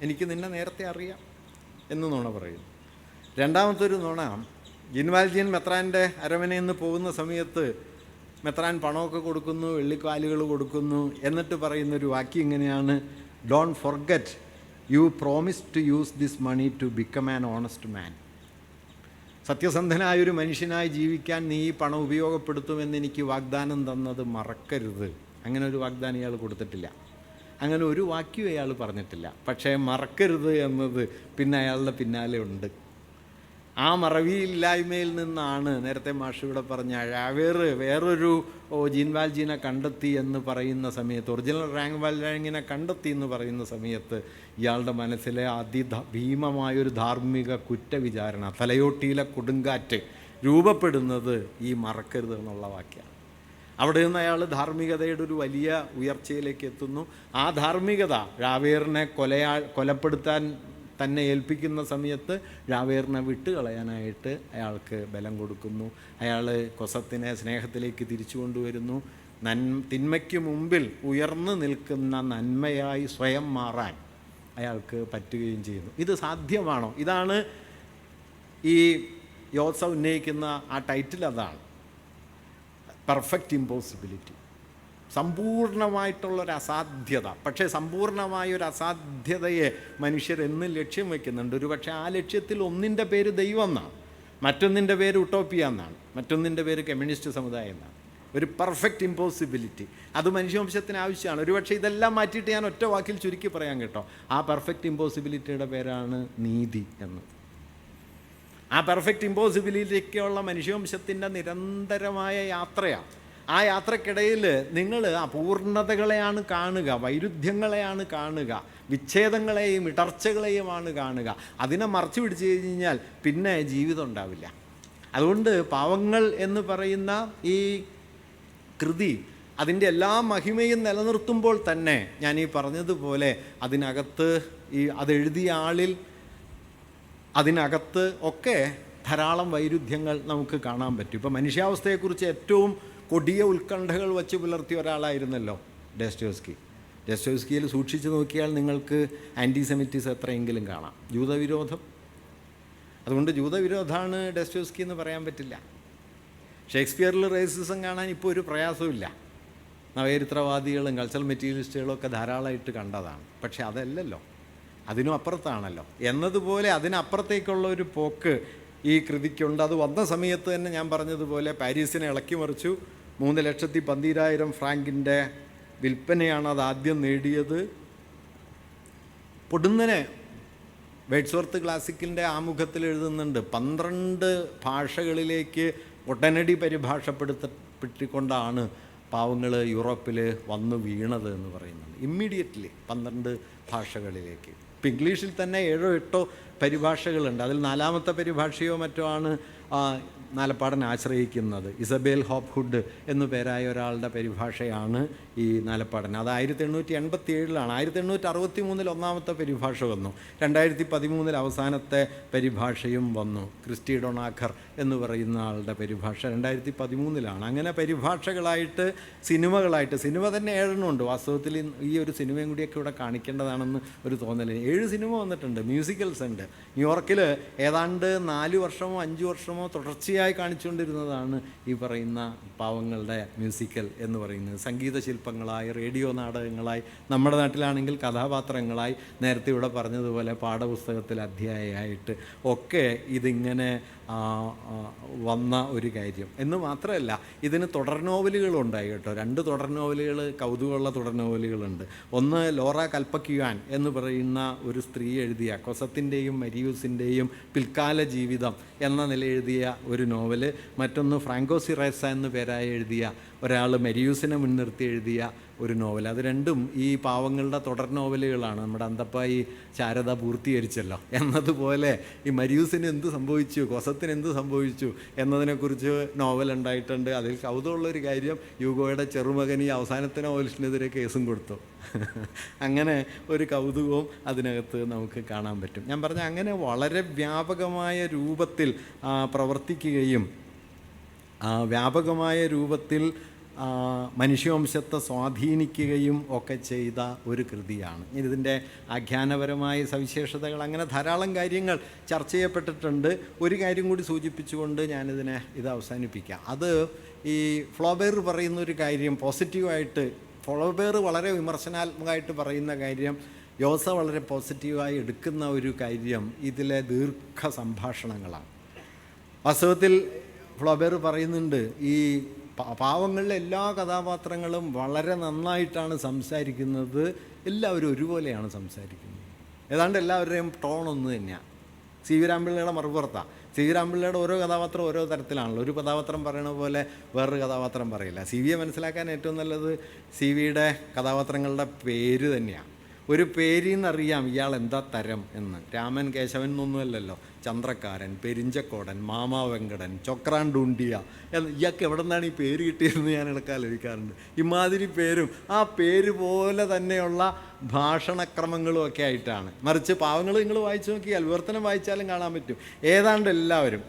എനിക്ക് നിന്നെ നേരത്തെ അറിയാം എന്ന് നുണ പറയുന്നു. രണ്ടാമത്തൊരു നുണ, ജീൻ വാൽജീൻ മെത്രാൻ്റെ അരമനയിൽ നിന്ന് പോകുന്ന സമയത്ത് മെത്രാൻ പണമൊക്കെ കൊടുക്കുന്നു, വെള്ളിക്കാലുകൾ കൊടുക്കുന്നു. എന്നിട്ട് പറയുന്നൊരു വാക്യം ഇങ്ങനെയാണ്, don't forget you promise to use this money to become an honest man. സത്യസന്ധനായൊരു മനുഷ്യനായി ജീവിക്കാൻ നീ ഈ പണം ഉപയോഗപ്പെടുത്തുമെന്ന് എനിക്ക് വാഗ്ദാനം തന്നത് മറക്കരുത്. അങ്ങനെ ഒരു വാഗ്ദാനം ഇയാൾ കൊടുത്തിട്ടില്ല. അങ്ങനെ ഒരു വാക്യം അയാൾ പറഞ്ഞിട്ടില്ല. പക്ഷേ മറക്കരുത് എന്നത് പിന്നെ അയാളുടെ പിന്നാലെ ഉണ്ട്. ആ മറവിയില്ലായ്മയിൽ നിന്നാണ് നേരത്തെ മാഷ് ഇവിടെ പറഞ്ഞ വേറൊരു ജീൻ വാൽജീനെ കണ്ടെത്തി എന്ന് പറയുന്ന സമയത്ത്, ഒറിജിനൽ റാങ് വാൽജാങ്ങിനെ കണ്ടെത്തി എന്ന് പറയുന്ന സമയത്ത് ഇയാളുടെ മനസ്സിലെ ഭീമമായൊരു ധാർമ്മിക കുറ്റവിചാരണ, തലയോട്ടിയിലെ കൊടുങ്കാറ്റ് രൂപപ്പെടുന്നത് ഈ മറക്കരുത് എന്നുള്ള വാക്യമാണ്. അവിടെ നിന്ന് അയാൾ ധാർമ്മികതയുടെ ഒരു വലിയ ഉയർച്ചയിലേക്ക് എത്തുന്നു. ആ ധാർമ്മികത രാവേറിനെ കൊലപ്പെടുത്താൻ തന്നെ ഏൽപ്പിക്കുന്ന സമയത്ത് രാവേറിനെ വിട്ടുകളയാനായിട്ട് അയാൾക്ക് ബലം കൊടുക്കുന്നു. അയാൾ കൊസത്തിനെ സ്നേഹത്തിലേക്ക് തിരിച്ചു കൊണ്ടുവരുന്നു. തിന്മയ്ക്ക് മുമ്പിൽ ഉയർന്നു നിൽക്കുന്ന നന്മയായി സ്വയം മാറാൻ അയാൾക്ക് പറ്റുകയും ചെയ്യുന്നു. ഇത് സാധ്യമാണോ? ഇതാണ് ഈ യോത്സ ഉന്നയിക്കുന്ന ആ ടൈറ്റിൽ. അതാണ് പെർഫെക്റ്റ് ഇമ്പോസിബിലിറ്റി, സമ്പൂർണമായിട്ടുള്ളൊരു അസാധ്യത. പക്ഷേ സമ്പൂർണമായൊരു അസാധ്യതയെ മനുഷ്യരെന്നും ലക്ഷ്യം വയ്ക്കുന്നുണ്ട്. ഒരു പക്ഷേ ആ ലക്ഷ്യത്തിൽ ഒന്നിൻ്റെ പേര് ദൈവം എന്നാണ്, മറ്റൊന്നിൻ്റെ പേര് ഉട്ടോപ്പിയ എന്നാണ്, മറ്റൊന്നിൻ്റെ പേര് കമ്മ്യൂണിസ്റ്റ് സമുദായം എന്നാണ്. ഒരു പെർഫെക്റ്റ് ഇമ്പോസിബിലിറ്റി അത് മനുഷ്യവംശത്തിന് ആവശ്യമാണ്. ഒരുപക്ഷെ ഇതെല്ലാം മാറ്റിയിട്ട് ഞാൻ ഒറ്റ വാക്കിൽ ചുരുക്കി പറയാം കേട്ടോ. ആ പെർഫെക്റ്റ് ഇമ്പോസിബിലിറ്റിയുടെ പേരാണ് നീതി എന്ന്. ആ പെർഫെക്റ്റ് ഇമ്പോസിബിലിറ്റിക്കുള്ള മനുഷ്യവംശത്തിൻ്റെ നിരന്തരമായ യാത്രയാണ്. ആ യാത്രക്കിടയിൽ നിങ്ങൾ അപൂർണതകളെയാണ് കാണുക, വൈരുദ്ധ്യങ്ങളെയാണ് കാണുക, വിച്ഛേദങ്ങളെയും ഇടർച്ചകളെയുമാണ് കാണുക. അതിനെ മറച്ചു പിടിച്ചു കഴിഞ്ഞാൽ പിന്നെ ജീവിതം ഉണ്ടാവില്ല. അതുകൊണ്ട് പാവങ്ങൾ എന്ന് പറയുന്ന ഈ കൃതി അതിൻ്റെ എല്ലാ മഹിമയും നിലനിർത്തുമ്പോൾ തന്നെ ഞാൻ ഈ പറഞ്ഞതുപോലെ അതിനകത്ത് അതെഴുതിയ ആളിൽ അതിനകത്ത് ഒക്കെ ധാരാളം വൈരുദ്ധ്യങ്ങൾ നമുക്ക് കാണാൻ പറ്റും. ഇപ്പോൾ മനുഷ്യാവസ്ഥയെക്കുറിച്ച് ഏറ്റവും കൊടിയ ഉത്കണ്ഠകൾ വച്ച് പുലർത്തിയ ഒരാളായിരുന്നല്ലോ ഡോസ്റ്റോവസ്കി. ഡോസ്റ്റോവസ്കിയിൽ സൂക്ഷിച്ചു നോക്കിയാൽ നിങ്ങൾക്ക് ആൻറ്റിസെമിറ്റിസം എത്രയെങ്കിലും കാണാം, ജൂതവിരോധം. അതുകൊണ്ട് ജൂതവിരോധമാണ് ഡോസ്റ്റോവസ്കി എന്ന് പറയാൻ പറ്റില്ല. ഷേക്സ്പിയറിൽ റേസിസം കാണാൻ ഇപ്പോൾ ഒരു പ്രയാസമില്ല. നവചരിത്രവാദികളും കൾച്ചറൽ മെറ്റീരിയലിസ്റ്റുകളും ഒക്കെ ധാരാളമായിട്ട് കണ്ടതാണ്. പക്ഷെ അതല്ലല്ലോ, അതിനും അപ്പുറത്താണല്ലോ. എന്നതുപോലെ അതിനപ്പുറത്തേക്കുള്ള ഒരു പോക്ക് ഈ കൃതിക്കുണ്ട്. അത് വന്ന സമയത്ത് തന്നെ ഞാൻ പറഞ്ഞതുപോലെ പാരീസിനെ ഇളക്കി മറിച്ചു. 3,12,000 ഫ്രാങ്കിൻ്റെ വിൽപ്പനയാണ് അത് ആദ്യം നേടിയത്. പൊടുന്നനെ വേഡ്സ്വർത്ത് ക്ലാസിക്കിൻ്റെ ആമുഖത്തിൽ എഴുതുന്നുണ്ട്, 12 ഭാഷകളിലേക്ക് ഉടനടി പരിഭാഷപ്പെടുത്തപ്പെട്ടുകൊണ്ടാണ് പാവങ്ങൾ യൂറോപ്പിൽ വന്നു വീണത് എന്ന് പറയുന്നത്. ഇമ്മീഡിയറ്റ്ലി 12 ഭാഷകളിലേക്ക്. ഇപ്പം ഇംഗ്ലീഷിൽ തന്നെ 7 or 8 പരിഭാഷകളുണ്ട്. അതിൽ 4ാമത്തെ പരിഭാഷയോ മറ്റോ ആണ് നാലപ്പാടൻ ആശ്രയിക്കുന്നത്. ഇസബേൽ ഹോപ്പ്ഹുഡ് എന്നു പേരായ ഒരാളുടെ പരിഭാഷയാണ് ഈ നാലപ്പാടൻ. അത് 1887 1863 ഒന്നാമത്തെ പരിഭാഷ വന്നു. 2013 അവസാനത്തെ പരിഭാഷയും വന്നു. ക്രിസ്റ്റി ഡൊണാഖർ എന്ന് പറയുന്ന ആളുടെ പരിഭാഷ 2013. അങ്ങനെ പരിഭാഷകളായിട്ട് സിനിമകളായിട്ട്, സിനിമ തന്നെ 7 ഉണ്ട്. വാസ്തവത്തിൽ ഈ ഒരു സിനിമയും കൂടിയൊക്കെ ഇവിടെ കാണിക്കേണ്ടതാണെന്ന് ഒരു തോന്നൽ. 7 സിനിമ വന്നിട്ടുണ്ട്, മ്യൂസിക്കൽസ് ഉണ്ട്. ന്യൂയോർക്കിൽ ഏതാണ്ട് 4 വർഷമോ 5 വർഷമോ തുടർച്ചയായി കാണിച്ചുകൊണ്ടിരുന്നതാണ് ഈ പറയുന്ന പാവങ്ങളുടെ മ്യൂസിക്കൽ എന്ന് പറയുന്നത്. സംഗീത ശില്പങ്ങളായി, റേഡിയോ നാടകങ്ങളായി, നമ്മുടെ നാട്ടിലാണെങ്കിൽ കഥാപാത്രങ്ങളായി, നേരത്തെ ഇവിടെ പറഞ്ഞതുപോലെ പാഠപുസ്തകത്തിൽ അധ്യായമായിട്ട് ഒക്കെ ഇതിങ്ങനെ വന്ന ഒരു കാര്യം. എന്ന് മാത്രമല്ല, ഇതിന് തുടർ നോവലുകളുണ്ടായി കേട്ടോ. 2 തുടർ നോവലുകൾ, കൗതുകമുള്ള തുടർ നോവലുകളുണ്ട്. ഒന്ന് ലോറ കൽപ്പക്യുവാൻ എന്ന് പറയുന്ന ഒരു സ്ത്രീ എഴുതിയ കൊസത്തിൻ്റെയും മരിയൂസിൻ്റെയും പിൽക്കാല ജീവിതം എന്ന നില എഴുതിയ ഒരു നോവല്. മറ്റൊന്ന് ഫ്രാങ്കോ സിറേസ എന്ന് പേരായി എഴുതിയ ഒരാൾ മരിയൂസിനെ മുൻനിർത്തി എഴുതിയ ഒരു നോവൽ. അത് രണ്ടും ഈ പാവങ്ങളുടെ തുടർ നോവലുകളാണ്. നമ്മുടെ അന്തപ്പായി ശാരദ പൂർത്തീകരിച്ചല്ലോ. എന്നതുപോലെ ഈ മരിയൂസിന് എന്ത് സംഭവിച്ചു, കൊസത്തിന് എന്ത് സംഭവിച്ചു എന്നതിനെക്കുറിച്ച് നോവൽ ഉണ്ടായിട്ടുണ്ട്. അതിൽ കൗതുകമുള്ളൊരു കാര്യം, യൂഗോയുടെ ചെറുമകൻ ഈ അവസാനത്തെ നോവലിസ്റ്റിനെതിരെ കേസും കൊടുത്തു. അങ്ങനെ ഒരു കൗതുകവും അതിനകത്ത് നമുക്ക് കാണാൻ പറ്റും. ഞാൻ പറഞ്ഞ അങ്ങനെ വളരെ വ്യാപകമായ രൂപത്തിൽ പ്രവർത്തിക്കുകയും വ്യാപകമായ രൂപത്തിൽ മനുഷ്യവംശത്തെ സ്വാധീനിക്കുകയും ഒക്കെ ചെയ്ത ഒരു കൃതിയാണ്. ഇതിൻ്റെ ആഖ്യാനപരമായ സവിശേഷതകൾ അങ്ങനെ ധാരാളം കാര്യങ്ങൾ ചർച്ച ചെയ്യപ്പെട്ടിട്ടുണ്ട്. ഒരു കാര്യം കൂടി സൂചിപ്പിച്ചുകൊണ്ട് ഇത് അവസാനിപ്പിക്കാം. അത് ഈ ഫ്ലോബേർ പറയുന്ന ഒരു കാര്യം പോസിറ്റീവായിട്ട്, ഫ്ലോബേർ വളരെ വിമർശനാത്മകമായിട്ട് പറയുന്ന കാര്യം, യോസ വളരെ പോസിറ്റീവായി എടുക്കുന്ന ഒരു കാര്യം ഇതിലെ ദീർഘ സംഭാഷണങ്ങളാണ്. വാസ്തവത്തിൽ ഫ്ലോബേർ പറയുന്നുണ്ട്, ഈ പാവങ്ങളിലെ എല്ലാ കഥാപാത്രങ്ങളും വളരെ നന്നായിട്ടാണ് സംസാരിക്കുന്നത്. എല്ലാവരും ഒരുപോലെയാണ് സംസാരിക്കുന്നത്. ഏതാണ്ട് എല്ലാവരുടെയും ടോൺ ഒന്ന് തന്നെയാണ്. സി വി രാമപിള്ളയുടെ മറുപുറത്താണ്. സി വി രാമപിള്ളയുടെ ഓരോ കഥാപാത്രം ഓരോ തരത്തിലാണല്ലോ. ഒരു കഥാപാത്രം പറയണ പോലെ വേറൊരു കഥാപാത്രം പറയില്ല. സി വിയെ മനസ്സിലാക്കാൻ ഏറ്റവും നല്ലത് സി വിയുടെ കഥാപാത്രങ്ങളുടെ പേര് തന്നെയാണ്. ഒരു പേരിൽ നിന്നറിയാം ഇയാൾ എന്താ തരം എന്ന്. രാമൻ കേശവൻ എന്നൊന്നുമല്ലല്ലോ. ചന്ദ്രക്കാരൻ, പെരിഞ്ചക്കോടൻ, മാമാ വെങ്കടൻ, ചൊക്രാൻ ഡൂണ്ടിയ ഇയാൾക്ക് എവിടെ നിന്നാണ് ഈ പേര് കിട്ടിയതെന്ന് ഞാൻ ഇടക്കാലോചിക്കാറുണ്ട്. ഇമാതിരി പേരും ആ പേര് പോലെ തന്നെയുള്ള ഭാഷണക്രമങ്ങളും ഒക്കെ ആയിട്ടാണ്. മറിച്ച് പാവങ്ങൾ നിങ്ങൾ വായിച്ചു നോക്കിയാൽ, വിവർത്തനം വായിച്ചാലും കാണാൻ പറ്റും, ഏതാണ്ട് എല്ലാവരും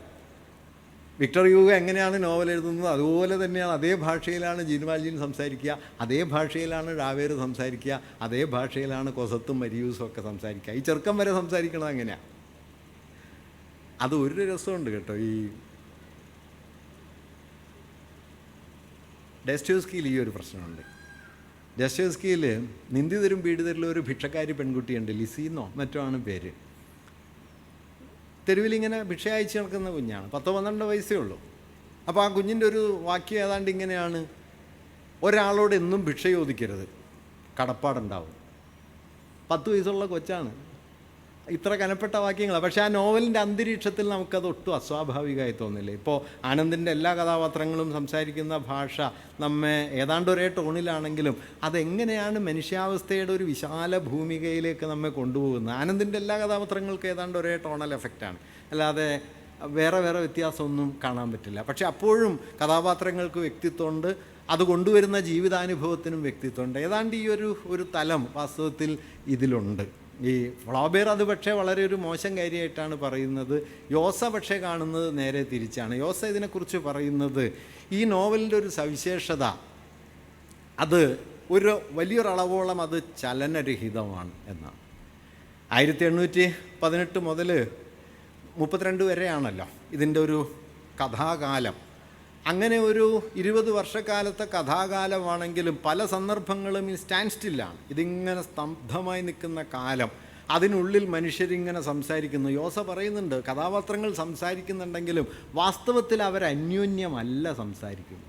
വിക്ടർ ഹ്യൂഗോ എങ്ങനെയാണ് നോവൽ എഴുതുന്നത് അതുപോലെ തന്നെയാണ്. അതേ ഭാഷയിലാണ് ജീൻവാൽജീൻ സംസാരിക്കുക, അതേ ഭാഷയിലാണ് റാവേർ സംസാരിക്കുക, അതേ ഭാഷയിലാണ് കൊസത്തും മരിയൂസും ഒക്കെ സംസാരിക്കുക. ഈ ചെറുക്കം വരെ സംസാരിക്കണത് അങ്ങനെയാണ്. അത് ഒരു രസമുണ്ട് കേട്ടോ. ഈ ഡെസ്റ്റോവ്സ്കിയിൽ ഈ ഒരു പ്രശ്നമുണ്ട്. ഡെസ്റ്റോവ്സ്കിയിൽ നിന്ദിതരും പീഡിതരിലും ഒരു ഭിക്ഷക്കാരി പെൺകുട്ടിയുണ്ട്, ലിസിന്നോ മറ്റോ ആണ് പേര്. തെരുവിലിങ്ങനെ ഭിക്ഷ അയച്ച് നടക്കുന്ന കുഞ്ഞാണ്, 10-12 വയസ്സേ ഉള്ളൂ. അപ്പോൾ ആ കുഞ്ഞിൻ്റെ ഒരു വാക്യം ഏതാണ്ട് ഇങ്ങനെയാണ്: ഒരാളോട് എന്നും ഭിക്ഷ ചോദിക്കരുത്, കടപ്പാടുണ്ടാവും. 10 വയസ്സുള്ള കൊച്ചാണ്. ഇത്ര കനപ്പെട്ട വാക്യങ്ങളാണ്. പക്ഷേ ആ നോവലിൻ്റെ അന്തരീക്ഷത്തിൽ നമുക്കത് ഒട്ടും അസ്വാഭാവികമായി തോന്നില്ല. ഇപ്പോൾ ആനന്ദിൻ്റെ എല്ലാ കഥാപാത്രങ്ങളും സംസാരിക്കുന്ന ഭാഷ നമ്മെ ഏതാണ്ട് ഒരേ ടോണിലാണെങ്കിലും അതെങ്ങനെയാണ് മനുഷ്യാവസ്ഥയുടെ ഒരു വിശാല ഭൂമികയിലേക്ക് നമ്മെ കൊണ്ടുപോകുന്നത്. ആനന്ദിൻ്റെ എല്ലാ കഥാപാത്രങ്ങൾക്കും ഏതാണ്ട് ഒരേ ടോണൽ എഫക്റ്റാണ്, അല്ലാതെ വേറെ വേറെ വ്യത്യാസമൊന്നും കാണാൻ പറ്റില്ല. പക്ഷെ അപ്പോഴും കഥാപാത്രങ്ങൾക്ക് വ്യക്തിത്വമുണ്ട്, അത് കൊണ്ടുവരുന്ന ജീവിതാനുഭവത്തിനും വ്യക്തിത്വമുണ്ട്. ഏതാണ്ട് ഈ ഒരു തലം വാസ്തവത്തിൽ ഇതിലുണ്ട്. ഈ ഫ്ലോബേർ അത് പക്ഷേ വളരെ ഒരു മോശം കാര്യമായിട്ടാണ് പറയുന്നത്. യോസ പക്ഷേ കാണുന്നത് നേരെ തിരിച്ചാണ്. യോസ ഇതിനെക്കുറിച്ച് പറയുന്നത് ഈ നോവലിൻ്റെ ഒരു സവിശേഷത, അത് വലിയൊരളവോളം അത് ചലനരഹിതമാണ് എന്നാണ്. 1818 മുതൽ 32 വരെയാണല്ലോ ഇതിൻ്റെ ഒരു കഥാകാലം. അങ്ങനെ ഒരു 20 വർഷക്കാലത്തെ കഥാകാലമാണെങ്കിലും പല സന്ദർഭങ്ങളും ഈ സ്റ്റാൻഡ് സ്റ്റില്ലാണ്. ഇതിങ്ങനെ സ്തബ്ധമായി നിൽക്കുന്ന കാലം. അതിനുള്ളിൽ മനുഷ്യരിങ്ങനെ സംസാരിക്കുന്നു. യോസ പറയുന്നുണ്ട്, കഥാപാത്രങ്ങൾ സംസാരിക്കുന്നുണ്ടെങ്കിലും വാസ്തവത്തിൽ അവർ അന്യോന്യമല്ല സംസാരിക്കുന്നു.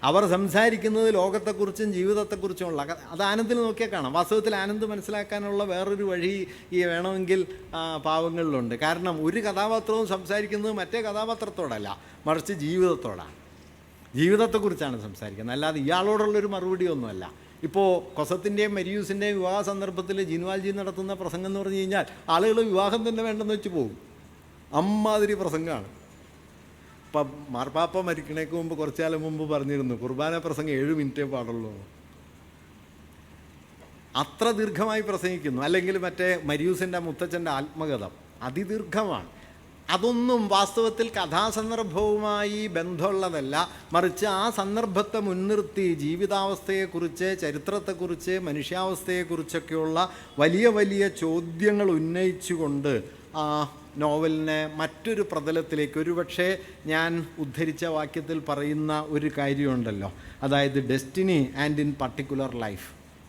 അവർ സംസാരിക്കുന്നത് ലോകത്തെക്കുറിച്ചും ജീവിതത്തെക്കുറിച്ചുമുള്ള. അത് ആനന്ദിൽ നോക്കിയാൽ കാണാം. വാസ്തവത്തിൽ ആനന്ദ് മനസ്സിലാക്കാനുള്ള വേറൊരു വഴി ഈ വേണമെങ്കിൽ പാവങ്ങളിലുണ്ട്. കാരണം ഒരു കഥാപാത്രവും സംസാരിക്കുന്നത് മറ്റേ കഥാപാത്രത്തോടല്ല, മറിച്ച് ജീവിതത്തോടാണ്. ജീവിതത്തെക്കുറിച്ചാണ് സംസാരിക്കുന്നത്, അല്ലാതെ ഇയാളോടുള്ളൊരു മറുപടിയൊന്നുമല്ല. ഇപ്പോൾ കൊസത്തിൻ്റെയും മരിയൂസിൻ്റെയും വിവാഹ സന്ദർഭത്തിൽ ജിൻവാൽജി നടത്തുന്ന പ്രസംഗം എന്ന് പറഞ്ഞു കഴിഞ്ഞാൽ ആളുകൾ വിവാഹം തന്നെ വേണ്ടെന്ന് വെച്ച് പോകും. അമ്മാതിരി പ്രസംഗമാണ്. ഇപ്പം മാർപ്പാപ്പ മരിക്കണേക്ക് മുമ്പ് കുറച്ചു കാലം മുമ്പ് പറഞ്ഞിരുന്നു, കുർബാന പ്രസംഗം 7 മിനിറ്റേ പാടുള്ളൂ. അത്ര ദീർഘമായി പ്രസംഗിക്കുന്നു. അല്ലെങ്കിൽ മറ്റേ മരിയൂസിൻ്റെ മുത്തച്ഛൻ്റെ ആത്മകഥ അതിദീർഘമാണ്. അതൊന്നും വാസ്തവത്തിൽ കഥാസന്ദർഭവുമായി ബന്ധമുള്ളതല്ല, മറിച്ച് ആ സന്ദർഭത്തെ മുൻനിർത്തി ജീവിതാവസ്ഥയെക്കുറിച്ച്, ചരിത്രത്തെക്കുറിച്ച്, മനുഷ്യാവസ്ഥയെക്കുറിച്ചൊക്കെയുള്ള വലിയ വലിയ ചോദ്യങ്ങൾ ഉന്നയിച്ചുകൊണ്ട് ആ നോവലിനെ മറ്റൊരു പ്രതലത്തിലേക്ക്, ഒരുപക്ഷെ ഞാൻ ഉദ്ധരിച്ച വാക്യത്തിൽ പറയുന്ന ഒരു കാര്യമുണ്ടല്ലോ, അതായത് destiny and in particular life,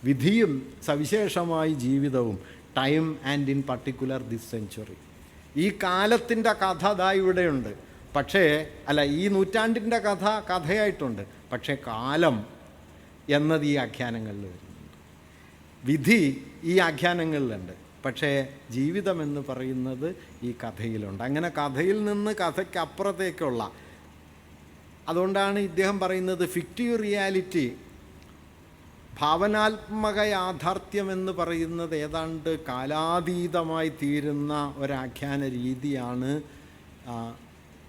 വിധിയും സവിശേഷമായി ജീവിതവും, time and in particular this century. ഈ കാലത്തിൻ്റെ കഥ ദാ ഇവിടെയുണ്ട്, പക്ഷേ ഈ നൂറ്റാണ്ടിൻ്റെ കഥയായിട്ടുണ്ട്. പക്ഷേ കാലം എന്നത് ഈ ആഖ്യാനങ്ങളിൽ വരുന്നുണ്ട്, വിധി ഈ ആഖ്യാനങ്ങളിലുണ്ട്, പക്ഷേ ജീവിതം എന്ന് പറയുന്നത് ഈ കഥയിലുണ്ട്. അങ്ങനെ കഥയിൽ നിന്ന് കഥയ്ക്കപ്പുറത്തേക്കുള്ള, അതുകൊണ്ടാണ് ഇദ്ദേഹം പറയുന്നത് ഫിക്റ്റീവ് റിയാലിറ്റി, ഭാവനാത്മക യാഥാർത്ഥ്യം എന്ന് പറയുന്നത് ഏതാണ്ട് കാലാതീതമായി തീരുന്ന ഒരാഖ്യാന രീതിയാണ്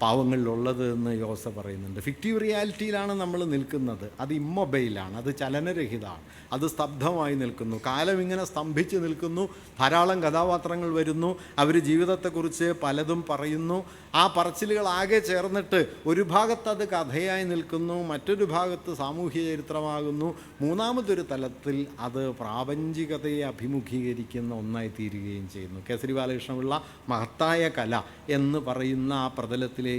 പാവങ്ങളിലുള്ളത് എന്ന് യോസ പറയുന്നുണ്ട്. ഫിക്റ്റീവ് റിയാലിറ്റിയിലാണ് നമ്മൾ നിൽക്കുന്നത്. അത് ഇമ്മൊബൈലാണ്, അത് ചലനരഹിതമാണ്, അത് സ്തബ്ധമായി നിൽക്കുന്നു. കാലം ഇങ്ങനെ സ്തംഭിച്ച് നിൽക്കുന്നു. ധാരാളം കഥാപാത്രങ്ങൾ വരുന്നു, അവർ ജീവിതത്തെക്കുറിച്ച് പലതും പറയുന്നു. ആ പറച്ചിലുകളാകെ ചേർന്നിട്ട് ഒരു ഭാഗത്ത് അത് കഥയായി നിൽക്കുന്നു, മറ്റൊരു ഭാഗത്ത് സാമൂഹ്യ ചരിത്രമാകുന്നു, മൂന്നാമതൊരു തലത്തിൽ അത് പ്രാപഞ്ചികതയെ അഭിമുഖീകരിക്കുന്ന ഒന്നായി തീരുകയും ചെയ്യുന്നു. കേസരി ബാലകൃഷ്ണപിള്ള മഹത്തായ കല എന്ന് പറയുന്ന ആ പ്രതലത്തിലേക്ക്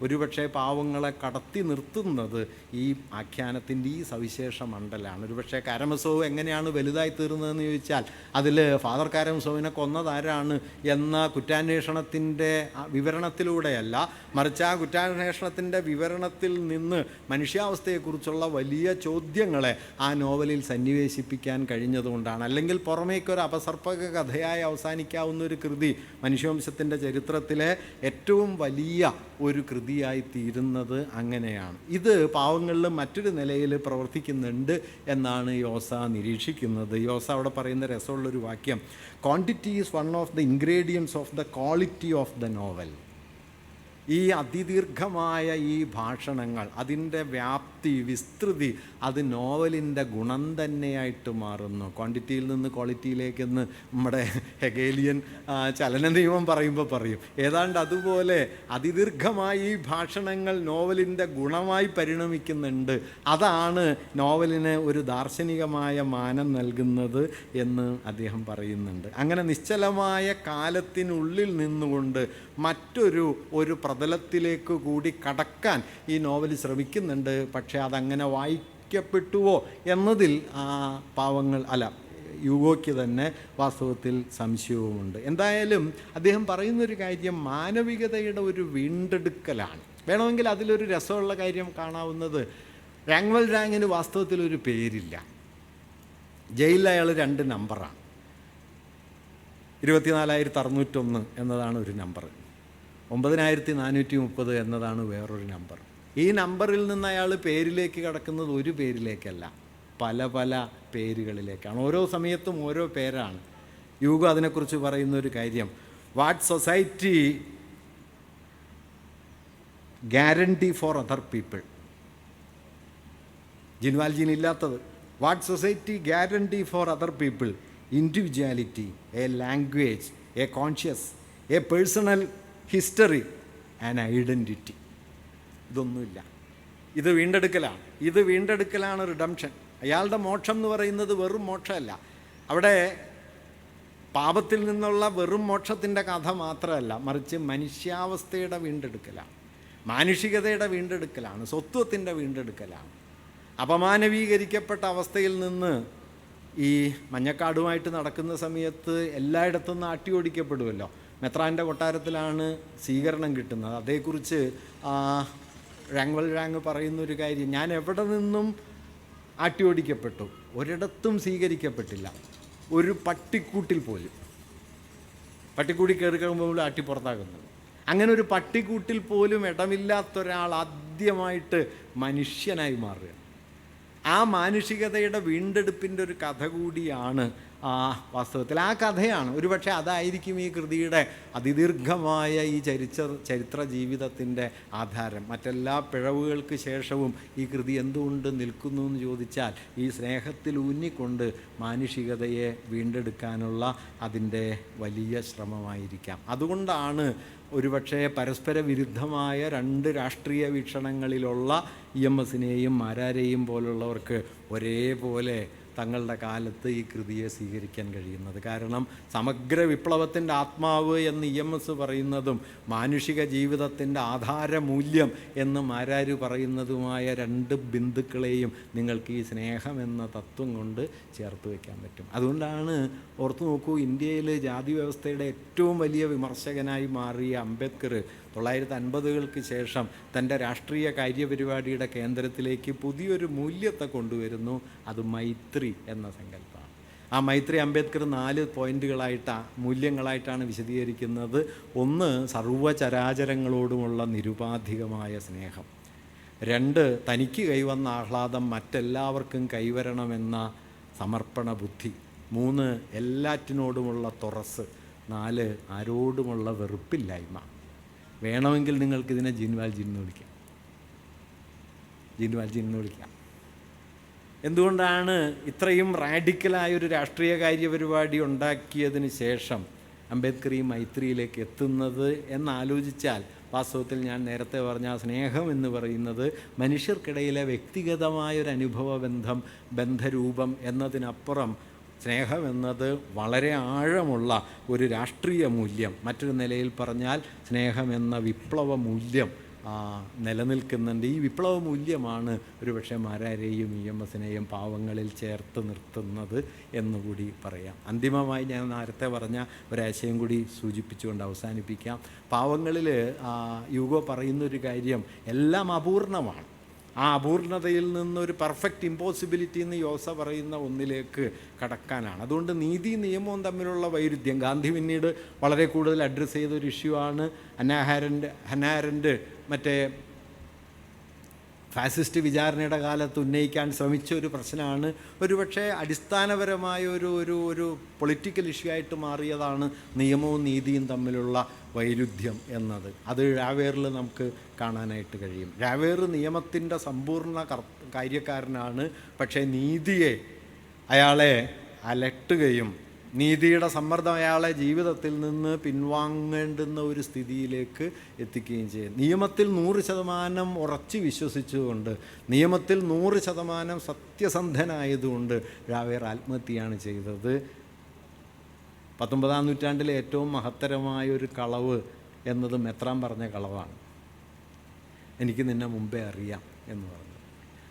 ഒരുപക്ഷെ പാവങ്ങളെ കടത്തി നിർത്തുന്നത് ഈ ആഖ്യാനത്തിൻ്റെ ഈ സവിശേഷ മണ്ഡലാണ്. ഒരുപക്ഷെ കാരമസോവ് എങ്ങനെയാണ് വലുതായി തീർന്നതെന്ന് ചോദിച്ചാൽ അതിൽ ഫാദർ കാരമസോവിനെ കൊന്നതാരാണ് എന്ന കുറ്റാന്വേഷണത്തിൻ്റെ വിവരണത്തിലൂടെയല്ല, മറിച്ച് ആ കുറ്റാന്വേഷണത്തിൻ്റെ വിവരണത്തിൽ നിന്ന് മനുഷ്യാവസ്ഥയെക്കുറിച്ചുള്ള വലിയ ചോദ്യങ്ങളെ ആ നോവലിൽ സന്നിവേശിപ്പിക്കാൻ കഴിഞ്ഞതുകൊണ്ടാണ്. അല്ലെങ്കിൽ പുറമേക്കൊരു അപസർപ്പക കഥയായി അവസാനിക്കാവുന്ന ഒരു കൃതി മനുഷ്യവംശത്തിൻ്റെ ചരിത്രത്തിലെ ഏറ്റവും വലിയ ഒരു കൃതിയായി തീരുന്നത് അങ്ങനെയാണ്. ഇത് പാവങ്ങളിൽ മറ്റൊരു നിലയിൽ പ്രവർത്തിക്കുന്നുണ്ട് എന്നാണ് യോസ നിരീക്ഷിക്കുന്നത്. യോസ അവിടെ പറയുന്ന രസമുള്ളൊരു വാക്യം, quantity is one of the ingredients of the quality of the novel. ഈ അതിദീർഘമായ ഈ ഭാഷണങ്ങൾ, അതിൻ്റെ വ്യാപ്തി, വിസ്തൃതി, അത് നോവലിൻ്റെ ഗുണം തന്നെയായിട്ട് മാറുന്നു. ക്വാണ്ടിറ്റിയിൽ നിന്ന് ക്വാളിറ്റിയിലേക്കെന്ന് നമ്മുടെ ഹെഗേലിയൻ ചലന നിയമം പറയുമ്പോൾ പറയും. ഏതാണ്ട് അതുപോലെ അതിദീർഘമായി ഈ ഭാഷണങ്ങൾ നോവലിൻ്റെ ഗുണമായി പരിണമിക്കുന്നുണ്ട്. അതാണ് നോവലിന് ഒരു ദാർശനികമായ മാനം നൽകുന്നത് എന്ന് അദ്ദേഹം പറയുന്നുണ്ട്. അങ്ങനെ നിശ്ചലമായ കാലത്തിനുള്ളിൽ നിന്നുകൊണ്ട് ഒരു പ്രതലത്തിലേക്ക് കൂടി കടക്കാൻ ഈ നോവൽ ശ്രമിക്കുന്നുണ്ട്. പക്ഷേ അതങ്ങനെ വായിക്കപ്പെട്ടുവോ എന്നതിൽ പാവങ്ങൾ യൂഗോയ്ക്ക് തന്നെ വാസ്തവത്തിൽ സംശയവുമുണ്ട്. എന്തായാലും അദ്ദേഹം പറയുന്നൊരു കാര്യം മാനവികതയുടെ ഒരു വീണ്ടെടുക്കലാണ്. വേണമെങ്കിൽ അതിലൊരു രസമുള്ള കാര്യം കാണാവുന്നത്, റാങ്വൽ റാങ്ങിന് വാസ്തവത്തിലൊരു പേരില്ല. ജയിലിൽ അയാൾ 2 നമ്പറാണ്. 24,601 എന്നതാണ് ഒരു നമ്പർ, 9,430 എന്നതാണ് വേറൊരു നമ്പർ. ഈ നമ്പറിൽ നിന്ന് അയാൾ പേരിലേക്ക് കടക്കുന്നത് ഒരു പേരിലേക്കല്ല, പല പല പേരുകളിലേക്കാണ്. ഓരോ സമയത്തും ഓരോ പേരാണ്. യൂഗോ അതിനെക്കുറിച്ച് പറയുന്നൊരു കാര്യം, what society guarantee for other people, ജിൻവാൽജിനില്ലാത്തത്. What society guarantee for other people, individuality, a language, a conscious, a personal history and identity. ഇതൊന്നുമില്ല. ഇത് വീണ്ടെടുക്കലാണ് റിഡംഷൻ. അയാളുടെ മോക്ഷം എന്ന് പറയുന്നത് വെറും മോക്ഷമല്ല. അവിടെ പാപത്തിൽ നിന്നുള്ള വെറും മോക്ഷത്തിൻ്റെ കഥ മാത്രമല്ല, മറിച്ച് മനുഷ്യാവസ്ഥയുടെ വീണ്ടെടുക്കലാണ്, മാനുഷികതയുടെ വീണ്ടെടുക്കലാണ്, സ്വത്വത്തിൻ്റെ വീണ്ടെടുക്കലാണ്. അപമാനവീകരിക്കപ്പെട്ട അവസ്ഥയിൽ നിന്ന് ഈ മഞ്ഞക്കാടുമായിട്ട് നടക്കുന്ന സമയത്ത് എല്ലായിടത്തും നിന്ന് ആട്ടി ഓടിക്കപ്പെടുമല്ലോ. മെത്രാൻ്റെ കൊട്ടാരത്തിലാണ് സ്വീകരണം കിട്ടുന്നത്. അതേക്കുറിച്ച് റാങ്വൽ റാങ് പറയുന്നൊരു കാര്യം, ഞാൻ എവിടെ നിന്നും ആട്ടി ഓടിക്കപ്പെട്ടു, ഒരിടത്തും സ്വീകരിക്കപ്പെട്ടില്ല, ഒരു പട്ടിക്കൂട്ടിൽ പോലും. പട്ടിക്കൂടി കയറി കഴിയുമ്പോൾ ആട്ടി പുറത്താക്കുന്നത്. അങ്ങനെ ഒരു പട്ടിക്കൂട്ടിൽ പോലും ഇടമില്ലാത്തൊരാൾ ആദ്യമായിട്ട് മനുഷ്യനായി മാറുക. ആ മാനുഷികതയുടെ വീണ്ടെടുപ്പിൻ്റെ ഒരു കഥ കൂടിയാണ് വാസ്തവത്തിൽ. ആ കഥയാണ് ഒരുപക്ഷെ അതായിരിക്കും ഈ കൃതിയുടെ അതിദീർഘമായ ഈ ചരിത്ര ജീവിതത്തിൻ്റെ ആധാരം. മറ്റെല്ലാ പിഴവുകൾക്ക് ശേഷവും ഈ കൃതി എന്തുകൊണ്ട് നിൽക്കുന്നു എന്ന് ചോദിച്ചാൽ ഈ സ്നേഹത്തിൽ ഊന്നിക്കൊണ്ട് മാനുഷികതയെ വീണ്ടെടുക്കാനുള്ള അതിൻ്റെ വലിയ ശ്രമമായിരിക്കാം. അതുകൊണ്ടാണ് ഒരുപക്ഷെ പരസ്പര വിരുദ്ധമായ രണ്ട് രാഷ്ട്രീയ വീക്ഷണങ്ങളിലുള്ള EMSനെയും മാരാരെയും പോലുള്ളവർക്ക് ഒരേപോലെ തങ്ങളുടെ കാലത്ത് ഈ കൃതിയെ സ്വീകരിക്കാൻ കഴിയുന്നത്. കാരണം സമഗ്ര വിപ്ലവത്തിൻ്റെ ആത്മാവ് എന്ന് EMS പറയുന്നതും മാനുഷിക ജീവിതത്തിൻ്റെ ആധാരമൂല്യം എന്ന് മാരാര് പറയുന്നതുമായ രണ്ട് ബിന്ദുക്കളെയും നിങ്ങൾക്ക് ഈ സ്നേഹം എന്ന തത്വം കൊണ്ട് ചേർത്ത് വയ്ക്കാൻ പറ്റും. അതുകൊണ്ടാണ് ഓർത്തു നോക്കൂ, ഇന്ത്യയിൽ ജാതി വ്യവസ്ഥയുടെ ഏറ്റവും വലിയ വിമർശകനായി മാറിയ അംബേദ്കർ 1950-കൾക്ക് ശേഷം തൻ്റെ രാഷ്ട്രീയ കാര്യപരിപാടിയുടെ കേന്ദ്രത്തിലേക്ക് പുതിയൊരു മൂല്യത്തെ കൊണ്ടുവരുന്നു. അത് മൈത്രി എന്ന സങ്കല്പമാണ്. ആ മൈത്രി അംബേദ്കർ 4 പോയിന്റുകളായിട്ടാണ്, മൂല്യങ്ങളായിട്ടാണ് വിശദീകരിക്കുന്നത്. 1, സർവ്വചരാചരങ്ങളോടുമുള്ള നിരുപാധികമായ സ്നേഹം. 2, തനിക്ക് കൈവന്ന ആഹ്ലാദം മറ്റെല്ലാവർക്കും കൈവരണമെന്ന സമർപ്പണ ബുദ്ധി. 3, എല്ലാറ്റിനോടുമുള്ള തുറസ്. 4, ആരോടുമുള്ള വെറുപ്പില്ലായ്മ. വേണമെങ്കിൽ നിങ്ങൾക്കിതിനെ ജിൻവാൽജി എന്ന് വിളിക്കാം. ജിൻവാൽജി എന്ന് വിളിക്കാം. എന്തുകൊണ്ടാണ് ഇത്രയും റാഡിക്കലായൊരു രാഷ്ട്രീയ കാര്യപരിപാടി ഉണ്ടാക്കിയതിന് ശേഷം അംബേദ്കർ ഈ മൈത്രിയിലേക്ക് എത്തുന്നത് എന്നാലോചിച്ചാൽ വാസ്തവത്തിൽ ഞാൻ നേരത്തെ പറഞ്ഞ സ്നേഹം എന്ന് പറയുന്നത് മനുഷ്യർക്കിടയിലെ വ്യക്തിഗതമായൊരു അനുഭവ ബന്ധരൂപം എന്നതിനപ്പുറം സ്നേഹം എന്നത് വളരെ ആഴമുള്ള ഒരു രാഷ്ട്രീയ മൂല്യം. മറ്റൊരു നിലയിൽ പറഞ്ഞാൽ സ്നേഹം എന്ന വിപ്ലവ മൂല്യം നിലനിൽക്കുന്നുണ്ട്. ഈ വിപ്ലവ മൂല്യമാണ് ഒരുപക്ഷെ മാരാരെയും EMSനെയും പാവങ്ങളിൽ ചേർത്ത് നിർത്തുന്നത് എന്നുകൂടി പറയാം. അന്തിമമായി ഞാൻ നേരത്തെ പറഞ്ഞ ഒരാശയം കൂടി സൂചിപ്പിച്ചുകൊണ്ട് അവസാനിപ്പിക്കാം. പാവങ്ങളിൽ യൂഗോ പറയുന്നൊരു കാര്യം, എല്ലാം അപൂർണമാണ്. ആ അപൂർണതയിൽ നിന്നൊരു പെർഫെക്റ്റ് ഇമ്പോസിബിലിറ്റി എന്ന് യോസ പറയുന്ന ഒന്നിലേക്ക് കടക്കാനാണ്. അതുകൊണ്ട് നീതി നിയമവും തമ്മിലുള്ള വൈരുദ്ധ്യം ഗാന്ധി പിന്നീട് വളരെ കൂടുതൽ അഡ്രസ്സ് ചെയ്തൊരു ഇഷ്യൂ ആണ്. ഹന്നാരൻഡ് മറ്റേ ഫാസിസ്റ്റ് വിചാരണയുടെ കാലത്ത് ഉന്നയിക്കാൻ ശ്രമിച്ച ഒരു പ്രശ്നമാണ്. ഒരുപക്ഷെ അടിസ്ഥാനപരമായ ഒരു പൊളിറ്റിക്കൽ ഇഷ്യൂ ആയിട്ട് മാറിയതാണ് നിയമവും നീതിയും തമ്മിലുള്ള വൈരുദ്ധ്യം എന്നത്. അത് രാവേറിൽ നമുക്ക് കാണാനായിട്ട് കഴിയും. രാവേർ നിയമത്തിൻ്റെ സമ്പൂർണ്ണ കാര്യക്കാരനാണ്. പക്ഷേ നീതിയെ അയാളെ അലട്ടുകയും നീതിയുടെ സമ്മർദ്ദം അയാളെ ജീവിതത്തിൽ നിന്ന് പിൻവാങ്ങേണ്ടുന്ന ഒരു സ്ഥിതിയിലേക്ക് എത്തിക്കുകയും ചെയ്യും. നിയമത്തിൽ 100% ഉറച്ചു വിശ്വസിച്ചുകൊണ്ട്, നിയമത്തിൽ 100% സത്യസന്ധനായതുകൊണ്ട് രാവേർ ആത്മഹത്യയാണ് ചെയ്തത്. 19-ാം നൂറ്റാണ്ടിലെ ഏറ്റവും മഹത്തരമായൊരു കളവ് എന്നത് മെത്രാൻ പറഞ്ഞ കളവാണ്. എനിക്ക് നിന്നെ മുമ്പേ അറിയാം എന്ന് പറഞ്ഞു.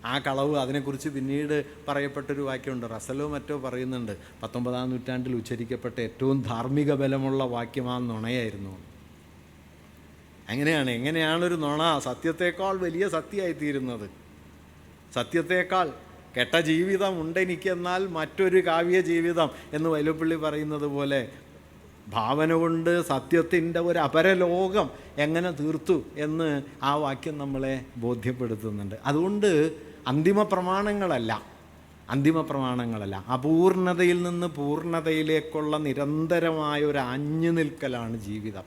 ആ കളവ്, അതിനെക്കുറിച്ച് പിന്നീട് പറയപ്പെട്ടൊരു വാക്യമുണ്ട്. റസലോ മറ്റോ പറയുന്നുണ്ട്, 19-ാം നൂറ്റാണ്ടിൽ ഉച്ചരിക്കപ്പെട്ട ഏറ്റവും ധാർമ്മിക ബലമുള്ള വാക്യം ആ നുണയായിരുന്നു. എങ്ങനെയാണൊരു നുണ സത്യത്തേക്കാൾ വലിയ സത്യമായിത്തീരുന്നത്? സത്യത്തേക്കാൾ കെട്ട ജീവിതം ഉണ്ടെനിക്കെന്നാൽ മറ്റൊരു കാവ്യ ജീവിതം എന്ന് വൈലോപ്പിള്ളി പറയുന്നത് പോലെ ഭാവന കൊണ്ട് സത്യത്തിൻ്റെ ഒരു അപരലോകം എങ്ങനെ തീർത്തു എന്ന് ആ വാക്യം നമ്മളെ ബോധ്യപ്പെടുത്തുന്നുണ്ട്. അതുകൊണ്ട് അന്തിമ പ്രമാണങ്ങളല്ല, അപൂർണതയിൽ നിന്ന് പൂർണ്ണതയിലേക്കുള്ള നിരന്തരമായ ഒരു ആഞ്ഞു നിൽക്കലാണ് ജീവിതം.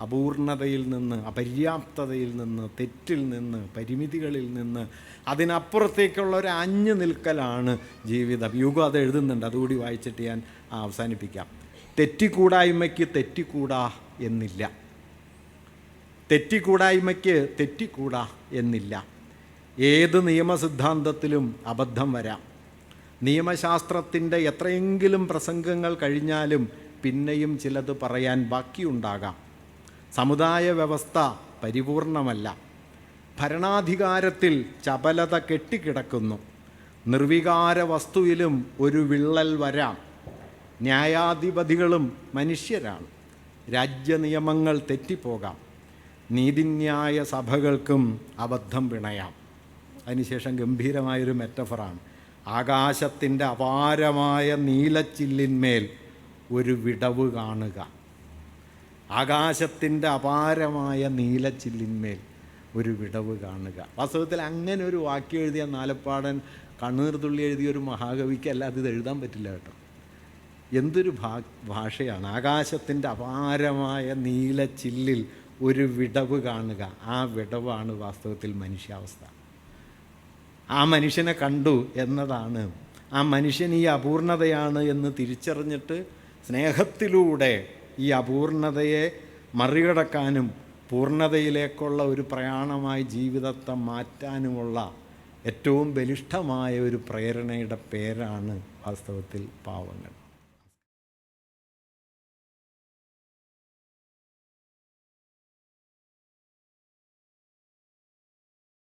അപൂർണതയിൽ നിന്ന്, അപര്യാപ്തതയിൽ നിന്ന്, തെറ്റിൽ നിന്ന്, പരിമിതികളിൽ നിന്ന് അതിനപ്പുറത്തേക്കുള്ള ഒരു ആഞ്ഞു നിൽക്കലാണ് ജീവിതം. യുഗം അത് എഴുതുന്നുണ്ട്. അതുകൂടി വായിച്ചിട്ട് ഞാൻ അവസാനിപ്പിക്കാം. തെറ്റിക്കൂടായ്മയ്ക്ക് തെറ്റിക്കൂടാ എന്നില്ല. തെറ്റിക്കൂടായ്മയ്ക്ക് തെറ്റിക്കൂടാ എന്നില്ല. ഏത് നിയമസിദ്ധാന്തത്തിലും അബദ്ധം വരാം. നിയമശാസ്ത്രത്തിൻ്റെ എത്രയെങ്കിലും പ്രസംഗങ്ങൾ കഴിഞ്ഞാലും പിന്നെയും ചിലത് പറയാൻ ബാക്കിയുണ്ടാകാം. സമുദായ വ്യവസ്ഥ പരിപൂർണമല്ല. ഭരണാധികാരത്തിൽ ചപലത കെട്ടിക്കിടക്കുന്നു. നിർവികാര വസ്തുവിലും ഒരു വിള്ളൽ വരാം. ന്യായാധിപതികളും മനുഷ്യരാണ്. രാജ്യനിയമങ്ങൾ തെറ്റിപ്പോകാം. നീതിന്യായ സഭകൾക്കും അബദ്ധം പിണയാം. അതിനുശേഷം ഗംഭീരമായൊരു മെറ്റഫറാണ്. ആകാശത്തിൻ്റെ അപാരമായ നീലച്ചില്ലിന്മേൽ ഒരു വിടവ് കാണുക. ആകാശത്തിൻ്റെ അപാരമായ നീലച്ചില്ലിന്മേൽ ഒരു വിടവ് കാണുക. വാസ്തവത്തിൽ അങ്ങനെ ഒരു വാക്യം എഴുതിയ നാലപ്പാടൻ കണ്ണീർ തുള്ളി എഴുതിയൊരു മഹാകവിക്ക് അല്ലാതെ ഇത് എഴുതാൻ പറ്റില്ല കേട്ടോ. എന്തൊരു ഭാഷയാണ്! ആകാശത്തിൻ്റെ അപാരമായ നീലച്ചില്ലിൽ ഒരു വിടവ് കാണുക. ആ വിടവാണ് വാസ്തവത്തിൽ മനുഷ്യാവസ്ഥ. ആ മനുഷ്യനെ കണ്ടു എന്നതാണ്. ആ മനുഷ്യൻ ഈ അപൂർണതയാണ് എന്ന് തിരിച്ചറിഞ്ഞിട്ട് സ്നേഹത്തിലൂടെ ഈ അപൂർണതയെ മറികടക്കാനും പൂർണ്ണതയിലേക്കുള്ള ഒരു പ്രയാണമായി ജീവിതത്തെ മാറ്റാനുമുള്ള ഏറ്റവും ബലിഷ്ഠമായ ഒരു പ്രേരണയുടെ പേരാണ് വാസ്തവത്തിൽ പാവങ്ങൾ.